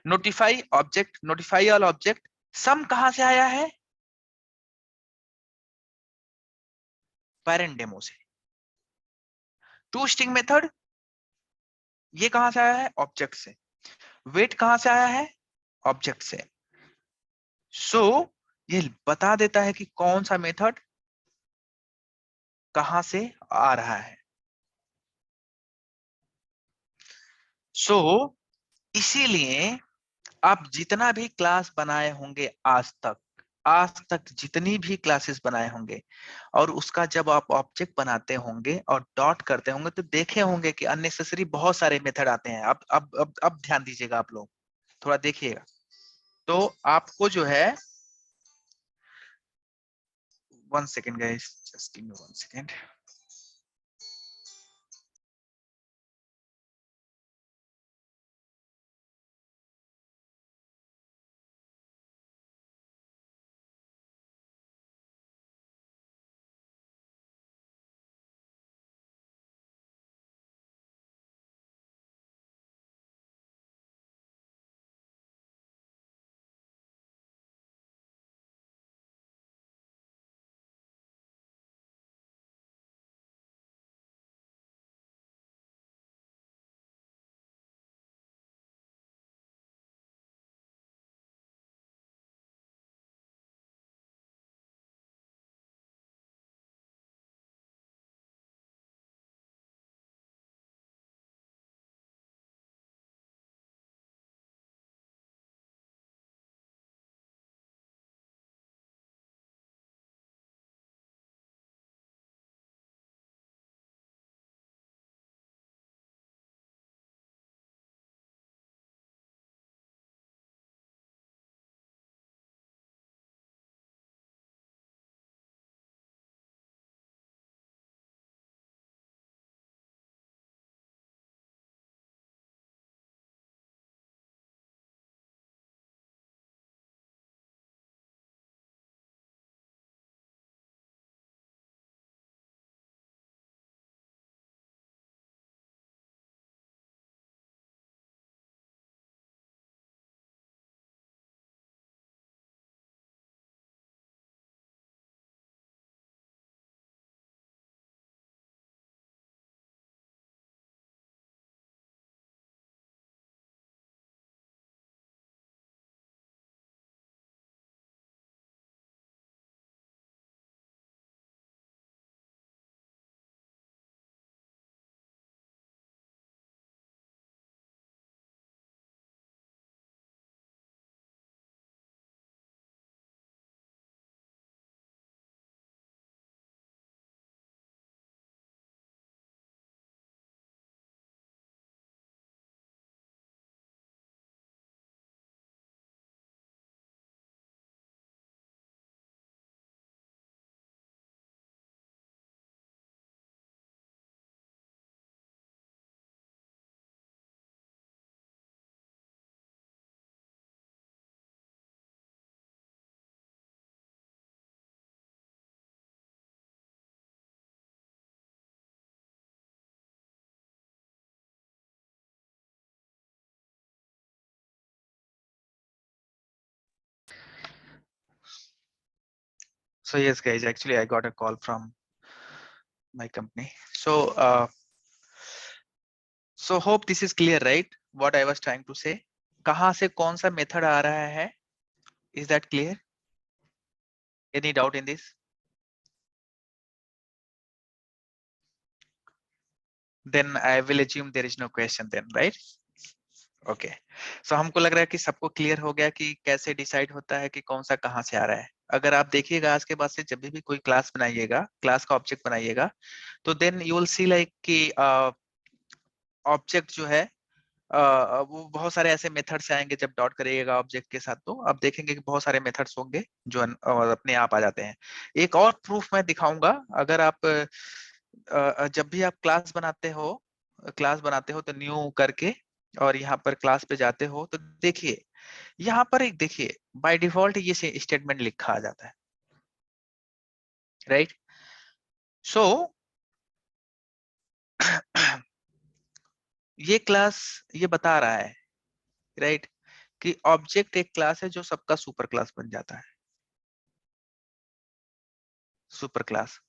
Notify object, notify all object, some कहां से आया है, पेरेंट डेमो से। टू स्ट्रिंग मेथड ये कहां से आया है, ऑब्जेक्ट से। वेट कहां से आया है, ऑब्जेक्ट से। सो ये बता देता है कि कौन सा मेथड कहां से आ रहा है। सो इसीलिए आप जितना भी क्लास बनाए होंगे आज तक जितनी भी क्लासेस बनाए होंगे और उसका जब आप ऑब्जेक्ट बनाते होंगे और डॉट करते होंगे तो देखे होंगे कि अननेसेसरी बहुत सारे मेथड आते हैं। अब ध्यान दीजिएगा, आप लोग थोड़ा देखिएगा तो आपको जो है, 1 second guys, just give me 1 second. So yes, guys, actually I got a call from my company. So so hope this is clear, right? What I was trying to say. कहाँ से कौन सा मेथड आ रहा है? Is that clear? Any doubt in this? Then I will assume there is no question then, right? Okay. So हमको लग रहा है कि सबको क्लियर हो गया कि कैसे डिसाइड होता है कि कौन सा कहाँ से आ रहा है. अगर आप देखिएगा आज के बाद से जब भी कोई क्लास बनाइएगा, क्लास का ऑब्जेक्ट बनाइएगा, तो then you will see like कि ऑब्जेक्ट जो है वो बहुत सारे ऐसे मेथड्स आएंगे. जब डॉट करिएगा ऑब्जेक्ट के साथ तो आप देखेंगे कि बहुत सारे मेथड्स होंगे जो अपने आप आ जाते हैं. एक और प्रूफ मैं दिखाऊंगा. अगर आप जब भी आप क्लास बनाते हो तो न्यू करके और यहाँ पर क्लास पे जाते हो तो देखिए यहाँ पर एक देखिए बाय डिफॉल्ट ये स्टेटमेंट लिखा आ जाता है, राइट? सो ये क्लास ये बता रहा है, राइट, कि ऑब्जेक्ट एक क्लास है जो सबका सुपर क्लास बन जाता है. सुपर क्लास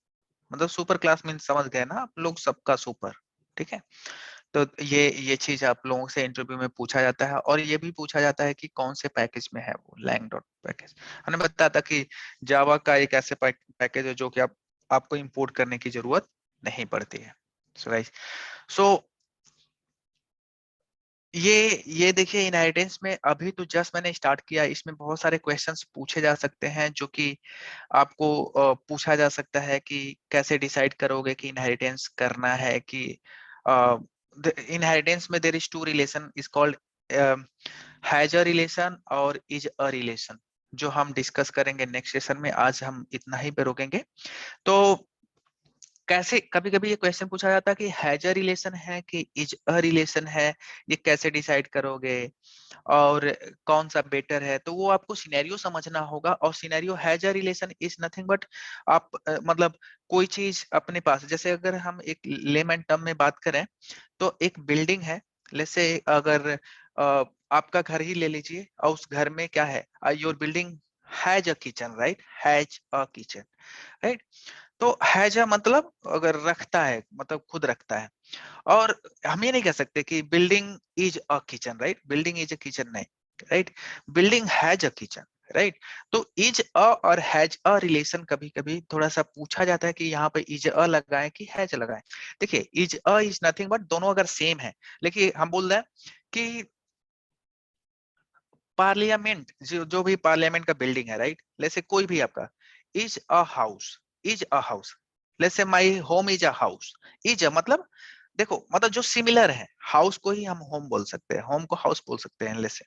मतलब सुपर क्लास मीन समझ गए ना आप लोग, सबका सुपर. ठीक है. तो ये चीज आप लोगों से इंटरव्यू में पूछा जाता है और ये भी पूछा जाता है कि कौन से पैकेज में है वो lang डॉट पैकेज. हमने बताया था कि जावा का एक ऐसे पैकेज है जो कि आपको इंपोर्ट करने की जरूरत नहीं पड़ती है. सो ये देखिए इनहेरिटेंस में अभी तो जस्ट मैंने स्टार्ट किया. इसमें बहुत सारे क्वेश्चंस पूछे जा सकते हैं जो कि आपको पूछा जा सकता है कि कैसे डिसाइड करोगे कि इनहेरिटेंस करना है कि इनहेरिटेंस में there is two relation is called has a relation और इज अ रिलेशन, जो हम डिस्कस करेंगे नेक्स्ट सेशन में. आज हम इतना ही पे रोकेंगे. तो कैसे कभी कभी ये क्वेश्चन पूछा जाता है कि हैज अ रिलेशन है कि इज अ रिलेशन है, ये कैसे डिसाइड करोगे और कौन सा बेटर है. तो वो आपको सिनेरियो समझना होगा. और scenario has a relation is nothing but आप मतलब कोई चीज अपने पास, जैसे अगर हम एक लेमन टर्म में बात करें तो एक बिल्डिंग है. जैसे अगर आपका घर ही ले लीजिए और उस घर में क्या है, your building has a kitchen, right, has a kitchen, right. तो हैज मतलब अगर रखता है मतलब खुद रखता है. और हम ये नहीं कह सकते कि building is a kitchen, right, building is a kitchen नहीं, right, building has a kitchen, right. तो इज अ और हैज अ रिलेशन कभी कभी थोड़ा सा पूछा जाता है कि यहाँ पे इज अ लगाएं कि हैज लगाएं. देखिए is a is nothing but दोनों अगर सेम है, लेकिन हम बोल रहे हैं कि पार्लियामेंट जो भी पार्लियामेंट का बिल्डिंग है, राइट, जैसे कोई भी आपका is a house, is a house. Let's say my home is a house. Is a मतलब देखो मतलब जो सिमिलर है, हाउस को ही हम होम बोल सकते हैं, होम को हाउस बोल सकते हैं. लेट्स से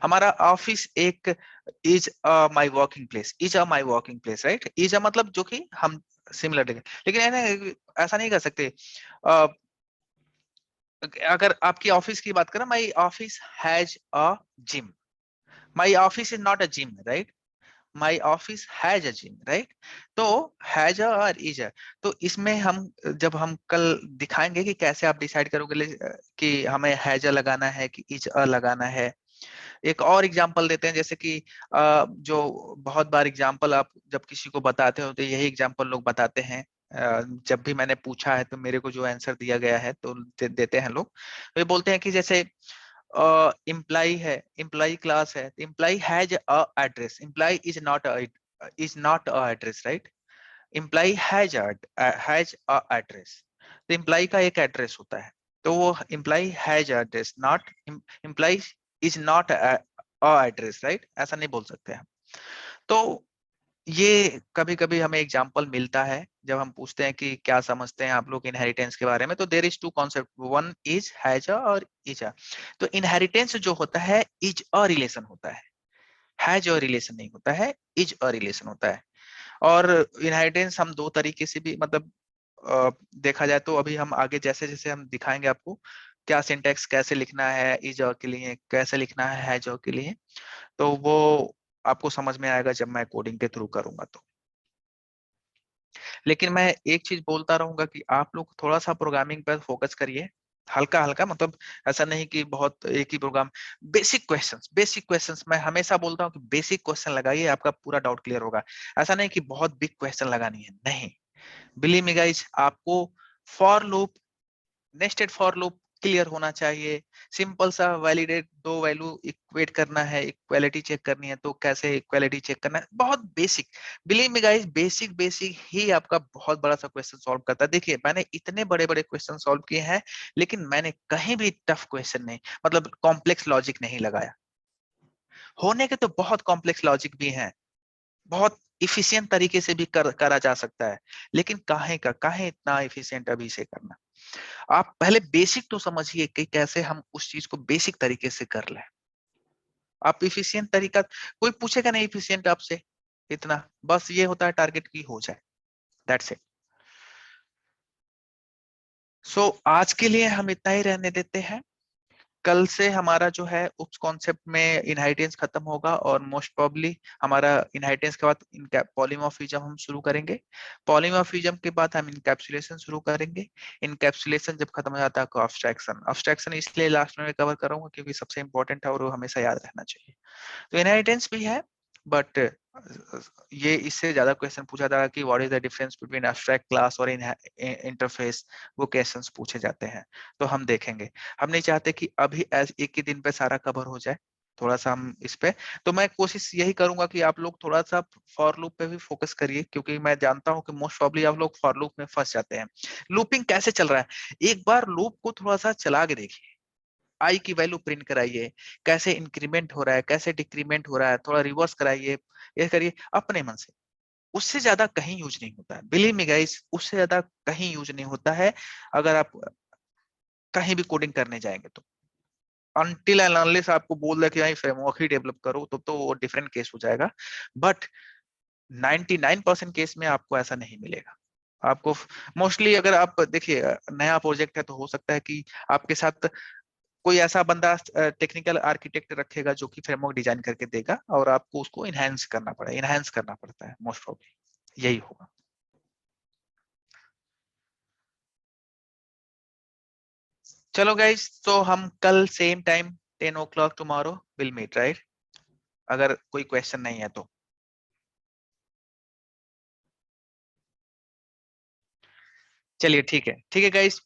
हमारा ऑफिस एक is a my working place, is a my working place, right. Is a मतलब जो कि हम सिमिलर लेकिन ऐसा नहीं कर सकते. अगर आपकी ऑफिस की बात करें, my office has a gym, my office is not a gym, right, my office has a gym, right. तो has a और is a, तो इसमें हम जब हम कल दिखाएंगे कि कैसे आप डिसाइड करोगे कि हमें has a लगाना है कि is a लगाना है. एक और एग्जांपल देते हैं, जैसे कि जो बहुत बार एग्जांपल आप जब किसी को बताते हो तो यही एग्जांपल लोग बताते हैं. जब भी मैंने पूछा है तो मेरे को जो आंसर दिया गया है तो देते हैं लोग. तो ये बोलते हैं कि जैसे इम्प्लाई है, इम्प्लाई क्लास है, imply has a address, imply is not a address, right. Imply has a address. तो इम्प्लाई का एक एड्रेस होता है, तो वो imply has address, not imply is not a address, right. ऐसा नहीं बोल सकते हम. तो ये कभी कभी हमें एग्जांपल मिलता है जब हम पूछते हैं कि क्या समझते हैं आप लोग इनहेरिटेंस के बारे में. तो there is two concept, one is has a और इज अ. तो इनहेरिटेंस जो होता है इज अ रिलेशन होता है, हैज अ रिलेशन नहीं होता है, इज अ रिलेशन होता है. और इनहेरिटेंस हम दो तरीके से भी मतलब देखा जाए तो अभी हम आगे जैसे जैसे हम दिखाएंगे आपको क्या सिंटैक्स कैसे लिखना है इज अ के लिए, कैसे लिखना है हैज अ के लिए. तो वो आपको समझ में आएगा जब मैं कोडिंग के थ्रू करूंगा तो. लेकिन मैं एक चीज बोलता रहूंगा कि आप लोग थोड़ा सा प्रोग्रामिंग पर फोकस करिए. हल्का हल्का, मतलब ऐसा नहीं कि बहुत एक ही प्रोग्राम। बेसिक क्वेश्चंस मैं हमेशा बोलता हूँ कि बेसिक क्वेश्चन लगाइए, आपका पूरा डाउट क्लियर होगा। ऐसा नहीं कि बहुत बिग क्वेश्चन लगानी है, नहीं। बिलीव मी गाइस, आपको for loop, nested for loop clear होना चाहिए। सिंपल सा वैलिडेट, दो वैल्यू इक्वेट करना है, इक्वालिटी चेक करनी है तो कैसे इक्वालिटी चेक करना है, बहुत basic. Believe me guys, basic ही आपका बहुत बड़ा सा क्वेश्चन सॉल्व करता है। देखिए मैंने इतने बड़े बड़े क्वेश्चन सॉल्व किए हैं, लेकिन मैंने कहीं भी टफ क्वेश्चन नहीं, मतलब कॉम्प्लेक्स लॉजिक नहीं लगाया। होने के तो बहुत कॉम्प्लेक्स लॉजिक भी हैं, बहुत इफिशिएंट तरीके से भी करा जा सकता है, लेकिन काहे इतना इफिशिएंट अभी से करना। आप पहले बेसिक तो समझिए कि कैसे हम उस चीज को बेसिक तरीके से कर लें। आप इफिशिएंट तरीका, कोई पूछेगा नहीं इफिशिएंट आपसे इतना, बस ये होता है टारगेट की हो जाए, दैट्स इट। सो आज के लिए हम इतना ही रहने देते हैं। कल से हमारा जो है उस कॉन्सेप्ट में इनहेरिटेंस खत्म होगा, और मोस्ट प्रोबेबली हमारा इनहेरिटेंस के बाद पॉलीमॉर्फिज्म हम शुरू करेंगे। पॉलीमॉर्फिज्म के बाद हम इनकैप्सुलेशन शुरू करेंगे। इनकैप्सुलेशन जब खत्म हो जाता है तो अब्स्ट्रैक्शन इसलिए लास्ट में मैं कवर करूंगा क्योंकि सबसे इंपॉर्टेंट है और वो हमेशा याद रहना चाहिए। तो इनहेरिटेंस भी है, बट ये इससे ज्यादा क्वेश्चन पूछा जाएगा कि what is the difference between abstract class और इंटरफेस, वो क्वेश्चंस पूछे जाते हैं, तो हम देखेंगे। हम नहीं चाहते कि अभी एक ही दिन पे सारा कवर हो जाए, थोड़ा सा हम इस पे, तो मैं कोशिश यही करूंगा कि आप लोग थोड़ा सा फॉर लूप पे भी फोकस करिए, क्योंकि मैं जानता हूं कि मोस्ट प्रॉब्ली आप लोग फॉर लूप में फंस जाते हैं। लूपिंग कैसे चल रहा है, एक बार लूप को थोड़ा सा चला के देखिए, आई की वैल्यू प्रिंट कराइए, कैसे इंक्रीमेंट हो रहा है, कैसे डिक्रीमेंट हो रहा है, थोड़ा रिवर्स कराइए, ये करिए अपने मन से। उससे ज्यादा कहीं यूज नहीं होता है, बिलीव मी गाइस, उससे ज्यादा कहीं यूज नहीं होता है। अगर आप कहीं भी कोडिंग करने जाएंगे तो अनटिल एंड अनलेस आपको बोल दे कि भाई फ्रेमवर्क ही डेवलप करो, तो वो डिफरेंट केस हो जाएगा। बट 99% केस में आपको ऐसा नहीं मिलेगा। आपको मोस्टली, अगर आप देखिए नया प्रोजेक्ट है तो हो सकता है कि आपके साथ कोई ऐसा बंदा टेक्निकल आर्किटेक्ट रखेगा जो कि फ्रेमवर्क डिजाइन करके देगा, और आपको उसको इनहेंस करना पड़ता है, मोस्ट प्रोबेबली यही होगा। चलो गाइस, तो हम कल same time 10 o'clock tomorrow will meet, right? अगर कोई क्वेश्चन नहीं है तो चलिए, ठीक है गाइस।